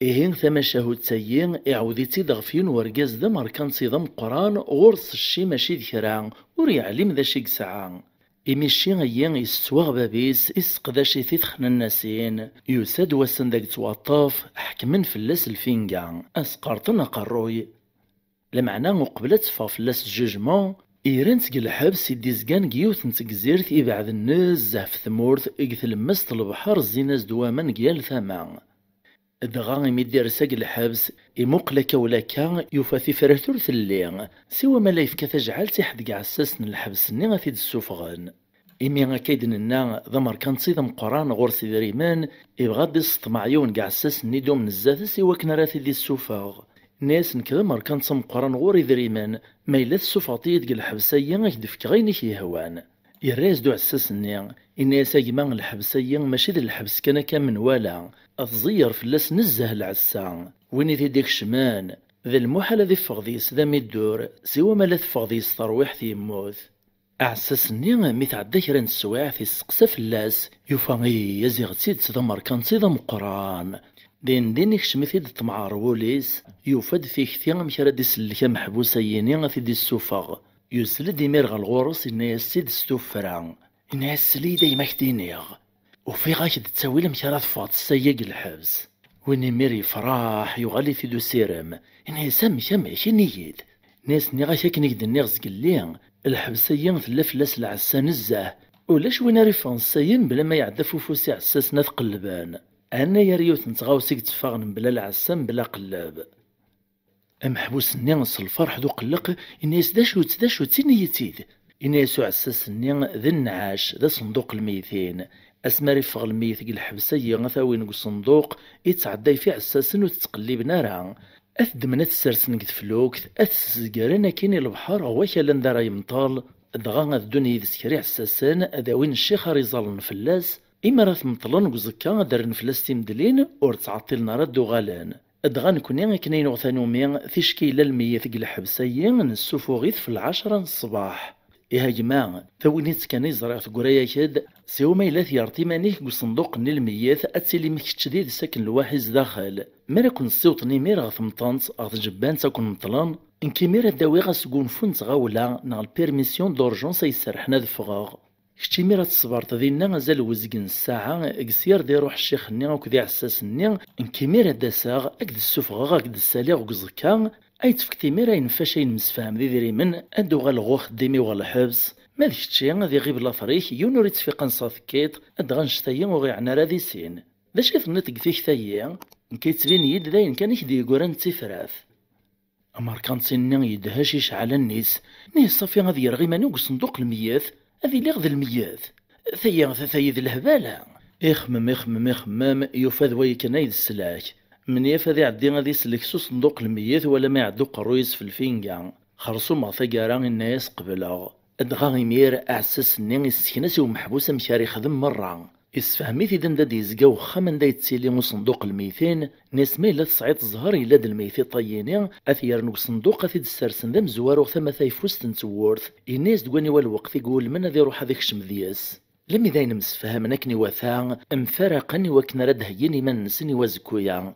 إهين ثم شهو تسيين إعودي تيدغفين ورقاز ذا مركان تيضم قران غرس الشي ماشي ذكران وريعلم ذا شيك ساعة إميشي غيان يستواغ بابيس إسقداشي تيتخنا الناسين يساد واسن داك توطاف حكمن فلاس الفينقا أسقارتنا قروي لمعنا مقبلة تفا فلاس الجوجمون إيران تقل الحبس يديزقان قيوث نتقزيرت إبعد الناس زهف ثمورث إقث لمست البحر الزيناز دواما قيال ثاما دغا يميدير ساق الحبس يمقلك ولاكا يوفاثي فراتور ثلي سوى ما لا يفكا تجعل تحت قاع الساسن الحبس ني غاثيد السوفغان إمي غاكايدننا ضمر كان تصيد مقران غورس دريمان يبغى ديس طمعيون قاع الساسن ندوم نزاث سوى كنا راثي دي السوفاغ ناس نكذا مركان تصم قران غوري دريمان ما إلا السوفاطية دق الحبسية غيدفك غينيك يهوان يراز دو عساسني الناس أجمع الحبسية ماشي ذا الحبس كان من والا أتزير فلاس نزه العسا وين ذي ديك شمان ذا المحال ذي فغذيس ذا ميدور سوا ما لا تفغذيس ترويح ذي يموت أعساسني ميت عدا كرا نسواع في السقسا فلاس يوفا يزيغ تيد تضمر كان تيضا مقران دين يكشمثيد تمعار ووليس يوفد في كثير مكرا دي سلكا محبوسة يني في دي السوفاغ يسلد يمير غالغورس إنا يسيد ستوفرا إنا يسلي دايما كدينيغ وفي غاكد تساوي لهم كرا فاط السياق الحبس وين يمير يفراح يغالي في دو سيرم إنا يسمي كما كنيد ناس ني غاكا كنيد النيغز قليا الحبسيين ثلا فلاس العسا نزاه ولاش وين ريفان الساين بلا ما يعدى فوفوسي عساسنا تقلبان أنا يا ريوت نتغاوسيك تفاغن بلا العسام بلا قلاب محبوس الناس الفرح ذو قلق الناس داشو تيني يتيد إن يسوع عساسني ذا النعاش ذا صندوق الميتين أسمر يفغ الميت كي الحبسية غثاوين الصندوق يتعدى في عساسن وتتقلب نارا أثدمنا تسرسن قد فلوكت أثسزقارنا كيني البحر وكالا دارا يمطال دغا الدنيا ذسكري عساسن أداوين الشيخ ريزال نفلاس إما راه مطلن وزكا دار نفلاس تيمدلين ور تعطيلنا ردو غالان دغا نكوني كنين وثانومي تشكيل الميت كي الحبسية نسوفو غيث في 10 الصباح. يا جماعة ثوينيت كان يزرع في قرية كاد سيو ما إلا ثيارتي مانيك بصندوق الميات أتسيلي مكش تشديد ساكن الواحد داخل مالا كون الصوت نيمير غاث مطانت غاث جبان تاكون مطلان إنكي ميرا داوي غاسكون فونت غاولا نا البيرميسيون دورجونس يسرحنا دفغاغ كشتي ميرا تصبرت ذينا غزال وزقن الساعة قسير دي روح الشيخ ني وكذي عساس ني إنكي ميرا داساغ أكد السفغاغ أكد الساليغ وقزكا أي تفكتي ميرا ينفاشين مسفهم ذي ذري من أدو غالغو خديمي وغالحبس ما ذيك الشيء غادي يغيب لافريك يونو ريت في قنصة ثكيت أدغان شتايا وغيعنا رادي سين ذا شي ثنتك فيك ثايا كيتبين يد ذاين كان يكدي يقوران تيفراث أمار كان سنين يدهاش يشعل النيس نيس صافي غادي يرغي ماني صندوق المياث هذي لي غذ المياث ثايا ذي الهبالة يخمم يفاذ ويكنا يد السلاك من يفاذ عدي غادي يسلكسو صندوق المياث ولا ما يعدو قرويس في الفينكا خرصو ما ثقارا الناس قبلا أدغا غيمير أعساس نين يسكناس ومحبوسة مشاري خدم مرة يسفهميت إذا دا ديزقاو خمن دا يتسيلي صندوق الميثين ناس ما إلا تصعيد الزهر إلا دا الميثي طييني أثيرنو صندوق أثيد السرسن ذا مزوار وثما ثايفوس تنتورث الناس دواني والوقت يقول من ذي روح هذيك شمذياس لم يدين مسفهمنا كني وثا مفارقني وكنا رد هيني من نسني وزكويا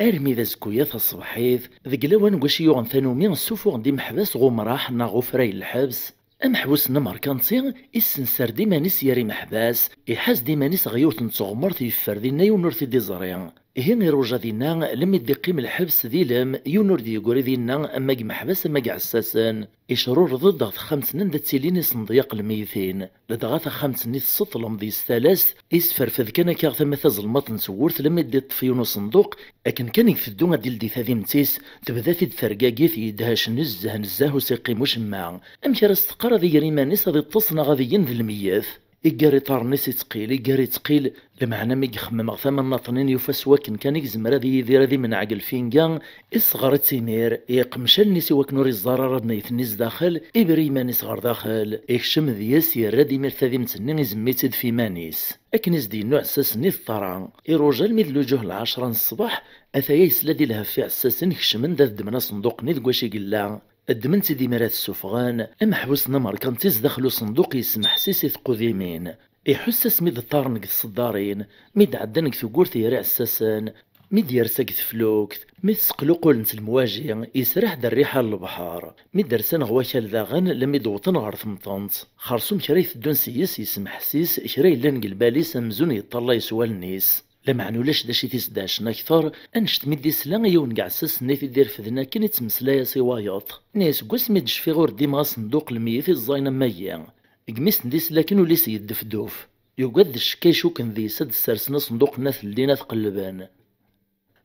أرمي ذا زكويا تصبحيث ذي قلاوان وشي يوغن ثانومي السوفو غندي محبس غمراح نا غفراي الحبس أمحبوس نمر كانسي السنسر ديما نس ياري محباس يحاس ديما نس غيوت نتغمر تيفر دينا يونور في ديزاريان هين روجا دينا لم يدي قيم الحبس ديلم يونور دي يقوري دينا أما محباس أما عساسا إشرور ضد 5 سنين دا تسيليني صنديق الميثين لدغاث 5 سنين السطلم ذي الثلاث إسفر فذكنا كاغ ثم ظلمات نسورث لم يدي طفيونو صندوق لكن كان يكفدونا ديال دي ثاذي متيس تبدا في الثرقاقي في يدهاش نزاه وسيقي مشمع أمشي راستقرا ذي ريمانيس غادي تصنع غادي ينذ المياث إيقاري طارنيس يتقيل إيقاري تقيل لمعنى ما يخمم ثمن ناطنين يفاس واكن كان يزمر هذه يدير هذه من عقل فينكا إصغر تيمير يقمشل نيسي واكنوري الزرارة بنيثنيس داخل إبري مانيس غار داخل إكشم ذياس يرادي ميرثاذي متنين يزميتد في مانيس أكن يزدي نوع عساس نيث طران إروجال ميد لوجوه 10 الصباح أثايا يسلادي لها في عساس نكشمن ذا دمنا صندوق نيذ قواشي قلا الدمنت دي مرات السفغان أمحبوس نمر كان دخلو صندوق يسمح سيسي ثقوذيمين يحسس ميد طارنك الصدارين ميد عدنك ثقور ثيري عساسان ميد يرسك ثفلوكت ميد سقلوقول نت المواجهة يسرح دا الريحة للبحار ميد درسان غواكا لذاغن لم يدوطن غار ثمطنت خرصوم كريث الدون سيس يسمح سيس كري لان قلبالي سمزون يطلع يسوى النيس لما عنولاش داشي تيسداشنا أكثر أنشت ميدي سلا يون قعساس نيثي دير فذنا كين يتمسلايا سوايط ناس قوس ميدش في غور ديما صندوق الميث الزاينة ميا قميس نديس لكن وليس يدفدوف يوقد الشكايشو كان ذي سد السرسنا صندوق الناس لدينا تقلبان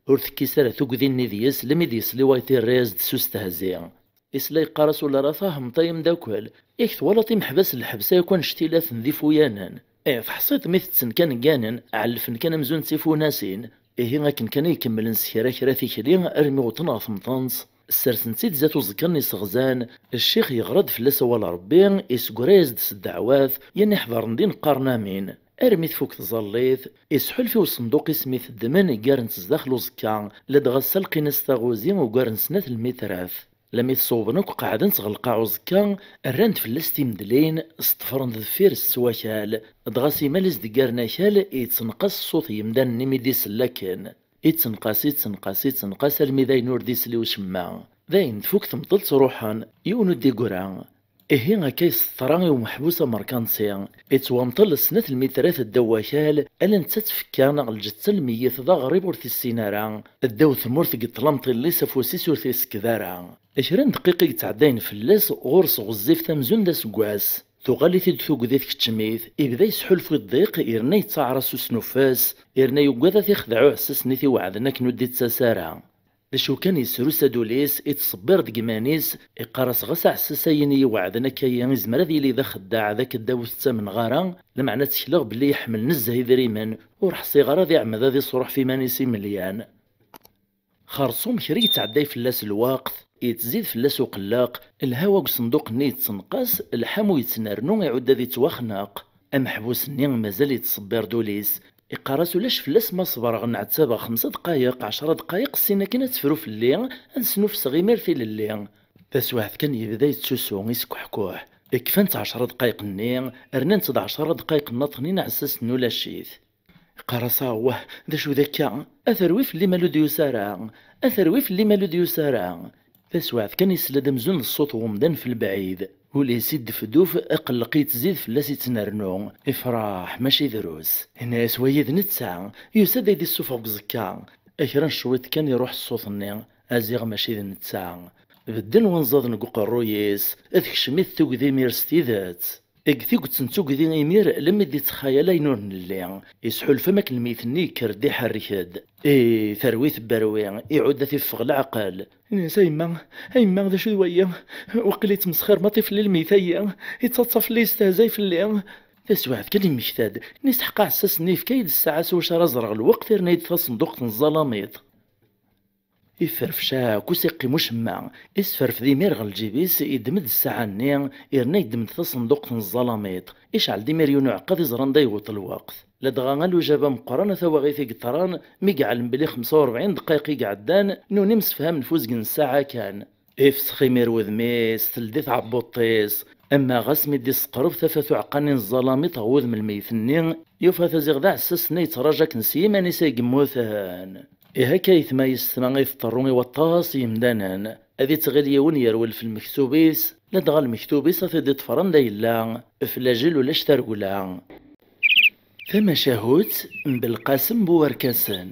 ورث كيسارة ثقذي نيديس لم يديس لوايتي الرياز دسوس تهزيا إسلا يقارس ولا راه مطايم داكوال يكث ولا طيم حباس الحبسة يكون شتيلاث ذي فويانا فحصيت ميثتسن كان كانن علفن كان مزون تيفو ناسين غاكن كان يكمل نسكرا كرا ثيكلي ارمي وطنا ثمطانس السرسن سيد ذاتو زكرني صغزان الشيخ يغرد فلاس ولا ربي يسكرايز دس الدعوات يعني حضر ندين قرنامين ارمي تفوك تزليث يسحل فيه الصندوق سميث الدمن قارن تزداخلو زكا لدغا سلقي نستغوزي وقارن سنات الميتراث لما يتصوبنوك قاعدين تغلقاعو زكا الراند فلاستي مدلين استفرن ذفير السواكال دغاسي ماليز دقارنا كال يتنقص صوت يمدان نمي ديس لكن يتنقص الميداي نور ديس لي وشما ذاين تفوك تمطلت روحان يونو دي قران هنا كيس طراني ومحبوسة مركانسيا يتوامطل السنة الميترات الدواكال ألا نتتفكان الجتس الميت ذا غريب ورثي السينارا الدو ثمورث قطلمطي اللي سفوسيس ورثي سكذارا 20 دقيقة يتعدين في اللاس غورس غزيف تمزون دا سكواس ثغالي ثوق ذيك التشميث إبدا يسحل في الضيق إرنا يتعرس سنوفاس إرنا يوقاذا تيخدعو عساس نيثي وعدنا كنو دي تساسارا شو كان يسرو سادوليس يتصبر دقمانيس يقارس غسع سسايني وعدنا كيان يزمر ذي لي ذا خداع ذاك الداوث من غارة لمعنى تشلغ بلي يحمل نزه ذريمان ورح صغار ذي عمد ذي صروح في مانيسي مليان خرصوم كري تعداي فلاس الوقت يتزيد فلاس وقلاق الهوا صندوق ني تنقاس الحمو يتنرنو يعود ذي توخناق محبوس ني مازال يتصبر دوليس يقراس ولاش فلاس ما صبر غنعتابا 5 دقايق 10 دقايق السينا كنا تفرو في الليل انسنو في صغيمير في الليل بس واحد كان يبدا يتسوسو يسكحكوح كفانت 10 دقايق النير رنانت 10 دقايق ناطنين عساس نولا شيث قرصا واه ذا شو ذاكا اثرويف اللي مالو ديوسارا اثرويف اللي مالو ديوسارا بس واحد كان يسلد مزون الصوت ومدن في البعيد ولي يسد فدوف اقلق يتزيد فلاس يتنرنو افراح ماشي دروس هنا سويد نتسع يسد يدي السوفوق زكا اخرا شويت كان يروح الصوت النير ازيغ ماشي نتسع بدل ونزاد نقوق الرويس اذكشميت توقذي ميرستي ذات اكثيك تنتوك ذي غيمير لما دي تخيلا ينور نلي يسحو الفمك الميثني كردي حركاد ثرويت باروي يعود في فغل عقل سيما هيما ذا شو ويا وقليت مسخر ما طفل الميثايا يتصف لي استهزاي في الليل تسوعد كان مشتاد نسحق عساس نيف كايد الساعة سوشا رزرغ الوقت رنايد صندوق الظلاميط يفرفشا كوسيقي مشمع يسفرف ذي ميرغ الجيبيس يدمد الساعة النير يرنا يدمد صندوق الظلاميط يشعل دي مليون عقد زران دايوط الوقت لدغا جابا مقرانة ثواغيثي قطران ميقعلم بلي 45 دقايق يقعدان نوني مسفهم نفوز الساعة كان افسخي مير وذميس تلديث عبوطيس اما غاسمي دي سقروب ثفاثو عقانين الظلاميط غوذ من الميثنين يوفا ثزيغ ذا عساس نيتراجاك نسيما نساق موثان هكا يتمايز ثما يفطرون وطاس يمدانا هذي تغليون يرول في المكتوبيس لا دغا المكتوبيس افيدي طفران دايلا فلاجل ولا شترقلا ثم شاهوت بالقاسم بواركاسن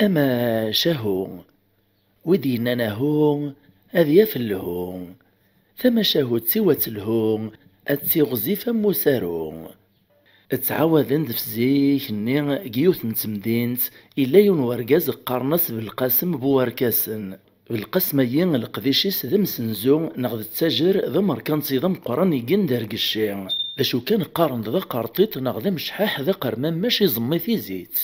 اما شاهو ودينا نهو هذي فلهو ثم شاهوت سوات الهو اتسيغزي فمو سارو تعاود عند فزيك ني قيوت نتمدينت إلا يون ورقاز قارنس بالقاسم بواركاسن بالقسم ين القديشيس ذم سنزو نغد التاجر ذا مركانتي ذا مقران يقن دارق الشيء اشو كان قارن ذا قارطيط نغد مشحاح ذا قرمان ماشي زميثي زيت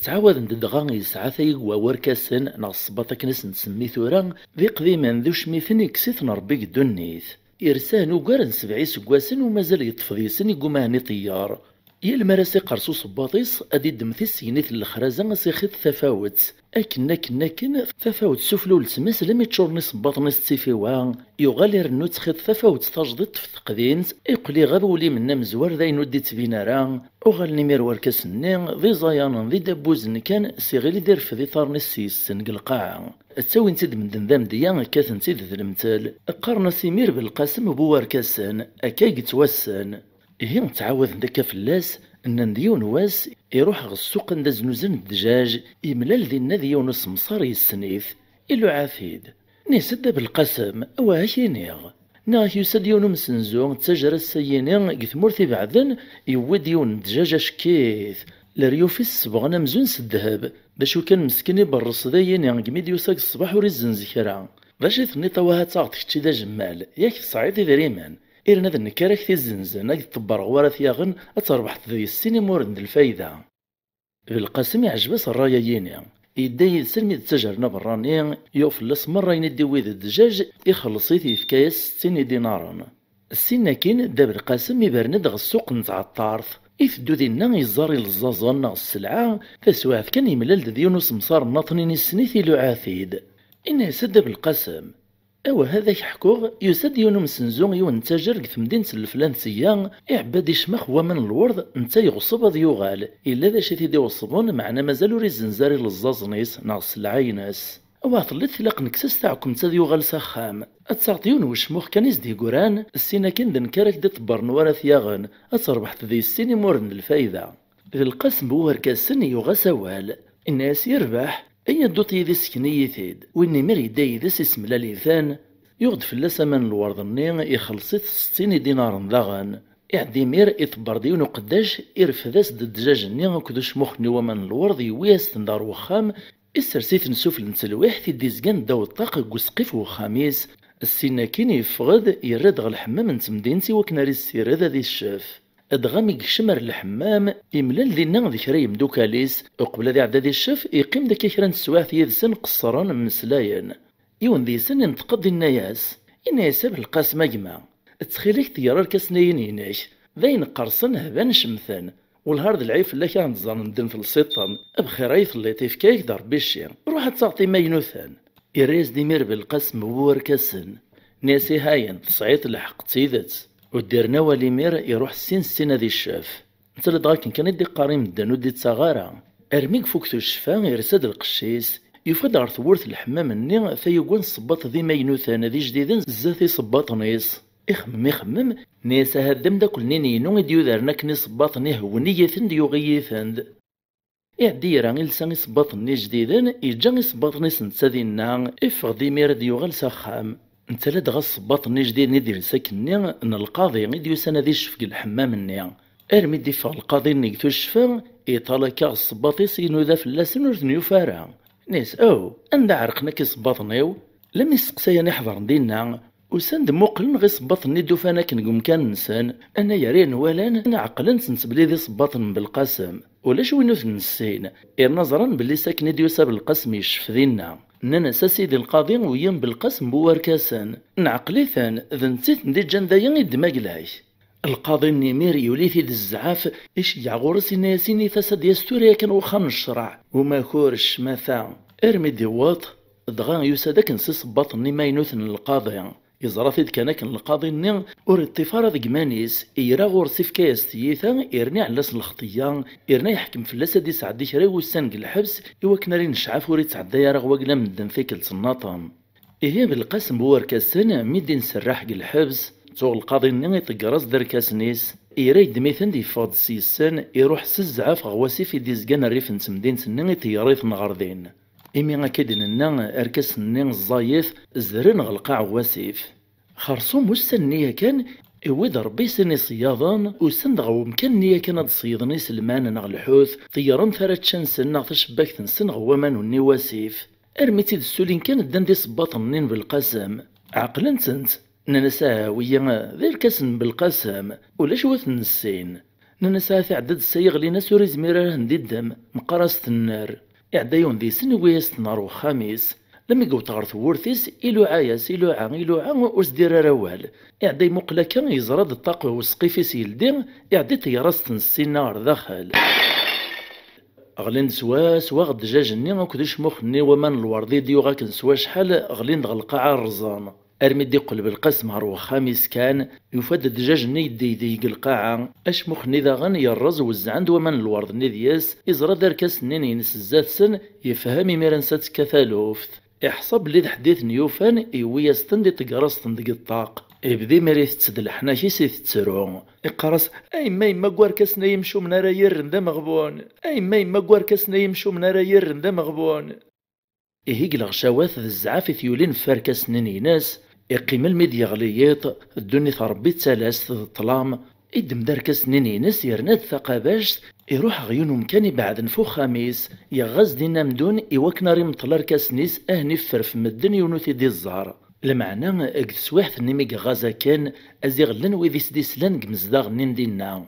تعاود عند دغا يسعى ثيقوا وركاسن نغ الصباطا كنس نسمي ثورا ذي قديما ذو شميثني كسيت نربي قدونيث إرسان وقارن 7 سكواسن ومازال يطفضيسن يقوماني طيار المراسي قرصو صباطيس ادي دمثي السينيث الخرازة سيخيط تفاوت كن تفاوت سفلو لتماس لم يتشورني صباطني ستيفيوا يغالي رنو تخيط تفاوت تجدد في تقدينت يقلي غابولي منا مزوار ذاين ودي تبينارا وغالني مير وركاسني ذي زيانا ذي دابوزن كان سيغيلي دير في ذي طارني السيس نقلقاع تساوي نتيد من دندام ديا كاثن تيد ذي المثال قارنا سيمير بالقاسم بواركاسن اكاي يتوسن هي متعاود ذاك فلاس ان نديون واس يروح غ السوق ند زنوزن الدجاج يملال ذي نديون سمصار يسنيث إلو عافيد نيسد بالقسم واهينيغ ناك يسد يون مسنزو تسجر السييني قثمورتي بعدن يود يون الدجاج شكيث لريوفي السبغنا مزون سدهب باش كان مسكني برص ذاين ينقميد يوساق الصباح وريزن زكرا باش يثني طواها تعطيك تشي دا جمال ياك صعيدي ذريمان إيرنا ذا النكارك في الزنزانة تطبر غوارث ياغن أتربح ذي السينما رند الفايدة بالقاسم يعجبس الرايا ييني يدي سلمي تجرنا براني يوفلس مرة يندي ويد الدجاج يخلصي في كاس 60 دينارا السنة كين داب القاسم يبرند غ السوق نتاع الطارث يفدو دينا يزاري للزازان غ السلعة فسواف كان يملال ديونو سمسار ناطنين السنيثي لعافيد إنه يسد بالقاسم أو هذا يحكوغ يسد يونو مسنزو يون تاجر في مدينة الفلانسية يعبد يشمخ ومن الورد نتا يغصب هذا يغال إلا ذا شي يوصبون معنا مازالو ريزنزاري للزازنيس ناقص العيناس أو عطلت ثلاق نكسس تاعكم تا يغال سخام أتسعطيون وشموخ كان يزدي قران السينا كان ذا نكارك دا تبرن ورا ثياغن أتربحت ذي السيني مورن الفايدة ذي القسم بواركاسن يغا سوال الناس يربح أي دوطي ذي سكني ثيد وإني مري داي ذي اسم لاليثان يغد في اللسمان الورد النين يخلصيت 60 دينار ذاغن يعدي مير يطبر ديون وقداش يرفداس الدجاج-ني كدوش مخني ومن الورد يوياس تندار وخام السرسيت نسوف نتلويح في ديزكان داو الطاق وسقيف وخميس السينا كين يفغد يرد غا الحمام نتمدينتي وكناري السير هذا ذي الشاف ادغام يكشمر الحمام يملال دينا ذي كرا يمدوكاليس وقبل ذي عدا ذي الشاف يقيم داك كرا نتسواعث يدسن قصران مسلاين يون ذي سن ينتقد الناس الناس بالقاسم اجمع تخيلك تيرا الكاسناين يناش ذاين قرصن هبان شمثان والهارد العيف اللي كان تزان ندم في السيطان بخير عيث اللي تيفكايك دار بيشي روح تعطي ما ينوثان يريز ديمير بالقسم ووركاسن ناسي هاين تصعيط الحق تيدت وديرنا ولي مير يروح السين ذي الشاف انت لدغاك كان يدي قاريم الدانو دي تصغارا ارميك فوكتو الشفا يرسد القشيس يفد غار ثورث الحمام الني فيقون صباط ذي ما ينوثان ذي جديدن زاتي صباط نيس يخمم نيسا هدم دا كل نينو يديو دارنا كني صباطني هوني يثند يغيثند يعدي راني لسان صباطني جديدا يجا صباطني سنتسادينا افغ ديمير ديو غال ساخام انت لا دغا صباطني جديد ندير ساكني ان القاضي يديو سنة ذي الشفق الحمام النيا ارمي ديفغ القاضي نيكتو الشفا يطالكا الصباطي سينو ذا فلاسن ورثنيو فارا ناس او اندا عرقنا كي صباطنيو لم يسقسايا نحضر دينا وسند موقلن غي صباطني دوفانا كنقوم كان نسان انا يارين ولان نعقلا نسنسبلي ذي صباطن بالقسم ولاش وينو تنسين نظرا باللي ساكن ديوسا بالقسم يشف ذينا نانا ساسيدي القاضي ويم بالقسم بواركاسان نعقلي ثان ذنتيت ندي جندايا يدماقلاش القاضي النمير يولي في الزعاف ايش يعغورس ياسيني فساد يستوريا كان وخان الشرع وما كورش مثا ارمي ديواط دغا يوسا داك نسيس باطني ما ينوثن القاضي يزرا فيد كان القاضي الني ور الطفاره ذك مانيس يرا غور سيف كاستيثا يرني على الخطيه يرني يحكم في لسدي سعدي شري وسانق الحبس يوكناري نشعف وري تعدى يا رغواقلا من دن فيك الصناطه إيه بالقسم بواركاسن ميدين سراح الحبس تو القاضي الني يطقراس دركاسنيس يريد ميثن دي فاض سيسان يروح سزعاف غواسي في ديزكان الريف نتمدين سنين تياريث نغردين إمي غاكيدن لنا أركس النين الزايث زرن غلقاع واسيف خرصوم وسنية كان إويد ربي سني صياضان وسند غو مكان كانت صيادني سلمان نغ الحوث طيران ثرات شانس نغ تشباك تنسن غوامان وني واسيف أرميتي السولين كانت دان دي صباط النين بالقسم عقلا تنت ننساها ويا ذي الكسن بالقسم ولاش وث نسين ننساها في عدد السيغ لينا سوري زميرة هندي الدم مقراصة النار إعدايون ذي سن وياس نار وخميس لما يقو تغرث ورثيس إلو عايس إلو وسدير روال إعداي مقلا كان يزرد الطاقة وسقيفيس يلدين إعداي تيراس تنسين نار داخل أغلين سواس واغد دجاجني وكدش مخني ومن الوردي ديو غاك نسوا شحال أغلين دغ القاعة الرزان أرمي دي قلب القسم هرو خامس كان يفاد الدجاج ني ديق القاعة اش مخني ذا غن يرز وزعند ومن الورد ندياس يزرى داركاس نين ينس الزات سن يفهمي ميرنسات كثالوفت يحسب لي حديث نيوفان يوياستن دي تقرصتن ديق الطاق يبدي مريث تسدلحنا شي سيث تسرو يقرص اي ما يما كواركاسنا يمشو من راه يرن دا مغبون اي ما يما كواركاسنا يمشو من راه يرن دا مغبون إيه الغشاوات ذا الزعاف ثيولين فاركاس نيناس يقيم الميديا غليط الدنيا تربي تسالاس الظلام إدم داركاس نيناس يرناد ثقاباش يروح غيونهم كان بعد نفو خميس يغاز دينا مدون يوكناري مطلار كاسنيس أهني فرف مدن يونوثي دي الزهر المعنى اكدس واحد نيميك غازا كان ازيغلن ويدي سدي سلان قمزداغ نين دينا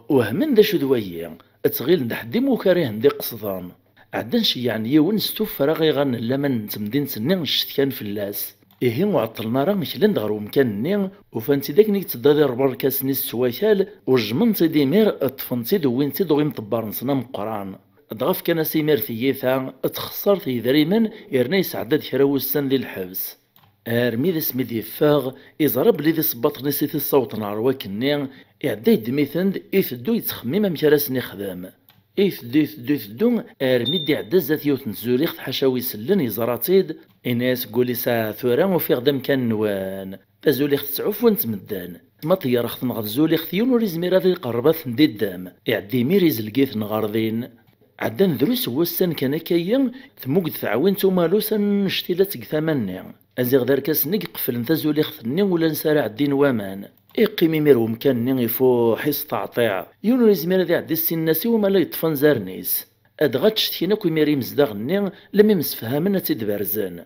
وهمن ذا شو دوية اتغيل ندحدي موكاريه ندي قصدان عدن شي يعني يون ستوف فراغي غان لمن نتمدين سنين الشتكان في اللاس إيه وعطلنا راه مكلن دغرو مكان وفانتي داك نيك تدادي ربار كاسني السواكال وجمنتي ديمير طفنتي دوينتي دوغي مطبار نسنا مقران ضغف كان سيمير ثيثا تخسر في ذريمن يرني سعداد كراوسن ذي الحبس ارمي ذا سميدي فاغ يزرب لي ذي صباط نسيت الصوت نار وكني يعدي دميثند يثدو يتخمم مكراسني خدام يثدو ارمي دي عدا زات يوث نزوليخ حشاوي سلن يزراتيد إناس قولي ساعة ثورا وفي غدام كان نوان فزوليخ تسعوف ونتمدان ما طيارخ تنغض زوليخ ثيون وريزميرا ذي قربات ندي الدام يعدي ميريز لقيت نغارضين عدان دروس وسان كان كاين ثموقد ثعوين تومالوسا نشتيلات ثمانية أزيغ داركاس نيق قفل نتا زوليخ ثني ولا نسارع الدين وامان يقيم يمير مكان يفوح يستعطيع يونو يزمير ذي عدي السناسي وما لا يطفن زارنيس أدغات شتينا كو ميري مزداغني لم يمسفهمنا تيدبرزن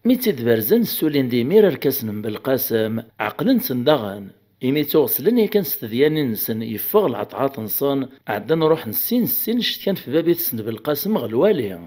مي تيدبرزن السولين دي مير ركاسن بالقاسم عقلن سندغن إمي توغسلن يكن ستديان نسن يفغ العطعات نصن عدنا نروح نسين السين شتكان في بابي تسن بالقاسم غالوالي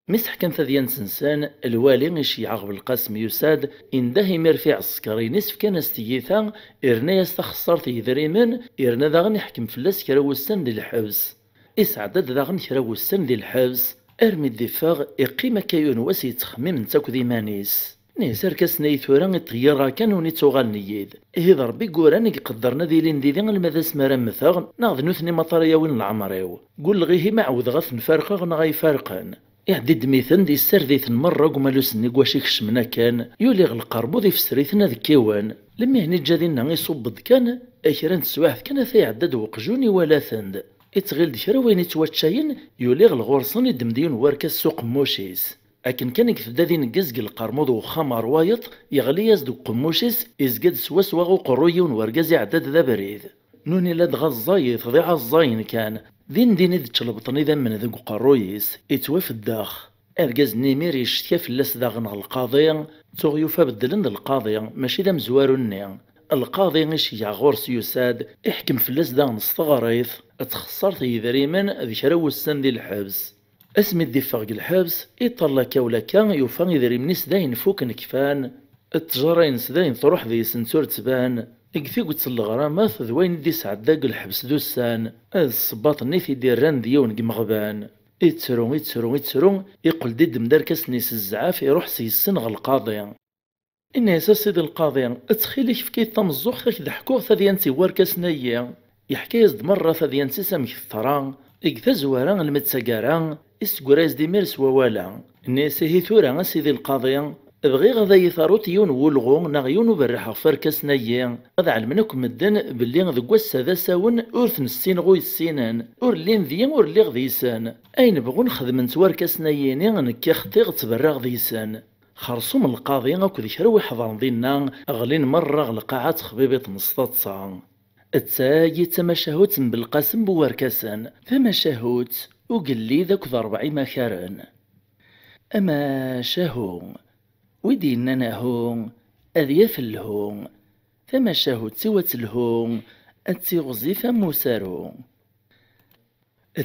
مسح كان ثديان سنسان الوالي يشيع بالقاسم يساد إنده مرفع عسكري نسف كان استيثا إرنا يستخسر يذريمن إرنا داغن يحكم فلاس كراوسن ديال الحبس إسعدد داغن كراوسن ديال الحبس أرمي الدفاغ إقيم كيون وسي تخمم نتاكو ديمانيس نيسار كاسناي ثورا تغيرا كان ونيتوغال نيد إذا ربي قوران يقدرنا ديلين ديدين المذاس مرام مثاغ ناغذ نوثني مطريا وين العمريو قول غيه معود غاث نفارقا غنغاي فارقان يعدد ميثن دي السرديث مرة قمالوس نيقواشي خشمنا كان يوليغ القربو دي فسريثنا ذكيوان لما هني جادينا يصبد كان اكران تسواحث كان ثي عدد وقجوني ولا ثند اتغيل دكرا وين يتواتشاين يوليغ الغورصن يدمدين واركا السوق موشيس لكن كان يكتب ذي نقزق القرموض وخمر وايط يغلي يزدو قموشيس يزقد سواس واغو قرويون واركازي عدد ذا بريد نوني لاد غزايث ضيع الزاين كان دين إذ تشلبطني ذا من ذوق قرويس يتوافى الداخ أرجاز نيمير يشتكى في اللاس داغن القاضية تغيوفا بدلن القاضية ماشي ذا مزواروني القاضي غيشيع غورس يساد يحكم في اللاس داغن الصغريث اتخسرت يذريمن ذكراو السن ديال الحبس اسمي الدفاق الحبس يطلع كولا كان يوفا يذريمنيس داين فوق نكفان التجارين سداين تروح ذي سنتور تبان يكفي قلت الغرامات ذوين دي سعداق الحبس دوسان الصباط نيثي ديران ديون قمغبان يتسرون يقول ديد مداركس نيس الزعاف يروح سيسن القاضي إن أساس سيد القاضي اتخيلك في كيت تمزوخ ذاك ضحكوه ثديانتي واركاس نية يحكي يزد مرة ثديانتي سامك الثران إكتا زواران المتساقاران إسكوراز دي ميرس ووالا الناس هي ثورا سيد القاضي بغي غدا يثاروت يون ولغو ناغيون وبرحا فركاس نيا غدا علمناكم مدن باللي ذكواس هذا ساون أورث نسين غوي السينان أور لين ذيان أور لي غديسان أين بغو نخدم نتواركاس نياني نكي خطيغ تبرا غديسان خرصوم القاضي غاكو ذي كراوي حضان دينا غلين مرة غلقاعات خبيبة مستطصا التاجي تمشاهوت بالقاسم بواركاسان فمشاهوت وقلي ذاك ذا 40 مكارن أما شاهو ويدينا ناهو أذياف الهو ثم شاهو تسوات الهو أتيغزي فموسارو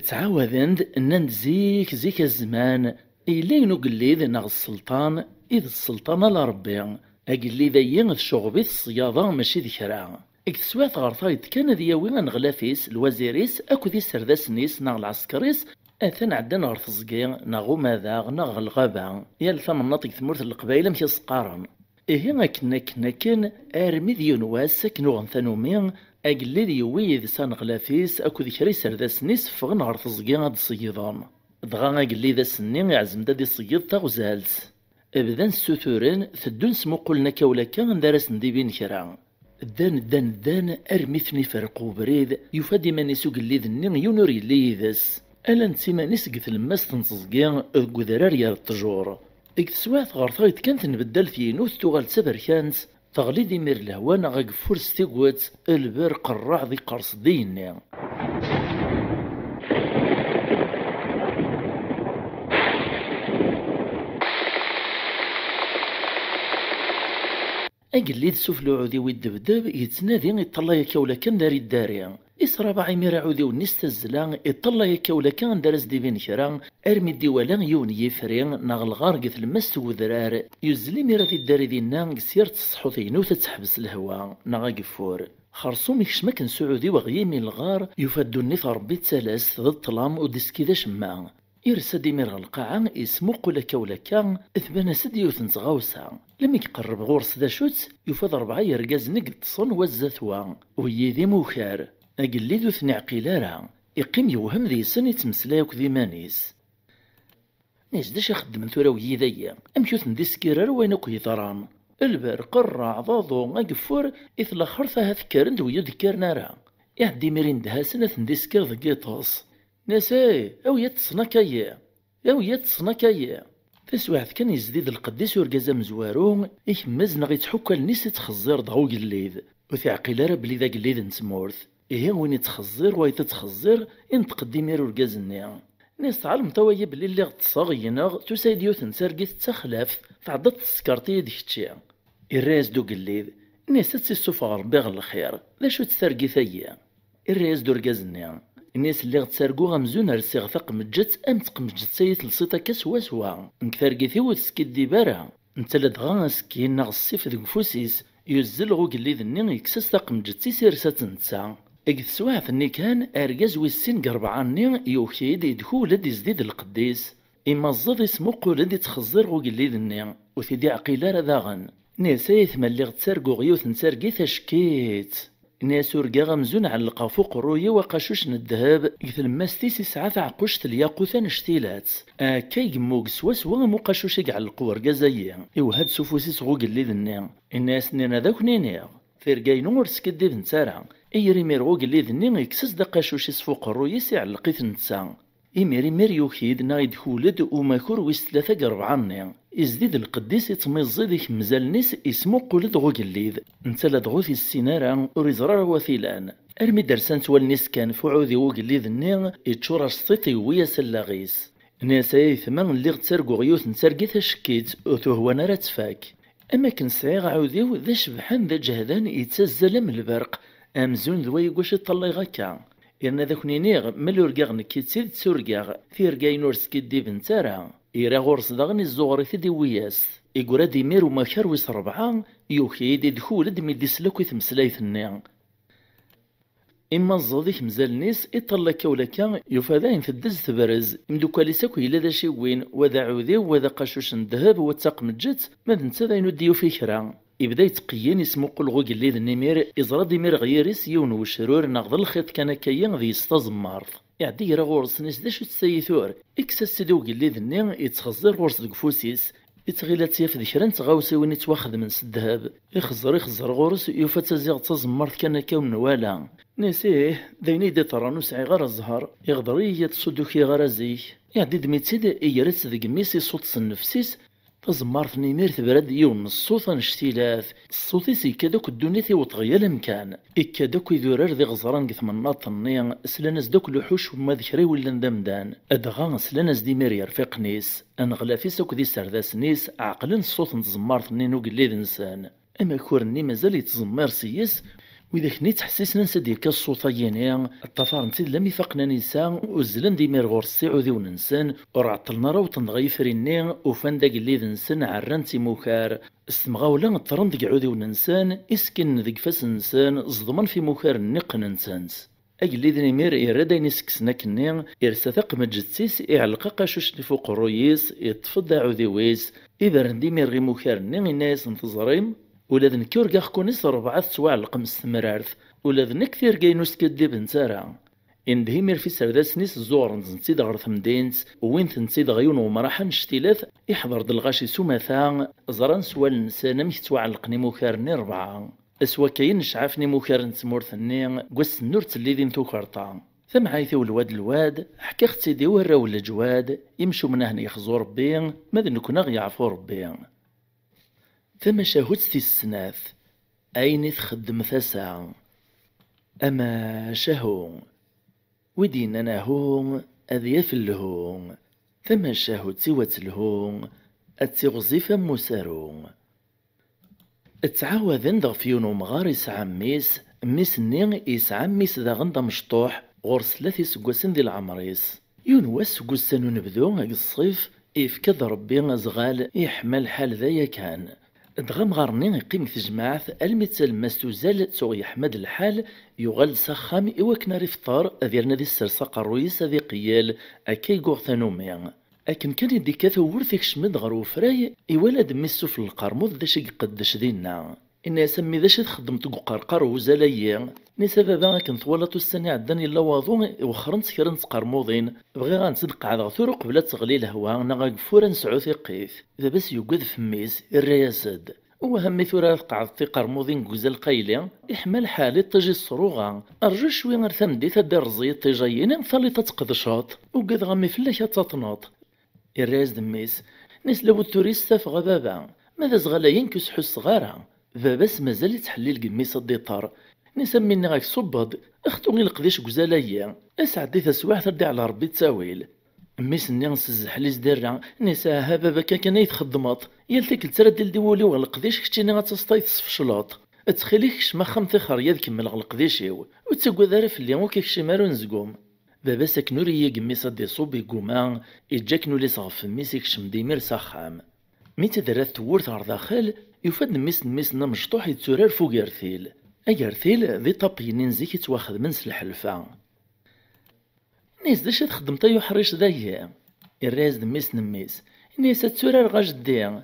تعاوذند أن زيك الزمان إلي نقليذ ناغ السلطان إذ السلطان لربي أقلي ذيين الشغبي الصياضة ماشي ذكرا اكتسوات غرطايد كان ذياوي نغلافيس الوزيريس أكو ذي سرداسنيس ناغ العسكريس أثن عدنا غرفزقي ناغو ماذا ناغ الغابة يالثا مناطق ثمورت القبايلة مشي سقارن إيه كنا أرمي ديون واسك نوغن ثانومي أقلي ديوي ذي سان غلافيس أكو ذي كري سرداسنيس فغن غرفزقي غاد الصيدان دغا أقلي ذا سنين يعزم دادي الصيد تاغزالت أبدا السوثورين ثدون سمو قلنا كولاكا ندارس نديبين كرا دان أرمي ثني فرقو بريد يفادي من يسوق اللي ذنين يونوري اللي ذس ألا نتيما نسقت الماس تنصزقيا قدرار يا الطجور اكتسوات غرطايت كانت نبدل في نوث توغال تبركانت تغلي ديمير الهوانا غاقفور ستيقوات البر قرع ذي قرص ديني أقليد سفلو عودي ويدبدب يتنادي يطلع يكولا كان داري الداري إسرا باعي ميرا عودي ونستزلان يطلع يكولا كان دارس ديبين شران أرمي الديوالان يون يفرين ناغ الغارقة المست وذرار يزلي ميرا في الداري دينا سير تصحوثين وتتحبس الهوا ناغ قفور خرصوم يكشمكن سعودي وغيمي الغار يفادو النث ربي تسالاس ضد طلام ودسكي ذا شمع يرسد يمير القاعة اسمو قولا كولاكا اثبانا سد يوثن تغاوسا لم يقرب غورس ذا شوت يفاد 4 يرقاز نقد تصن وزثوا ويذي موخار أقلي ذو ثني عقيلارا يقيم يوهم ذي سن يتمسلايك ذي مانيس نيس داش يخدم ثورا ويذيا أمشوثن دي سكيرار وين قيثران البر قرع ضاضو أقفور إثلا خرثها ذكرند ويذكر نارا يعدي ميرين دهاسنة دي سكير ذكيطوس ناساي أو يتصنكايا تسواعث كان يزديد القديس ورقازا مزوارو يكمز نغي تحكى الناس تخزر ضغو قليذ وثعقل راه بلي ذاك اللي نتمورث إيه وين يتخزر ويتتخزر ينتقدي ميرو الكازني. ناس تعلم طوية بلي اللي غتصاغ يناغ تسايديو تنسرقي تخلاف تعضت السكرتية ديك الشيء. الراس دو قليد الناس تسيسوف ربي غير الخير لا شو تسرقي ثيا. الراس دو ركازني الناس اللي غتسرقو غمزون رسي غثق مجت ام تقمجت سيت لصيتا كسوا سوا نكثرقي ثيوت سكيدي بارا انت لدغا سكين ناغ السيف ذوك فوسيس يزل غو قليد النين يكسس تقمجت سيسيرسا تنسا اكد سواعث الني كان ارجاز ويسين قربعاني يوكيد يدخو لدي زديد القديس اما الزاد اسمو قول تخزر غو قليد النين وثيدي عقيلة رذاغن ناس يثمن غتسرقو غيوث نسرقي ثشكيت ناس ورقا غمزون على القافوق الروية وقاشوش الذهب مثل ماستيس يسعى عقوشة الياقوت نشتيلات كي يموق سوا مقاشوش على القوار قزايا يوهد سوفوسيس غوق اللي ذنيا الناس نينا ذاك نينيا ثيرقاي نور سكدي ذنسارع ايري مير غوق اللي ذنيا يكسس دقاشوش فوق الروية على القيث نتسا إميري مير يوكيد نايد خولد وماكور ويس ثلاثة قربعاني إزديد القديس يتميزي ديك مزال نيس اسمو قولد غو قليد نتلا دغو في السينارة وريزرار وثيلان أرمي درسان توالنيس كان فعوذي غو قليد النيغ يتشورا شطيطي ويا سلاغيس ناس يثمان اللي غتسرقو غيوث نسرقي تشكيت وتهوانا راه تفاك أما كنسعيغ عاوديو ذا شبحان ذا جهدان يتسزل من البرق أمزون ذوي يقوش يطلي غاكا إرنا ذاك نينيغ ملي رقاغ نكيت سيد تسورقاغ في رقاي نورس كيدي بنتارا إيرا غورس داغني الزغري ثدي وياس إيقورا ديمير وما كارويس ربعا يوكيد يدخول دمي ديسلوكي تمسلايث النيا إما الزاضيك مزال نيس إطلع كولاكا يفادين تدز تبرز مدوكالي ساكو إلا ذا شي وين وذا عوذي وذا قاشوش الذهب وتاق مجت ماذا نتا ذا ينوديو في كرا يبدا يتقيين يسمو قلغو قليد النمير إزرا ديمير غيريس يون وشرور ناغض الخيط كان كاين ذي يستازمارض يعدي يرا غورس نيس داش تسيثور إكساس سيدو قليد النيم يتخزر غورس دك فوسيس يتغيلات ياف ذكرا نتغاوسي وين يتواخذ من الذهب يخزر غورس يوفا تزيغ تزمرت كان كاون ولا نسيه ذيني دي طرانو سعي غير الزهر يغدري يتصدو كي غير زيك يعدي دميتسيد يريت ذك ميسي صوت النفسيس تزمرت نيمير تبرد يوم الصوت نشتيلاث الصوت يكادوك الدنيا وتغير مكان يكادوك يدورر ذي غزران قث مناط النيا سلاناس دوك لحوش وما ذكري ولا ندمدان ادغا سلاناس ديمير يرفيق نيس انغلافي سوك ذي سرداس نيس عقلن الصوت نتزمرت نينو قليل انسان اما كورني مازال يتزمر سيس وإذا كني تحسسنا نسديك الصوتيين الطفار نسيد لم يفقنا نسان وزلن ديمير غور السعودي وننسان ورعطلنا راو تنغيفريني وفان داك اللي ذنسان عران تيموكار استمغاولا الطرن ديك عودي وننسان اسكن ذيك فاس نسان صدمان في موكار النق ننسانس أجل إذن مير إرادا ينسكسنا كني إرساثق مجدسيس إعلقا قاشوش لفوق الرويس يتفضى عودي ويس إذا رندي مير غي موكار ني الناس نتزريم ولا ذن كوركا خكونيس 4 سواع القمس تمرارث ولا ذن كثير كاينوس كديب نتارا اندهي مير في سرداسنيس الزور نزنتيد غير ثمدينت وين تنتيد غيون ومراحا نشتيلاث يحضر دلغاشي سوماثا زران سوال نسانا ميتواع القني موكارني 4 اسوا كاين نشعافني موكار نتمورثني قوس النور تلي ذين توكرطا ثم عايثو الواد حكا ختي دي ورا ولا جواد يمشو من هنا يخزو ربي ماذا نكون يعفو ربي ثم شاهدت في السناث أين تخدم ثسا أما شهو ودين أنا هون أذيف الهون ثم شاهد سوات الهون أتغزف مسارون اتعاوذن ضغفيون ومغارس عميس ميس نين إيس عميس ذا غندا مشطوح غورس 3 سقوسن ذي العمريس يونواس سقوسن نبذو الصيف إفكذ ربي زغال يحمل حال ذا كان دغم غارني يقيم في جماعة المثل مستوزال سوغ يحمد الحال يغل سخام إواكنا رفطار أذيرنا ذي السرساق الرويس ذي قيال أكي غوغثانومي أكن كان يديك ثورثك شمد غرو فراي إولاد ميسو في القرموض ذاش يقدش دينا إن يسمي ذاش تخدم تقرقر وزلايا نسا بابا كن طوالة السنة عدن إلا واضو وخرن سكرن تقرموضين بغي غنصدق عاد غثور قبل تغلي الهوا نغا فورا نسعو ثقيف إذا بس يوقد في ميس الرياسد وهم ثورة قعد في قرموضين جوزال قيلي يحمل حالي تجي الصروغة أرجو شوي غير ثمدي تدير زي تجيين ثالي تتقدشاط وقد غمي فلاك تطناط الراس دميس ناس لو التوريست فغا بابا ماذا زغلا ينكس حس صغارة باباس مازال يتحلل قميص الديطار. نسميني غاك صباد اختو غي القديش كزالايا اسعدي تسواح تردي على ربي تساويل. ميس ني نسزح لي زدرا نساها بابا كان يتخدمط يالتك تردي ديولي والقديش كتيني غاتسطاي تصفشلاط تخليكش ما خمتي خريا كمل القديشيو وتسقوا ذا في اللي وكيك شي مارو نزقوم. بابا ساكنوري قميص دي صوب يقوما يجاك نولي صغف ميسيك شمديمير ساخام. مي تدرات تورث على داخل يفاد ميس مشطوح يتسورار فوق ارثيل. اغارثيل ذي طابينين زيك يتواخذ من سلحلفا. نيس داش تخدم طيو حريش ذايا الراز نميس نيس تسورار غا جدي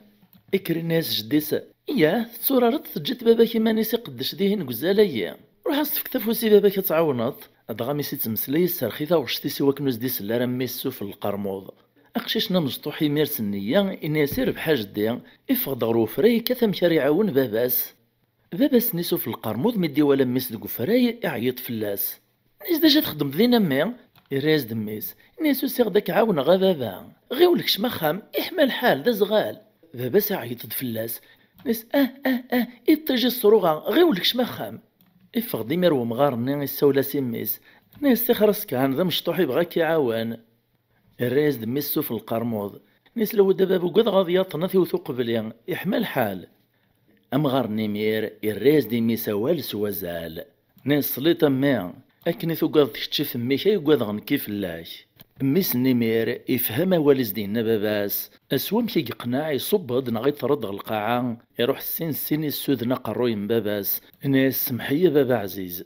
اكري ناس جديس اياه تسورارت تجت بابا كيما نيسي قدش ديهن قزالايا روح اصفك تفوسي بابا كتعاونط ادغا ميسي تمسلي السرخيثا وشتي سوا كنوز دي سلارا ميسو في القرموض. اقشيشنا مشطوحي ميرس النية اني يسير بحاج دي افغد غروفري كثم كان يعاون باباس نيسو في القرموض مدي ولا ميس دقفراي يعيط فلاس. نيس داش تخدم ذينا مي الراز دميس نيسو سيغ داك عاون غا بابا غيولكش مخام يحمى الحال دا زغال. باباس يعيط فلاس نيس يطيجي الصروغا غيولكش مخام افغ ديمير ومغارني يساولا سيميس نيس تخرس كان ذا مشطوحي بغاك يعاون. الراز دميسو في القرموض نيس لو دابا بوكاد غادي يطنا ثوثو قبليا يحمى الحال. أمغار نيمير الراز ديميسا والس وزال ناس صليتا ميا أكني ثقاض تكتشف ميكا يقاض غنكي فلاش. ميس نيمير يفهم والز دينا باباس أسوام كي يقناع يصبد نغي ترد القاعة يروح السين السود نقروي من باباس ناس سمحية بابا عزيز.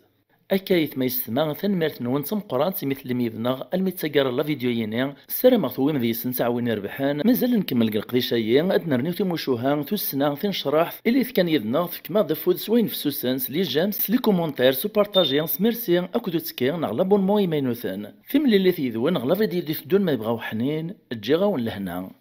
أكايت ما يستمع ثنمرت نونتم قران مثل ميبنغ المتسجر لا فيديو ينين السلام مغثوين ذي سنسع وين ربحان مازال نكمل القديشايين ادنا رنيو تيموشوها تسنا تنشرح اللي كان يدنا كما دفود سوين في سوسنس لي جامس لي كومونتير سو بارطاجي ميرسي اكو تسكي نغلا بون موي ماينوثن ثم اللي ثيذون نغلا فيديو دي تدون ما يبغاو حنين تجي غاون لهنا.